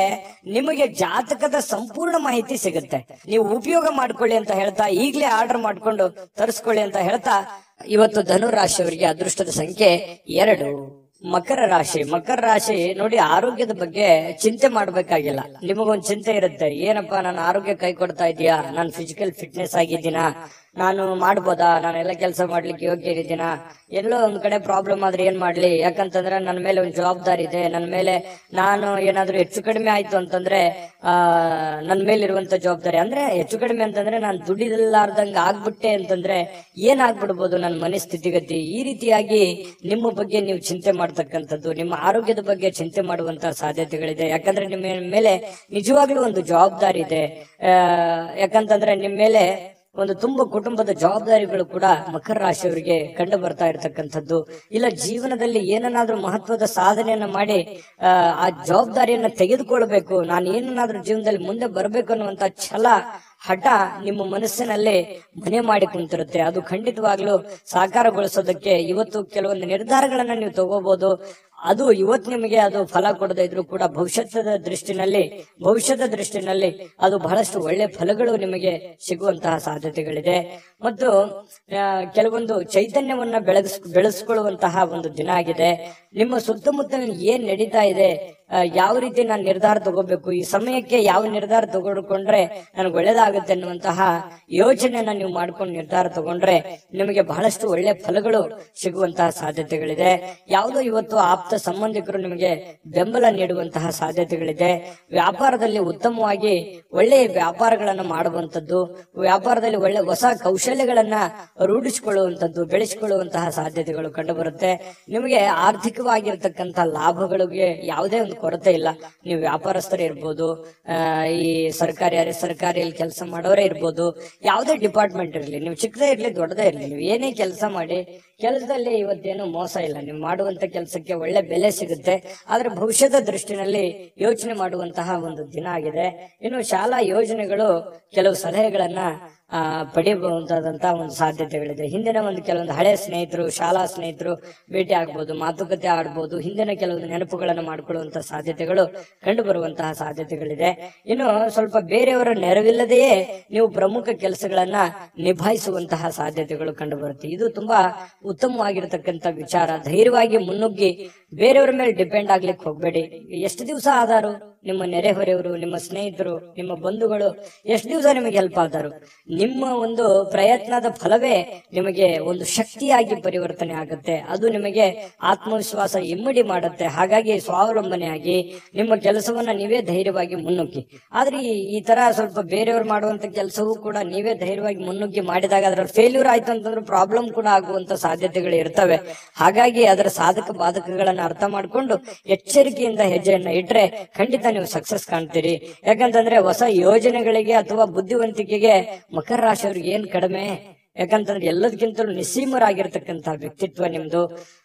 ನಿಮಗೆ ಜಾತಕದ ಸಂಪೂರ್ಣ ಮಾಹಿತಿ ಸಿಗುತ್ತೆ. ನೀವು ಉಪಯೋಗ ಮಾಡ್ಕೊಳ್ಳಿ ಅಂತ ಹೇಳ್ತಾ, ಈಗಲೇ ಆರ್ಡರ್ ಮಾಡ್ಕೊಂಡು ತರಿಸ್ಕೊಳ್ಳಿ ಅಂತ ಹೇಳ್ತಾ, ಇವತ್ತು ಧನು ರಾಶಿಯವರಿಗೆ ಅದೃಷ್ಟದ ಸಂಖ್ಯೆ 2. ಮಕರ ರಾಶಿ. ಮಕರ ರಾಶಿ ನೋಡಿ, ಆರೋಗ್ಯದ ಬಗ್ಗೆ ಚಿಂತೆ ಮಾಡ್ಬೇಕಾಗಿಲ್ಲ. ನಿಮಗೊಂದು ಚಿಂತೆ ಇರುತ್ತೆ, ಏನಪ್ಪಾ ನನ್ನ ಆರೋಗ್ಯ ಕೈ ಕೊಡ್ತಾ ಇದೆಯಾ, ನಾನು ಫಿಸಿಕಲ್ ಫಿಟ್ನೆಸ್ ಆಗಿದ್ದೀನಾ, ನಾನು ಮಾಡ್ಬೋದಾ, ನಾನೆಲ್ಲ ಕೆಲಸ ಮಾಡ್ಲಿಕ್ಕೆ ಯೋಗ್ಯ ಇದ್ದೀನಾ, ಎಲ್ಲೋ ಒಂದ್ ಕಡೆ ಪ್ರಾಬ್ಲಮ್ ಆದ್ರೆ ಏನ್ ಮಾಡ್ಲಿ, ಯಾಕಂತಂದ್ರೆ ನನ್ನ ಮೇಲೆ ಒಂದು ಜವಾಬ್ದಾರಿ ಇದೆ, ನನ್ನ ಮೇಲೆ ನಾನು ಏನಾದ್ರೂ ಹೆಚ್ಚು ಕಡಿಮೆ ಆಯ್ತು ಅಂತಂದ್ರೆ ನನ್ನ ಮೇಲಿರುವಂತ ಜವಾಬ್ದಾರಿ, ಅಂದ್ರೆ ಹೆಚ್ಚು ಕಡಿಮೆ ಅಂತಂದ್ರೆ ನಾನು ದುಡಿಲಾರ್ದಂಗ ಆಗ್ಬಿಟ್ಟೆ ಅಂತಂದ್ರೆ ಏನಾಗ್ಬಿಡ್ಬೋದು ನನ್ನ ಮನೆ ಸ್ಥಿತಿಗತಿ. ಈ ರೀತಿಯಾಗಿ ನಿಮ್ಮ ಬಗ್ಗೆ ನೀವು ಚಿಂತೆ ಮಾಡ್ತಕ್ಕಂಥದ್ದು, ನಿಮ್ಮ ಆರೋಗ್ಯದ ಬಗ್ಗೆ ಚಿಂತೆ ಮಾಡುವಂತಹ ಸಾಧ್ಯತೆಗಳಿದೆ. ಯಾಕಂದ್ರೆ ನಿಮ್ಮ ಮೇಲೆ ನಿಜವಾಗ್ಲೂ ಒಂದು ಜವಾಬ್ದಾರಿ ಇದೆ. ಯಾಕಂತಂದ್ರೆ ನಿಮ್ಮ ಮೇಲೆ ಒಂದು ತುಂಬ ಕುಟುಂಬದ ಜವಾಬ್ದಾರಿಗಳು ಕೂಡ ಮಕರ ರಾಶಿಯವರಿಗೆ ಕಂಡು ಬರ್ತಾ ಇರತಕ್ಕಂಥದ್ದು. ಇಲ್ಲ ಜೀವನದಲ್ಲಿ ಏನನ್ನಾದ್ರೂ ಮಹತ್ವದ ಸಾಧನೆಯನ್ನ ಮಾಡಿ ಆ ಜವಾಬ್ದಾರಿಯನ್ನ ತೆಗೆದುಕೊಳ್ಬೇಕು, ನಾನು ಏನನ್ನಾದ್ರೂ ಜೀವನದಲ್ಲಿ ಮುಂದೆ ಬರ್ಬೇಕು ಅನ್ನುವಂತ ಛಲ, ಹಠ ನಿಮ್ಮ ಮನಸ್ಸಿನಲ್ಲಿ ಮನೆ ಮಾಡಿ ಕುಂತಿರುತ್ತೆ. ಅದು ಖಂಡಿತವಾಗ್ಲೂ ಸಾಕಾರಗೊಳಿಸೋದಕ್ಕೆ ಇವತ್ತು ಕೆಲವೊಂದು ನಿರ್ಧಾರಗಳನ್ನ ನೀವು ತಗೋಬಹುದು. ಅದು ಇವತ್ತು ನಿಮಗೆ ಅದು ಫಲ ಕೊಡದೇ ಇದ್ರು ಕೂಡ ಭವಿಷ್ಯದ ದೃಷ್ಟಿನಲ್ಲಿ ಅದು ಬಹಳಷ್ಟು ಒಳ್ಳೆ ಫಲಗಳು ನಿಮಗೆ ಸಿಗುವಂತಹ ಸಾಧ್ಯತೆಗಳಿದೆ. ಮತ್ತು ಕೆಲವೊಂದು ಚೈತನ್ಯವನ್ನ ಬೆಳೆಸ್ಕೊಳ್ಳುವಂತಹ ಒಂದು ದಿನ ಆಗಿದೆ. ನಿಮ್ಮ ಸುತ್ತಮುತ್ತ ಏನ್ ನಡೀತಾ ಇದೆ, ಯಾವ ರೀತಿ ನಾನು ನಿರ್ಧಾರ ತಗೋಬೇಕು, ಈ ಸಮಯಕ್ಕೆ ಯಾವ ನಿರ್ಧಾರ ತಗೊಂಡ್ರೆ ನನಗೆ ಒಳ್ಳೇದಾಗುತ್ತೆ ಅನ್ನುವಂತಹ ಯೋಚನೆಯನ್ನ ನೀವು ಮಾಡ್ಕೊಂಡು ನಿರ್ಧಾರ ತಗೊಂಡ್ರೆ ನಿಮಗೆ ಬಹಳಷ್ಟು ಒಳ್ಳೆ ಫಲಗಳು ಸಿಗುವಂತಹ ಸಾಧ್ಯತೆಗಳಿದೆ. ಯಾವುದೋ ಇವತ್ತು ಆಪ್ತ ಸಂಬಂಧಿಕರು ನಿಮಗೆ ಬೆಂಬಲ ನೀಡುವಂತಹ ಸಾಧ್ಯತೆಗಳಿದೆ. ವ್ಯಾಪಾರದಲ್ಲಿ ಉತ್ತಮವಾಗಿ ಒಳ್ಳೆಯ ವ್ಯಾಪಾರಗಳನ್ನು ಮಾಡುವಂತದ್ದು, ವ್ಯಾಪಾರದಲ್ಲಿ ಒಳ್ಳೆ ಹೊಸ ಕೌಶಲ್ಯಗಳನ್ನ ರೂಢಿಸಿಕೊಳ್ಳುವಂತದ್ದು, ಬೆಳೆಸಿಕೊಳ್ಳುವಂತಹ ಸಾಧ್ಯತೆಗಳು ಕಂಡು ಬರುತ್ತೆ. ನಿಮಗೆ ಆರ್ಥಿಕವಾಗಿರ್ತಕ್ಕಂಥ ಲಾಭಗಳಿಗೆ ಯಾವುದೇ ಒಂದು ಕೊರತೆ ಇಲ್ಲ. ನೀವು ವ್ಯಾಪಾರಸ್ಥರೇ ಇರ್ಬೋದು, ಈ ಸರ್ಕಾರಿಯಲ್ಲಿ ಕೆಲಸ ಮಾಡೋರೇ ಇರ್ಬೋದು, ಯಾವುದೇ ಡಿಪಾರ್ಟ್ಮೆಂಟ್ ಇರಲಿ, ನೀವು ಚಿಕ್ಕದೇ ಇರ್ಲಿ ದೊಡ್ಡದೇ ಇರ್ಲಿ, ನೀವು ಏನೇ ಕೆಲಸ ಮಾಡಿ, ಕೆಲಸದಲ್ಲಿ ಇವತ್ತೇನು ಮೋಸ ಇಲ್ಲ. ನೀವು ಮಾಡುವಂತ ಕೆಲಸಕ್ಕೆ ಒಳ್ಳೆ ಬೆಲೆ ಸಿಗುತ್ತೆ. ಆದ್ರೆ ಭವಿಷ್ಯದ ದೃಷ್ಟಿನಲ್ಲಿ ಯೋಚನೆ ಮಾಡುವಂತಹ ಒಂದು ದಿನ ಆಗಿದೆ. ಇನ್ನು ಶಾಲಾ ಯೋಜನೆಗಳು ಕೆಲವು ಸಲಹೆಗಳನ್ನ ಪಡೆಯಬಹುದಾದಂತಹ ಒಂದು ಸಾಧ್ಯತೆಗಳಿದೆ. ಹಿಂದಿನ ಒಂದು ಕೆಲವೊಂದು ಹಳೆ ಸ್ನೇಹಿತರು, ಶಾಲಾ ಸ್ನೇಹಿತರು ಭೇಟಿ ಆಗ್ಬೋದು, ಮಾತುಕತೆ ಆಡ್ಬೋದು, ಹಿಂದಿನ ಕೆಲವೊಂದು ನೆನಪುಗಳನ್ನು ಮಾಡಿಕೊಳ್ಳುವಂತಹ ಸಾಧ್ಯತೆಗಳು ಕಂಡು ಬರುವಂತಹ ಸಾಧ್ಯತೆಗಳಿದೆ. ಇನ್ನು ಸ್ವಲ್ಪ ಬೇರೆಯವರ ನೆರವಿಲ್ಲದೆಯೇ ನೀವು ಪ್ರಮುಖ ಕೆಲಸಗಳನ್ನ ನಿಭಾಯಿಸುವಂತಹ ಸಾಧ್ಯತೆಗಳು ಕಂಡು ಬರುತ್ತೆ. ಇದು ತುಂಬಾ ಉತ್ತಮವಾಗಿರ್ತಕ್ಕಂಥ ವಿಚಾರ. ಧೈರ್ಯವಾಗಿ ಮುನ್ನುಗ್ಗಿ ಬೇರೆಯವರ ಮೇಲೆ ಡಿಪೆಂಡ್ ಆಗ್ಲಿಕ್ಕೆ ಹೋಗ್ಬೇಡಿ. ಎಷ್ಟು ದಿವಸ ಆದಾರು ನಿಮ್ಮ ನೆರೆಹೊರೆಯವರು, ನಿಮ್ಮ ಸ್ನೇಹಿತರು, ನಿಮ್ಮ ಬಂಧುಗಳು ಎಷ್ಟು ದಿವಸ ನಿಮಗೆ ಹೆಲ್ಪ್ ಆದರು? ನಿಮ್ಮ ಒಂದು ಪ್ರಯತ್ನದ ಫಲವೇ ನಿಮಗೆ ಒಂದು ಶಕ್ತಿಯಾಗಿ ಪರಿವರ್ತನೆ ಆಗುತ್ತೆ. ಅದು ನಿಮಗೆ ಆತ್ಮವಿಶ್ವಾಸ ಇಮ್ಮಡಿ ಮಾಡುತ್ತೆ. ಹಾಗಾಗಿ ಸ್ವಾವಲಂಬನೆಯಾಗಿ ನಿಮ್ಮ ಕೆಲಸವನ್ನ ನೀವೇ ಧೈರ್ಯವಾಗಿ ಮುನ್ನುಗ್ಗಿ. ಆದ್ರೆ ಈ ತರ ಸ್ವಲ್ಪ ಬೇರೆಯವರು ಮಾಡುವಂತ ಕೆಲಸವೂ ಕೂಡ ನೀವೇ ಧೈರ್ಯವಾಗಿ ಮುನ್ನುಗ್ಗಿ ಮಾಡಿದಾಗ ಅದರ ಫೇಲ್ಯೂರ್ ಆಯ್ತು ಅಂತಂದ್ರೆ ಪ್ರಾಬ್ಲಮ್ ಕೂಡ ಆಗುವಂತ ಸಾಧ್ಯತೆಗಳು ಇರ್ತವೆ. ಹಾಗಾಗಿ ಅದರ ಸಾಧಕ ಬಾಧಕಗಳನ್ನ ಅರ್ಥ ಮಾಡ್ಕೊಂಡು ಎಚ್ಚರಿಕೆಯಿಂದ ಹೆಜ್ಜೆಯನ್ನ ಇಟ್ರೆ ಖಂಡಿತ ನೀವು ಸಕ್ಸಸ್ ಕಾಣ್ತೀರಿ. ಯಾಕಂತಂದ್ರೆ ಹೊಸ ಯೋಜನೆಗಳಿಗೆ ಅಥವಾ ಬುದ್ಧಿವಂತಿಕೆಗೆ ಮಕರ ರಾಶಿಯವ್ರಿಗೆ ಏನ್ ಕಡಿಮೆ? ಯಾಕಂತಂದ್ರೆ ಎಲ್ಲದಕ್ಕಿಂತಲೂ ನಿಸ್ಸೀಮರಾಗಿರ್ತಕ್ಕಂತಹ ವ್ಯಕ್ತಿತ್ವ ನಿಮ್ದು.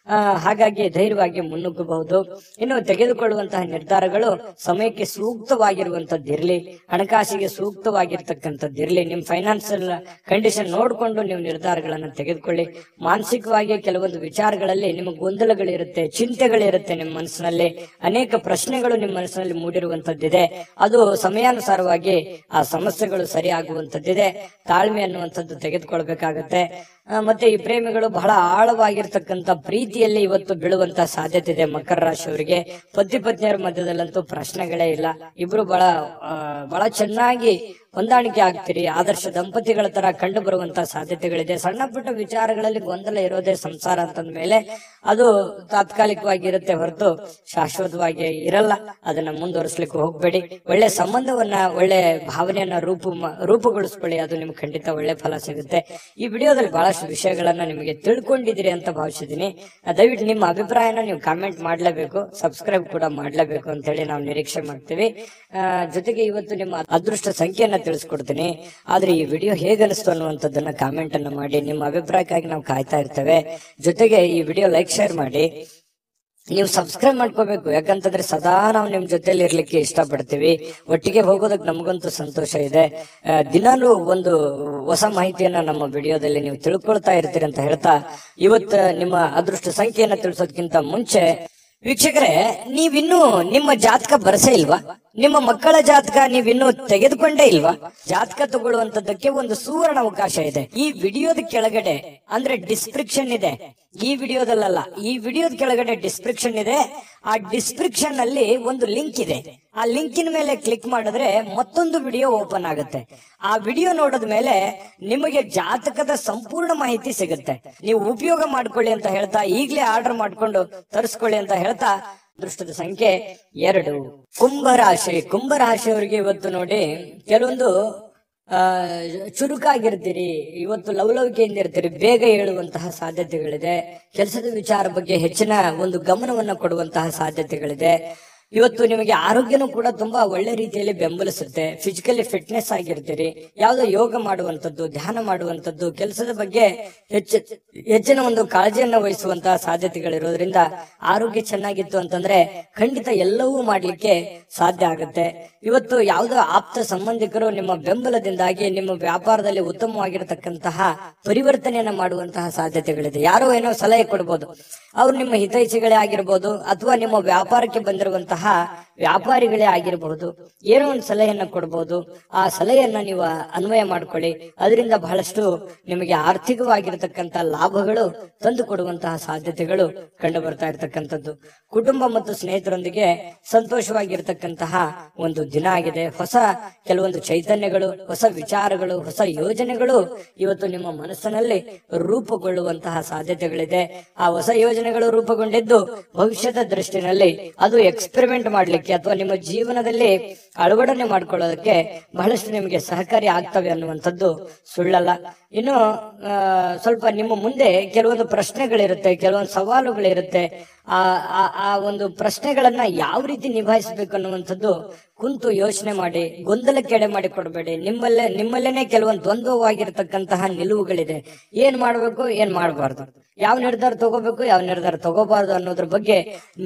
ಹಾಗಾಗಿ ಧೈರ್ಯವಾಗಿ ಮುನ್ನುಗ್ಗಬಹುದು. ಇನ್ನು ತೆಗೆದುಕೊಳ್ಳುವಂತಹ ನಿರ್ಧಾರಗಳು ಸಮಯಕ್ಕೆ ಸೂಕ್ತವಾಗಿರುವಂತದ್ದಿರ್ಲಿ, ಹಣಕಾಸಿಗೆ ಸೂಕ್ತವಾಗಿರ್ತಕ್ಕಂಥದ್ದಿರ್ಲಿ. ನಿಮ್ ಫೈನಾನ್ಸಿಯಲ್ ಕಂಡೀಷನ್ ನೋಡ್ಕೊಂಡು ನೀವು ನಿರ್ಧಾರಗಳನ್ನ ತೆಗೆದುಕೊಳ್ಳಿ. ಮಾನಸಿಕವಾಗಿ ಕೆಲವೊಂದು ವಿಚಾರಗಳಲ್ಲಿ ನಿಮಗೆ ಗೊಂದಲಗಳಿರುತ್ತೆ, ಚಿಂತೆಗಳಿರುತ್ತೆ. ನಿಮ್ಮ ಮನಸ್ಸಿನಲ್ಲಿ ಅನೇಕ ಪ್ರಶ್ನೆಗಳು ನಿಮ್ಮ ಮನಸ್ಸಿನಲ್ಲಿ ಮೂಡಿರುವಂತದ್ದಿದೆ. ಅದು ಸಮಯಾನುಸಾರವಾಗಿ ಆ ಸಮಸ್ಯೆಗಳು ಸರಿಯಾಗುವಂತದ್ದಿದೆ. ತಾಳ್ಮೆ ಅನ್ನುವಂಥದ್ದು ತೆಗೆದುಕೊಳ್ಬೇಕಾಗತ್ತೆ. ಮತ್ತೆ ಈ ಪ್ರೇಮಿಗಳು ಬಹಳ ಆಳವಾಗಿರ್ತಕ್ಕಂಥ ಪ್ರೀತಿಯಲ್ಲಿ ಇವತ್ತು ಬೀಳುವಂತಹ ಸಾಧ್ಯತೆ ಇದೆ. ಮಕರ ರಾಶಿಯವರಿಗೆ ಪತಿ ಪತ್ನಿಯರ ಮಧ್ಯದಲ್ಲಂತೂ ಪ್ರಶ್ನೆಗಳೇ ಇಲ್ಲ. ಇಬ್ರು ಬಹಳ ಚೆನ್ನಾಗಿ ಹೊಂದಾಣಿಕೆ ಆಗ್ತೀರಿ. ಆದರ್ಶ ದಂಪತಿಗಳ ತರ ಕಂಡು ಬರುವಂತಹ ಸಾಧ್ಯತೆಗಳಿದೆ. ಸಣ್ಣ ಪುಟ್ಟ ವಿಚಾರಗಳಲ್ಲಿ ಗೊಂದಲ ಇರೋದೇ ಸಂಸಾರ ಅಂತಂದ ಮೇಲೆ ಅದು ತಾತ್ಕಾಲಿಕವಾಗಿ ಇರುತ್ತೆ ಹೊರತು ಶಾಶ್ವತವಾಗಿ ಇರಲ್ಲ. ಅದನ್ನ ಮುಂದುವರಿಸಲಿಕ್ಕೆ ಹೋಗ್ಬೇಡಿ. ಒಳ್ಳೆ ಸಂಬಂಧವನ್ನ, ಒಳ್ಳೆ ಭಾವನೆಯನ್ನ ರೂಪುಗೊಳಿಸ್ಕೊಳ್ಳಿ. ಅದು ನಿಮ್ಗೆ ಖಂಡಿತ ಒಳ್ಳೆ ಫಲ ಸಿಗುತ್ತೆ. ಈ ವಿಡಿಯೋದಲ್ಲಿ ಬಹಳಷ್ಟು ವಿಷಯಗಳನ್ನ ನಿಮಗೆ ತಿಳ್ಕೊಂಡಿದ್ದೀರಿ ಅಂತ ಭಾವಿಸಿದೀನಿ. ದಯವಿಟ್ಟು ನಿಮ್ಮ ಅಭಿಪ್ರಾಯನ ನೀವು ಕಾಮೆಂಟ್ ಮಾಡ್ಲೇಬೇಕು, ಸಬ್ಸ್ಕ್ರೈಬ್ ಕೂಡ ಮಾಡ್ಲೇಬೇಕು ಅಂತ ಹೇಳಿ ನಾವು ನಿರೀಕ್ಷೆ ಮಾಡ್ತೀವಿ. ಜೊತೆಗೆ ಇವತ್ತು ನಿಮ್ಮ ಅದೃಷ್ಟ ಸಂಖ್ಯೆಯನ್ನ ತಿಳಿಸ್ಕೊಡ್ತೀನಿ. ಆದ್ರೆ ಈ ವಿಡಿಯೋ ಹೇಗನಿಸ್ತು ಅನ್ನುವಂಥದ್ದನ್ನ ಕಾಮೆಂಟ್ ಅನ್ನ ಮಾಡಿ. ನಿಮ್ಮ ಅಭಿಪ್ರಾಯಕ್ಕಾಗಿ ನಾವು ಕಾಯ್ತಾ ಇರ್ತೇವೆ. ಜೊತೆಗೆ ಈ ವಿಡಿಯೋ ಲೈಕ್, ಶೇರ್ ಮಾಡಿ. ನೀವು ಸಬ್ಸ್ಕ್ರೈಬ್ ಮಾಡ್ಕೋಬೇಕು. ಯಾಕಂತಂದ್ರೆ ಸದಾ ನಾವು ನಿಮ್ ಜೊತೆಲಿ ಇರ್ಲಿಕ್ಕೆ ಇಷ್ಟಪಡ್ತೀವಿ. ಒಟ್ಟಿಗೆ ಹೋಗೋದಕ್ಕೆ ನಮಗಂತೂ ಸಂತೋಷ ಇದೆ. ದಿನಾಲೂ ಒಂದು ಹೊಸ ಮಾಹಿತಿಯನ್ನ ನಮ್ಮ ವಿಡಿಯೋದಲ್ಲಿ ನೀವು ತಿಳ್ಕೊಳ್ತಾ ಇರ್ತೀರಿ ಅಂತ ಹೇಳ್ತಾ, ಇವತ್ತು ನಿಮ್ಮ ಅದೃಷ್ಟ ಸಂಖ್ಯೆಯನ್ನ ತಿಳಿಸೋದಕ್ಕಿಂತ ಮುಂಚೆ ವೀಕ್ಷಕರೇ, ನೀವಿನ್ನೂ ನಿಮ್ಮ ಜಾತಕ ಬರಸೇ ಇಲ್ವಾ? ನಿಮ್ಮ ಮಕ್ಕಳ ಜಾತಕ ನೀವಿನ್ನೂ ತೆಗೆದುಕೊಂಡೇ ಇಲ್ವಾ? ಜಾತಕ ತಗೊಳ್ಳುವಂತದ್ದಕ್ಕೆ ಒಂದು ಸುವರ್ಣ ಅವಕಾಶ ಇದೆ. ಈ ವಿಡಿಯೋದ ಕೆಳಗಡೆ ಅಂದ್ರೆ ಡಿಸ್ಕ್ರಿಪ್ಷನ್ ಇದೆ. ಈ ವಿಡಿಯೋದಲ್ಲ, ಈ ವಿಡಿಯೋದ ಕೆಳಗಡೆ ಡಿಸ್ಕ್ರಿಪ್ಷನ್ ಇದೆ. ಆ ಡಿಸ್ಕ್ರಿಪ್ಷನ್ ಅಲ್ಲಿ ಒಂದು ಲಿಂಕ್ ಇದೆ. ಆ ಲಿಂಕಿನ ಮೇಲೆ ಕ್ಲಿಕ್ ಮಾಡಿದ್ರೆ ಮತ್ತೊಂದು ವಿಡಿಯೋ ಓಪನ್ ಆಗುತ್ತೆ. ಆ ವಿಡಿಯೋ ನೋಡಿದ ಮೇಲೆ ನಿಮಗೆ ಜಾತಕದ ಸಂಪೂರ್ಣ ಮಾಹಿತಿ ಸಿಗುತ್ತೆ. ನೀವು ಉಪಯೋಗ ಮಾಡ್ಕೊಳ್ಳಿ ಅಂತ ಹೇಳ್ತಾ, ಈಗಲೇ ಆರ್ಡರ್ ಮಾಡ್ಕೊಂಡು ತರಿಸ್ಕೊಳ್ಳಿ ಅಂತ ಹೇಳ್ತಾ, ಅದೃಷ್ಟದ ಸಂಖ್ಯೆ 2. ಕುಂಭರಾಶಿ. ಕುಂಭರಾಶಿಯವರಿಗೆ ಇವತ್ತು ನೋಡಿ, ಕೆಲವೊಂದು ಚುರುಕಾಗಿರ್ತೀರಿ. ಇವತ್ತು ಲವಲವಿಕೆಯಿಂದ ಇರ್ತೀರಿ. ಬೇಗ ಹೇಳುವಂತಹ ಸಾಧ್ಯತೆಗಳಿದೆ. ಕೆಲಸದ ವಿಚಾರ ಬಗ್ಗೆ ಹೆಚ್ಚಿನ ಒಂದು ಗಮನವನ್ನು ಕೊಡುವಂತಹ ಸಾಧ್ಯತೆಗಳಿದೆ. ಇವತ್ತು ನಿಮಗೆ ಆರೋಗ್ಯನೂ ಕೂಡ ತುಂಬಾ ಒಳ್ಳೆ ರೀತಿಯಲ್ಲಿ ಬೆಂಬಲಿಸುತ್ತೆ. Physically fitness ಆಗಿರ್ತೀರಿ. ಯಾವುದೋ ಯೋಗ ಮಾಡುವಂತದ್ದು, ಧ್ಯಾನ ಮಾಡುವಂತದ್ದು, ಕೆಲಸದ ಬಗ್ಗೆ ಹೆಚ್ಚಿನ ಒಂದು ಕಾಳಜಿಯನ್ನ ವಹಿಸುವಂತಹ ಸಾಧ್ಯತೆಗಳಿರೋದ್ರಿಂದ ಆರೋಗ್ಯ ಚೆನ್ನಾಗಿತ್ತು ಅಂತಂದ್ರೆ ಖಂಡಿತ ಎಲ್ಲವೂ ಮಾಡ್ಲಿಕ್ಕೆ ಸಾಧ್ಯ ಆಗುತ್ತೆ. ಇವತ್ತು ಯಾವುದೋ ಆಪ್ತ ಸಂಬಂಧಿಕರು ನಿಮ್ಮ ಬೆಂಬಲದಿಂದಾಗಿ ನಿಮ್ಮ ವ್ಯಾಪಾರದಲ್ಲಿ ಉತ್ತಮವಾಗಿರತಕ್ಕಂತಹ ಪರಿವರ್ತನೆಯನ್ನ ಮಾಡುವಂತಹ ಸಾಧ್ಯತೆಗಳಿದೆ. ಯಾರೋ ಏನೋ ಸಲಹೆ ಕೊಡ್ಬೋದು. ಅವ್ರು ನಿಮ್ಮ ಹಿತೈಷಿಗಳೇ ಆಗಿರ್ಬೋದು, ಅಥವಾ ನಿಮ್ಮ ವ್ಯಾಪಾರಕ್ಕೆ ಬಂದಿರುವಂತಹ ವ್ಯಾಪಾರಿಗಳೇ ಆಗಿರಬಹುದು. ಏನೋ ಒಂದು ಸಲಹೆಯನ್ನ ಕೊಡಬಹುದು. ಆ ಸಲಹೆಯನ್ನ ನೀವು ಅನ್ವಯ ಮಾಡ್ಕೊಳ್ಳಿ. ಅದರಿಂದ ಬಹಳಷ್ಟು ನಿಮಗೆ ಆರ್ಥಿಕವಾಗಿರತಕ್ಕಂತ ಲಾಭಗಳು ತಂದು ಕೊಡುವಂತಹ ಸಾಧ್ಯತೆಗಳು ಕಂಡು ಬರ್ತಾ ಇರತಕ್ಕಂಥದ್ದು. ಕುಟುಂಬ ಮತ್ತು ಸ್ನೇಹಿತರೊಂದಿಗೆ ಸಂತೋಷವಾಗಿರ್ತಕ್ಕಂತಹ ಒಂದು ದಿನ ಆಗಿದೆ. ಹೊಸ ಕೆಲವೊಂದು ಚೈತನ್ಯಗಳು, ಹೊಸ ವಿಚಾರಗಳು, ಹೊಸ ಯೋಜನೆಗಳು ಇವತ್ತು ನಿಮ್ಮ ಮನಸ್ಸಿನಲ್ಲಿ ರೂಪುಗೊಳ್ಳುವಂತಹ ಸಾಧ್ಯತೆಗಳಿದೆ. ಆ ಹೊಸ ಯೋಜನೆಗಳು ರೂಪುಗೊಂಡಿದ್ದು ಭವಿಷ್ಯದ ದೃಷ್ಟಿನಲ್ಲಿ ಅದು ಎಕ್ಸ್ಪೆರಿಮೆಂಟ್ ಮಾಡ್ಲಿಕ್ಕೆ ಅಥವಾ ನಿಮ್ಮ ಜೀವನದಲ್ಲಿ ಅಳವಡನೆ ಮಾಡ್ಕೊಳ್ಳೋದಕ್ಕೆ ಬಹಳಷ್ಟು ನಿಮಗೆ ಸಹಕಾರಿ ಆಗ್ತವೆ ಅನ್ನುವಂಥದ್ದು ಸುಳ್ಳಲ್ಲ. ಇನ್ನು ಸ್ವಲ್ಪ ನಿಮ್ಮ ಮುಂದೆ ಕೆಲವೊಂದು ಪ್ರಶ್ನೆಗಳಿರುತ್ತೆ, ಕೆಲವೊಂದು ಸವಾಲುಗಳಿರುತ್ತೆ. ಆ ಒಂದು ಪ್ರಶ್ನೆಗಳನ್ನ ಯಾವ ರೀತಿ ನಿಭಾಯಿಸಬೇಕು ಅನ್ನುವಂಥದ್ದು ಕುಂತು ಯೋಚನೆ ಮಾಡಿ. ಗೊಂದಲಕ್ಕೆ ಎಡೆ ಮಾಡಿ ಕೊಡಬೇಡಿ. ನಿಮ್ಮಲ್ಲೇನೆ ಕೆಲವೊಂದು ದ್ವಂದ್ವವಾಗಿರ್ತಕ್ಕಂತಹ ನಿಲುವುಗಳಿದೆ. ಏನ್ ಮಾಡ್ಬೇಕು, ಏನ್ ಮಾಡಬಾರ್ದು, ಯಾವ ನಿರ್ಧಾರ ತಗೋಬೇಕು, ಯಾವ ನಿರ್ಧಾರ ತಗೋಬಾರ್ದು ಅನ್ನೋದ್ರ ಬಗ್ಗೆ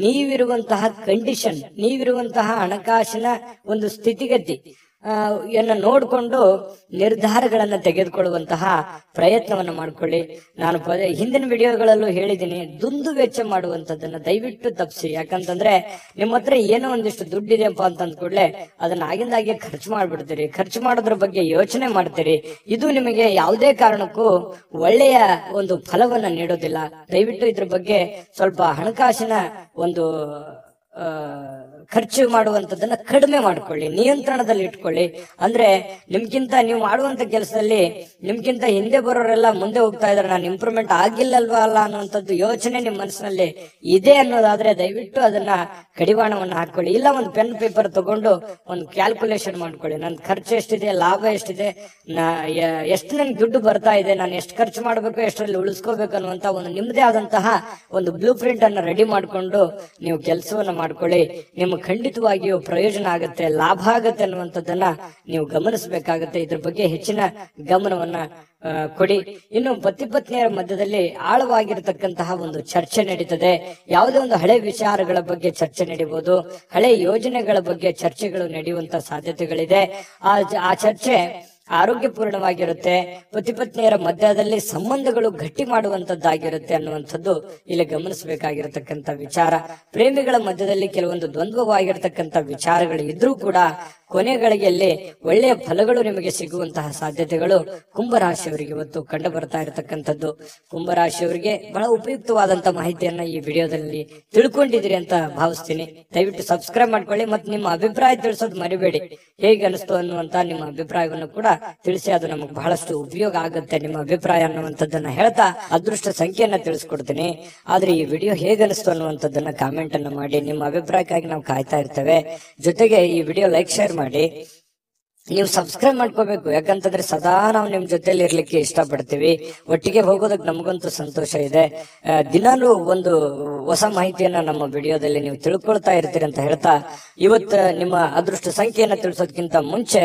ನೀವಿರುವಂತಹ ಕಂಡೀಷನ್, ನೀವಿರುವಂತಹ ಹಣಕಾಸಿನ ಒಂದು ಸ್ಥಿತಿಗತಿ ನೋಡಿಕೊಂಡು ನಿರ್ಧಾರಗಳನ್ನ ತೆಗೆದುಕೊಳ್ಳುವಂತಹ ಪ್ರಯತ್ನವನ್ನು ಮಾಡ್ಕೊಳ್ಳಿ. ನಾನು ಹಿಂದಿನ ವಿಡಿಯೋಗಳಲ್ಲೂ ಹೇಳಿದ್ದೀನಿ, ದುಂದು ವೆಚ್ಚ ಮಾಡುವಂತದ್ದನ್ನ ದಯವಿಟ್ಟು ತಪ್ಪಿಸಿ. ಯಾಕಂತಂದ್ರೆ ನಿಮ್ಮ ಹತ್ರ ಏನೋ ಒಂದಿಷ್ಟು ದುಡ್ಡಿದೆಯಪ್ಪ ಅಂತ ಅಂದ್ಕೂಡ್ಲೆ ಅದನ್ನ ಆಗಿಂದಾಗೆ ಖರ್ಚು ಮಾಡ್ಬಿಡ್ತೀರಿ. ಖರ್ಚು ಮಾಡೋದ್ರ ಬಗ್ಗೆ ಯೋಚನೆ ಮಾಡ್ತೀರಿ. ಇದು ನಿಮಗೆ ಯಾವುದೇ ಕಾರಣಕ್ಕೂ ಒಳ್ಳೆಯ ಒಂದು ಫಲವನ್ನ ನೀಡೋದಿಲ್ಲ. ದಯವಿಟ್ಟು ಇದ್ರ ಬಗ್ಗೆ ಸ್ವಲ್ಪ ಹಣಕಾಸಿನ ಒಂದು ಖರ್ಚು ಮಾಡುವಂತದನ್ನ ಕಡಿಮೆ ಮಾಡ್ಕೊಳ್ಳಿ, ನಿಯಂತ್ರಣದಲ್ಲಿ ಇಟ್ಕೊಳ್ಳಿ. ಅಂದ್ರೆ ನಿಮ್ಗಿಂತ ನೀವು ಮಾಡುವಂತ ಕೆಲಸದಲ್ಲಿ ನಿಮ್ಗಿಂತ ಹಿಂದೆ ಬರೋರೆಲ್ಲ ಮುಂದೆ ಹೋಗ್ತಾ ಇದಾರೆ, ನಾನು ಇಂಪ್ರೂವ್ಮೆಂಟ್ ಆಗಿಲ್ಲಲ್ವಾ ಅಲ್ಲ ಅನ್ನುವಂಥದ್ದು ಯೋಚನೆ ನಿಮ್ ಮನಸ್ಸಿನಲ್ಲಿ ಇದೆ ಅನ್ನೋದಾದ್ರೆ ದಯವಿಟ್ಟು ಅದನ್ನ ಕಡಿವಾಣವನ್ನು ಹಾಕೊಳ್ಳಿ. ಇಲ್ಲ ಒಂದು ಪೆನ್ ಪೇಪರ್ ತಗೊಂಡು ಒಂದು ಕ್ಯಾಲ್ಕುಲೇಷನ್ ಮಾಡ್ಕೊಳ್ಳಿ. ನನ್ ಖರ್ಚು ಎಷ್ಟಿದೆ, ಲಾಭ ಎಷ್ಟಿದೆ, ಎಷ್ಟು ನನ್ಗೆ ದುಡ್ಡು ಬರ್ತಾ ಇದೆ, ನಾನು ಎಷ್ಟು ಖರ್ಚು ಮಾಡ್ಬೇಕು, ಎಷ್ಟರಲ್ಲಿ ಉಳಿಸ್ಕೋಬೇಕು ಅನ್ನುವಂತ ಒಂದು ನಿಮ್ಮದೇ ಆದಂತಹ ಒಂದು ಬ್ಲೂ ಪ್ರಿಂಟ್ ಅನ್ನ ರೆಡಿ ಮಾಡ್ಕೊಂಡು ನೀವು ಕೆಲಸವನ್ನ ಮಾಡ್ಕೊಳ್ಳಿ. ನಿಮ್ಮ ನಿಮ್ಗೆ ಖಂಡಿತವಾಗಿಯೂ ಪ್ರಯೋಜನ ಆಗುತ್ತೆ, ಲಾಭ ಆಗುತ್ತೆ ಅನ್ನುವಂಥದ್ದನ್ನ ನೀವು ಗಮನಿಸಬೇಕಾಗುತ್ತೆ. ಇದ್ರ ಬಗ್ಗೆ ಹೆಚ್ಚಿನ ಗಮನವನ್ನ ಕೊಡಿ. ಇನ್ನು ಪತಿ ಪತ್ನಿಯರ ಮಧ್ಯದಲ್ಲಿ ಆಳವಾಗಿರತಕ್ಕಂತಹ ಒಂದು ಚರ್ಚೆ ನಡೀತದೆ. ಯಾವುದೇ ಒಂದು ಹಳೆ ವಿಚಾರಗಳ ಬಗ್ಗೆ ಚರ್ಚೆ ನಡೀಬಹುದು, ಹಳೆ ಯೋಜನೆಗಳ ಬಗ್ಗೆ ಚರ್ಚೆಗಳು ನಡೆಯುವಂತ ಸಾಧ್ಯತೆಗಳಿದೆ. ಆ ಚರ್ಚೆ ಆರೋಗ್ಯಪೂರ್ಣವಾಗಿರುತ್ತೆ. ಪತಿ ಪತ್ನಿಯರ ಮಧ್ಯದಲ್ಲಿ ಸಂಬಂಧಗಳು ಗಟ್ಟಿ ಮಾಡುವಂತದ್ದಾಗಿರುತ್ತೆ ಅನ್ನುವಂಥದ್ದು ಇಲ್ಲಿ ಗಮನಿಸಬೇಕಾಗಿರತಕ್ಕಂತ ವಿಚಾರ. ಪ್ರೇಮಿಗಳ ಮಧ್ಯದಲ್ಲಿ ಕೆಲವೊಂದು ದ್ವಂದ್ವವಾಗಿರತಕ್ಕಂತ ವಿಚಾರಗಳು ಇದ್ರೂ ಕೂಡ ಕೊನೆಗಳಿಗೆಯಲ್ಲಿ ಒಳ್ಳೆಯ ಫಲಗಳು ನಿಮಗೆ ಸಿಗುವಂತಹ ಸಾಧ್ಯತೆಗಳು ಕುಂಭರಾಶಿಯವರಿಗೆ ಇವತ್ತು ಕಂಡು ಬರ್ತಾ ಇರತಕ್ಕಂಥದ್ದು. ಕುಂಭರಾಶಿಯವರಿಗೆ ಬಹಳ ಉಪಯುಕ್ತವಾದಂತ ಮಾಹಿತಿಯನ್ನ ಈ ವಿಡಿಯೋದಲ್ಲಿ ತಿಳ್ಕೊಂಡಿದ್ದೀರಿ ಅಂತ ಭಾವಿಸ್ತೀನಿ. ದಯವಿಟ್ಟು ಸಬ್ಸ್ಕ್ರೈಬ್ ಮಾಡ್ಕೊಳ್ಳಿ ಮತ್ತು ನಿಮ್ಮ ಅಭಿಪ್ರಾಯ ತಿಳಿಸೋದು ಮರಿಬೇಡಿ. ಹೇಗೆ ಅನಿಸ್ತು ಅನ್ನುವಂತ ನಿಮ್ಮ ಅಭಿಪ್ರಾಯವನ್ನು ಕೂಡ ತಿಳಿಸಿ, ಅದು ನಮಗೆ ಬಹಳಷ್ಟು ಉಪಯೋಗ ಆಗುತ್ತೆ ನಿಮ್ಮ ಅಭಿಪ್ರಾಯ ಅನ್ನುವಂಥದ್ದನ್ನ ಹೇಳ್ತಾ ಅದೃಷ್ಟ ಸಂಖ್ಯೆಯನ್ನ ತಿಳಿಸ್ಕೊಡ್ತೀನಿ. ಆದ್ರೆ ಈ ವಿಡಿಯೋ ಹೇಗೆ ಅನಿಸ್ತು ಅನ್ನುವಂಥದ್ದನ್ನ ಕಾಮೆಂಟ್ ಅನ್ನ ಮಾಡಿ. ನಿಮ್ಮ ಅಭಿಪ್ರಾಯಕ್ಕಾಗಿ ನಾವು ಕಾಯ್ತಾ ಇರ್ತೇವೆ. ಜೊತೆಗೆ ಈ ವಿಡಿಯೋ ಲೈಕ್ ಶೇರ್ ಮಾಡಿ. ನೀವು ಸಬ್ಸ್ಕ್ರೈಬ್ ಮಾಡ್ಕೋಬೇಕು, ಯಾಕಂತಂದ್ರೆ ಸದಾ ನಾವು ನಿಮ್ ಜೊತೆಲಿ ಇರ್ಲಿಕ್ಕೆ ಇಷ್ಟಪಡ್ತೀವಿ. ಒಟ್ಟಿಗೆ ಹೋಗೋದಕ್ಕೆ ನಮಗಂತೂ ಸಂತೋಷ ಇದೆ. ದಿನಾಲೂ ಒಂದು ಹೊಸ ಮಾಹಿತಿಯನ್ನ ನಮ್ಮ ವಿಡಿಯೋದಲ್ಲಿ ನೀವು ತಿಳ್ಕೊಳ್ತಾ ಇರ್ತೀರಿ ಅಂತ ಹೇಳ್ತಾ ಇವತ್ತು ನಿಮ್ಮ ಅದೃಷ್ಟ ಸಂಖ್ಯೆಯನ್ನ ತಿಳಿಸೋದಕ್ಕಿಂತ ಮುಂಚೆ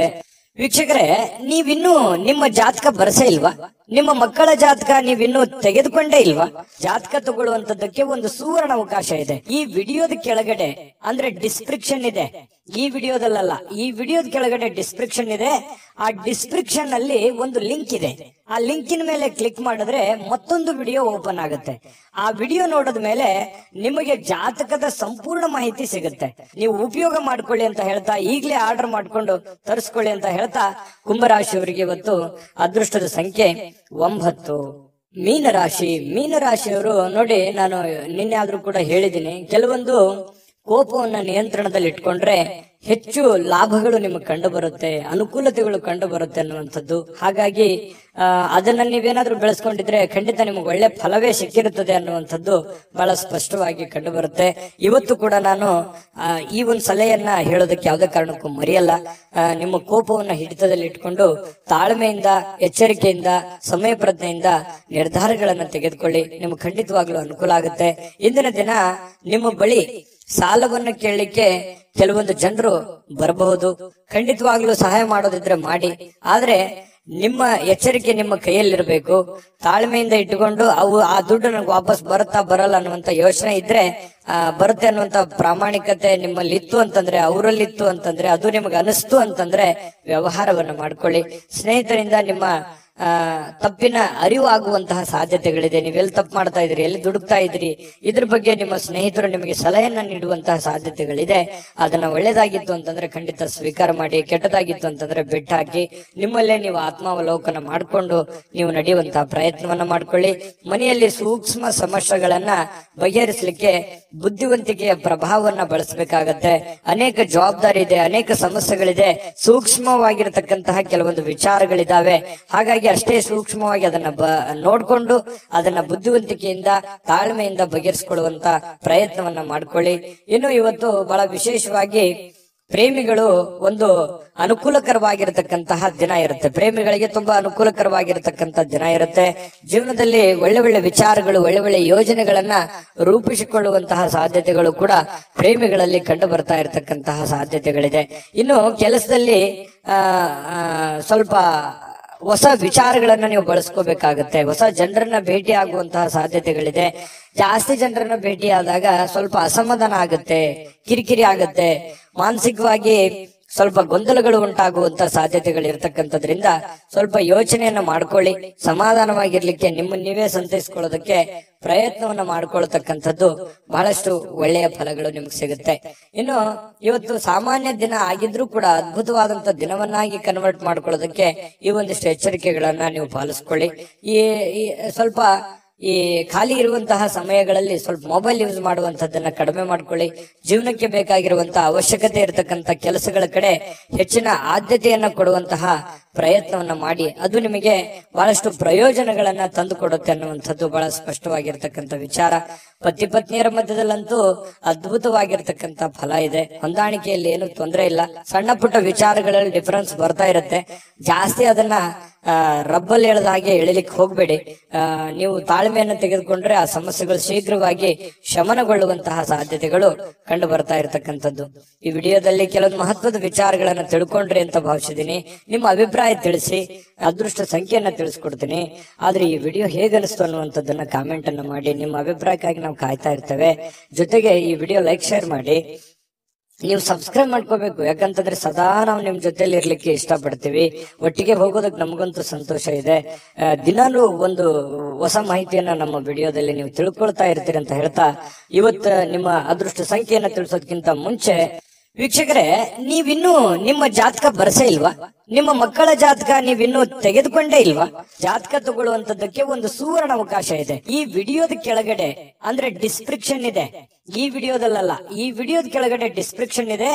ವೀಕ್ಷಕರೇ, ನೀವಿನ್ನೂ ನಿಮ್ಮ ಜಾತಕ ಬರಸೇ ಇಲ್ವಾ? ನಿಮ್ಮ ಮಕ್ಕಳ ಜಾತಕ ನೀವಿನ್ನೂ ತೆಗೆದುಕೊಂಡೇ ಇಲ್ವಾ? ಜಾತಕ ತಗೊಳ್ಳುವಂತದ್ದಕ್ಕೆ ಒಂದು ಸುವರ್ಣ ಅವಕಾಶ ಇದೆ. ಈ ವಿಡಿಯೋದ ಕೆಳಗಡೆ ಅಂದ್ರೆ ಡಿಸ್ಕ್ರಿಪ್ಷನ್ ಇದೆ. ಈ ವಿಡಿಯೋದಲ್ಲ, ಈ ವಿಡಿಯೋದ ಕೆಳಗಡೆ ಡಿಸ್ಕ್ರಿಪ್ಷನ್ ಇದೆ. ಆ ಡಿಸ್ಕ್ರಿಪ್ಷನ್ ಅಲ್ಲಿ ಒಂದು ಲಿಂಕ್ ಇದೆ. ಆ ಲಿಂಕಿನ ಮೇಲೆ ಕ್ಲಿಕ್ ಮಾಡಿದ್ರೆ ಮತ್ತೊಂದು ವಿಡಿಯೋ ಓಪನ್ ಆಗುತ್ತೆ. ಆ ವಿಡಿಯೋ ನೋಡಿದ ಮೇಲೆ ನಿಮಗೆ ಜಾತಕದ ಸಂಪೂರ್ಣ ಮಾಹಿತಿ ಸಿಗುತ್ತೆ. ನೀವು ಉಪಯೋಗ ಮಾಡ್ಕೊಳ್ಳಿ ಅಂತ ಹೇಳ್ತಾ ಈಗಲೇ ಆರ್ಡರ್ ಮಾಡ್ಕೊಂಡು ತರಿಸ್ಕೊಳ್ಳಿ ಅಂತ ಹೇಳ್ತಾ ಕುಂಭರಾಶಿಯವರಿಗೆ ಇವತ್ತು ಅದೃಷ್ಟದ ಸಂಖ್ಯೆ 9. ಮೀನರಾಶಿಯವರು ನೋಡಿ, ನಾನು ನಿನ್ನೆ ಆದ್ರೂ ಕೂಡ ಹೇಳಿದ್ದೀನಿ, ಕೆಲವೊಂದು ಕೋಪವನ್ನ ನಿಯಂತ್ರಣದಲ್ಲಿ ಇಟ್ಕೊಂಡ್ರೆ ಹೆಚ್ಚು ಲಾಭಗಳು ನಿಮಗೆ ಕಂಡು ಬರುತ್ತೆ, ಅನುಕೂಲತೆಗಳು ಕಂಡು ಬರುತ್ತೆ ಅನ್ನುವಂಥದ್ದು. ಹಾಗಾಗಿ ಅದನ್ನ ನೀವೇನಾದ್ರೂ ಬೆಳೆಸ್ಕೊಂಡಿದ್ರೆ ಖಂಡಿತ ನಿಮಗೆ ಒಳ್ಳೆ ಫಲವೇ ಸಿಕ್ಕಿರುತ್ತದೆ ಅನ್ನುವಂಥದ್ದು ಬಹಳ ಸ್ಪಷ್ಟವಾಗಿ ಕಂಡು ಬರುತ್ತೆ. ಇವತ್ತು ಕೂಡ ನಾನು ಈ ಒಂದು ಸಲಹೆಯನ್ನ ಹೇಳೋದಕ್ಕೆ ಯಾವುದೇ ಕಾರಣಕ್ಕೂ ಮರೆಯಲ್ಲ. ನಿಮ್ಮ ಕೋಪವನ್ನ ಹಿಡಿತದಲ್ಲಿ ಇಟ್ಕೊಂಡು ತಾಳ್ಮೆಯಿಂದ, ಎಚ್ಚರಿಕೆಯಿಂದ, ಸಮಯ ಪ್ರಜ್ಞೆಯಿಂದ ನಿರ್ಧಾರಗಳನ್ನ ತೆಗೆದುಕೊಳ್ಳಿ. ನಿಮ್ಗೆ ಖಂಡಿತವಾಗ್ಲೂ ಅನುಕೂಲ ಆಗುತ್ತೆ. ಇಂದಿನ ದಿನ ನಿಮ್ಮ ಬಳಿ ಸಾಲವನ್ನು ಕೇಳಲಿಕ್ಕೆ ಕೆಲವೊಂದು ಜನರು ಬರಬಹುದು. ಖಂಡಿತವಾಗ್ಲೂ ಸಹಾಯ ಮಾಡೋದಿದ್ರೆ ಮಾಡಿ. ಆದ್ರೆ ನಿಮ್ಮ ಎಚ್ಚರಿಕೆ ನಿಮ್ಮ ಕೈಯಲ್ಲಿರ್ಬೇಕು. ತಾಳ್ಮೆಯಿಂದ ಇಟ್ಟುಕೊಂಡು ಆ ದುಡ್ಡು ನನಗೆ ವಾಪಸ್ ಬರುತ್ತಾ ಬರಲ್ಲ ಅನ್ನುವಂತ ಯೋಚನೆ ಇದ್ರೆ ಬರುತ್ತೆ ಅನ್ನುವಂತ ಪ್ರಾಮಾಣಿಕತೆ ನಿಮ್ಮಲ್ಲಿ ಇತ್ತು ಅಂತಂದ್ರೆ, ಅವರಲ್ಲಿತ್ತು ಅಂತಂದ್ರೆ, ಅದು ನಿಮಗೆ ಅನಿಸ್ತು ಅಂತಂದ್ರೆ ವ್ಯವಹಾರವನ್ನ ಮಾಡ್ಕೊಳ್ಳಿ. ಸ್ನೇಹಿತರಿಂದ ನಿಮ್ಮ ತಪ್ಪಿನ ಅರಿವು ಆಗುವಂತಹ ಸಾಧ್ಯತೆಗಳಿದೆ. ನೀವೆಲ್ಲಿ ತಪ್ಪು ಮಾಡ್ತಾ ಇದ್ರಿ, ಎಲ್ಲಿ ದುಡುಕ್ತಾ ಇದ್ರಿ, ಇದ್ರ ಬಗ್ಗೆ ನಿಮ್ಮ ಸ್ನೇಹಿತರು ನಿಮಗೆ ಸಲಹೆಯನ್ನ ನೀಡುವಂತಹ ಸಾಧ್ಯತೆಗಳಿದೆ. ಅದನ್ನ ಒಳ್ಳೇದಾಗಿತ್ತು ಅಂತಂದ್ರೆ ಖಂಡಿತ ಸ್ವೀಕಾರ ಮಾಡಿ, ಕೆಟ್ಟದಾಗಿತ್ತು ಅಂತಂದ್ರೆ ಬೆಟ್ಟ ಹಾಕಿ ನಿಮ್ಮಲ್ಲೇ ನೀವು ಆತ್ಮಾವಲೋಕನ ಮಾಡಿಕೊಂಡು ನೀವು ನಡೆಯುವಂತಹ ಪ್ರಯತ್ನವನ್ನ ಮಾಡ್ಕೊಳ್ಳಿ. ಮನೆಯಲ್ಲಿ ಸೂಕ್ಷ್ಮ ಸಮಸ್ಯೆಗಳನ್ನ ಬಗೆಹರಿಸಲಿಕ್ಕೆ ಬುದ್ಧಿವಂತಿಕೆಯ ಪ್ರಭಾವವನ್ನ ಬಳಸಬೇಕಾಗತ್ತೆ. ಅನೇಕ ಜವಾಬ್ದಾರಿ ಇದೆ, ಅನೇಕ ಸಮಸ್ಯೆಗಳಿದೆ, ಸೂಕ್ಷ್ಮವಾಗಿರತಕ್ಕಂತಹ ಕೆಲವೊಂದು ವಿಚಾರಗಳಿದಾವೆ. ಹಾಗಾಗಿ ಅಷ್ಟೇ ಸೂಕ್ಷ್ಮವಾಗಿ ಅದನ್ನ ನೋಡ್ಕೊಂಡು ಅದನ್ನ ಬುದ್ಧಿವಂತಿಕೆಯಿಂದ, ತಾಳ್ಮೆಯಿಂದ ಬಗೆಹರಿಸಿಕೊಳ್ಳುವಂತ ಪ್ರಯತ್ನವನ್ನ ಮಾಡ್ಕೊಳ್ಳಿ. ಇನ್ನು ಇವತ್ತು ಬಹಳ ವಿಶೇಷವಾಗಿ ಪ್ರೇಮಿಗಳು ಒಂದು ಅನುಕೂಲಕರವಾಗಿರತಕ್ಕಂತಹ ದಿನ ಇರುತ್ತೆ. ಪ್ರೇಮಿಗಳಿಗೆ ತುಂಬಾ ಅನುಕೂಲಕರವಾಗಿರತಕ್ಕಂತ ದಿನ ಇರುತ್ತೆ. ಜೀವನದಲ್ಲಿ ಒಳ್ಳೆ ಒಳ್ಳೆ ವಿಚಾರಗಳು, ಒಳ್ಳೆ ಒಳ್ಳೆ ಯೋಜನೆಗಳನ್ನ ರೂಪಿಸಿಕೊಳ್ಳುವಂತಹ ಸಾಧ್ಯತೆಗಳು ಕೂಡ ಪ್ರೇಮಿಗಳಲ್ಲಿ ಕಂಡು ಬರ್ತಾ ಇರತಕ್ಕಂತಹ ಸಾಧ್ಯತೆಗಳಿದೆ. ಇನ್ನು ಕೆಲಸದಲ್ಲಿ ಸ್ವಲ್ಪ ಹೊಸ ವಿಚಾರಗಳನ್ನ ನೀವು ಬಳಸ್ಕೋಬೇಕಾಗತ್ತೆ. ಹೊಸ ಜನರನ್ನ ಭೇಟಿ ಆಗುವಂತಹ ಸಾಧ್ಯತೆಗಳಿದೆ. ಜಾಸ್ತಿ ಜನರನ್ನ ಭೇಟಿ ಆದಾಗ ಸ್ವಲ್ಪ ಅಸಮಾಧಾನ ಆಗುತ್ತೆ, ಕಿರಿಕಿರಿ ಆಗುತ್ತೆ, ಮಾನಸಿಕವಾಗಿ ಸ್ವಲ್ಪ ಗೊಂದಲಗಳು ಉಂಟಾಗುವಂತ ಸಾಧ್ಯತೆಗಳು ಇರ್ತಕ್ಕಂಥದ್ರಿಂದ ಸ್ವಲ್ಪ ಯೋಚನೆಯನ್ನ ಮಾಡ್ಕೊಳ್ಳಿ. ಸಮಾಧಾನವಾಗಿರ್ಲಿಕ್ಕೆ ನಿಮ್ಮನ್ನ ನೀವೇ ಸಂತೈಸ್ಕೊಳ್ಳೋದಕ್ಕೆ ಪ್ರಯತ್ನವನ್ನ ಮಾಡ್ಕೊಳ್ತಕ್ಕಂಥದ್ದು ಬಹಳಷ್ಟು ಒಳ್ಳೆಯ ಫಲಗಳು ನಿಮ್ಗೆ ಸಿಗುತ್ತೆ. ಇನ್ನು ಇವತ್ತು ಸಾಮಾನ್ಯ ದಿನ ಆಗಿದ್ರೂ ಕೂಡ ಅದ್ಭುತವಾದಂತ ದಿನವನ್ನಾಗಿ ಕನ್ವರ್ಟ್ ಮಾಡ್ಕೊಳ್ಳೋದಕ್ಕೆ ಈ ಒಂದಿಷ್ಟು ಎಚ್ಚರಿಕೆಗಳನ್ನ ನೀವು ಪಾಲಿಸ್ಕೊಳ್ಳಿ. ಈ ಸ್ವಲ್ಪ ಈ ಖಾಲಿ ಇರುವಂತಹ ಸಮಯಗಳಲ್ಲಿ ಸ್ವಲ್ಪ ಮೊಬೈಲ್ ಯೂಸ್ ಮಾಡುವಂತದ್ದನ್ನ ಕಡಿಮೆ ಮಾಡ್ಕೊಳ್ಳಿ. ಜೀವನಕ್ಕೆ ಬೇಕಾಗಿರುವಂತಹ ಅವಶ್ಯಕತೆ ಇರತಕ್ಕಂತ ಕೆಲಸಗಳ ಕಡೆ ಹೆಚ್ಚಿನ ಆದ್ಯತೆಯನ್ನ ಕೊಡುವಂತಹ ಪ್ರಯತ್ನವನ್ನ ಮಾಡಿ, ಅದು ನಿಮಗೆ ಬಹಳಷ್ಟು ಪ್ರಯೋಜನಗಳನ್ನ ತಂದು ಕೊಡುತ್ತೆ ಅನ್ನುವಂಥದ್ದು ಬಹಳ ಸ್ಪಷ್ಟವಾಗಿರ್ತಕ್ಕಂಥ ವಿಚಾರ. ಪತಿ ಪತ್ನಿಯರ ಮಧ್ಯದಲ್ಲಂತೂ ಅದ್ಭುತವಾಗಿರ್ತಕ್ಕಂಥ ಫಲ ಇದೆ. ಹೊಂದಾಣಿಕೆಯಲ್ಲಿ ಏನು ತೊಂದರೆ ಇಲ್ಲ. ಸಣ್ಣ ಪುಟ್ಟ ವಿಚಾರಗಳಲ್ಲಿ ಡಿಫರೆನ್ಸ್ ಬರ್ತಾ ಇರುತ್ತೆ. ಜಾಸ್ತಿ ಅದನ್ನ ರಬ್ಬಲ್ ಎಳೆದ ಹಾಗೆ ಎಳಿಲಿಕ್ಕೆ ಹೋಗ್ಬೇಡಿ. ನೀವು ತಾಳ್ಮೆಯನ್ನು ತೆಗೆದುಕೊಂಡ್ರೆ ಆ ಸಮಸ್ಯೆಗಳು ಶೀಘ್ರವಾಗಿ ಶಮನಗೊಳ್ಳುವಂತಹ ಸಾಧ್ಯತೆಗಳು ಕಂಡು ಬರ್ತಾ ಇರತಕ್ಕಂಥದ್ದು. ಈ ವಿಡಿಯೋದಲ್ಲಿ ಕೆಲವೊಂದು ಮಹತ್ವದ ವಿಚಾರಗಳನ್ನ ತಿಳ್ಕೊಂಡ್ರಿ ಅಂತ ಭಾವಿಸಿದೀನಿ. ನಿಮ್ಮ ಅಭಿಪ್ರಾಯ ತಿಳಿಸಿ, ಅದೃಷ್ಟ ಸಂಖ್ಯೆಯನ್ನ ತಿಳಿಸ್ಕೊಡ್ತೀನಿ. ಆದ್ರೆ ಈ ವಿಡಿಯೋ ಹೇಗನಿಸ್ತು ಅನ್ನುವಂಥದ್ದನ್ನ ಕಾಮೆಂಟ್ ಅನ್ನ ಮಾಡಿ. ನಿಮ್ಮ ಅಭಿಪ್ರಾಯಕ್ಕಾಗಿ ನಾವು ಕಾಯ್ತಾ ಇರ್ತೇವೆ. ಜೊತೆಗೆ ಈ ವಿಡಿಯೋ ಲೈಕ್ ಶೇರ್ ಮಾಡಿ. ನೀವು ಸಬ್ಸ್ಕ್ರೈಬ್ ಮಾಡ್ಕೋಬೇಕು, ಯಾಕಂತಂದ್ರೆ ಸದಾ ನಾವು ನಿಮ್ ಜೊತೆಲಿ ಇರ್ಲಿಕ್ಕೆ ಇಷ್ಟಪಡ್ತೀವಿ. ಒಟ್ಟಿಗೆ ಹೋಗೋದಕ್ಕೆ ನಮಗಂತೂ ಸಂತೋಷ ಇದೆ. ದಿನಾಲೂ ಒಂದು ಹೊಸ ಮಾಹಿತಿಯನ್ನ ನಮ್ಮ ವಿಡಿಯೋದಲ್ಲಿ ನೀವು ತಿಳ್ಕೊಳ್ತಾ ಇರ್ತೀರಿ ಅಂತ ಹೇಳ್ತಾ, ಇವತ್ತು ನಿಮ್ಮ ಅದೃಷ್ಟ ಸಂಖ್ಯೆಯನ್ನ ತಿಳಿಸೋದಕ್ಕಿಂತ ಮುಂಚೆ ವೀಕ್ಷಕರೇ, ನೀವಿನ್ನೂ ನಿಮ್ಮ ಜಾತಕ ಬರಸೇ ಇಲ್ವಾ? ನಿಮ್ಮ ಮಕ್ಕಳ ಜಾತಕ ನೀವಿನ್ನೂ ತೆಗೆದುಕೊಂಡೇ ಇಲ್ವಾ? ಜಾತಕ ತಗೊಳ್ಳುವಂತದ್ದಕ್ಕೆ ಒಂದು ಸುವರ್ಣ ಅವಕಾಶ ಇದೆ. ಈ ವಿಡಿಯೋದ ಕೆಳಗಡೆ ಅಂದ್ರೆ ಡಿಸ್ಕ್ರಿಪ್ಷನ್ ಇದೆ. ಈ ವಿಡಿಯೋದಲ್ಲ, ಈ ವಿಡಿಯೋದ ಕೆಳಗಡೆ ಡಿಸ್ಕ್ರಿಪ್ಷನ್ ಇದೆ.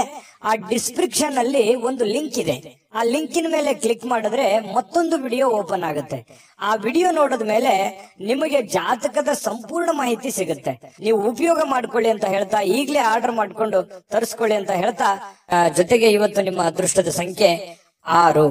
ಆ ಡಿಸ್ಕ್ರಿಪ್ಷನ್ ಅಲ್ಲಿ ಒಂದು ಲಿಂಕ್ ಇದೆ. ಆ ಲಿಂಕಿನ ಮೇಲೆ ಕ್ಲಿಕ್ ಮಾಡಿದ್ರೆ ಮತ್ತೊಂದು ವಿಡಿಯೋ ಓಪನ್ ಆಗುತ್ತೆ. ಆ ವಿಡಿಯೋ ನೋಡಿದ ಮೇಲೆ ನಿಮಗೆ ಜಾತಕದ ಸಂಪೂರ್ಣ ಮಾಹಿತಿ ಸಿಗುತ್ತೆ. ನೀವು ಉಪಯೋಗ ಮಾಡ್ಕೊಳ್ಳಿ ಅಂತ ಹೇಳ್ತಾ, ಈಗಲೇ ಆರ್ಡರ್ ಮಾಡ್ಕೊಂಡು ತರಿಸ್ಕೊಳ್ಳಿ ಅಂತ ಹೇಳ್ತಾ, ಜೊತೆಗೆ ಇವತ್ತು ನಿಮ್ಮ ಅದೃಷ್ಟದ ಸಂಖ್ಯೆ 6.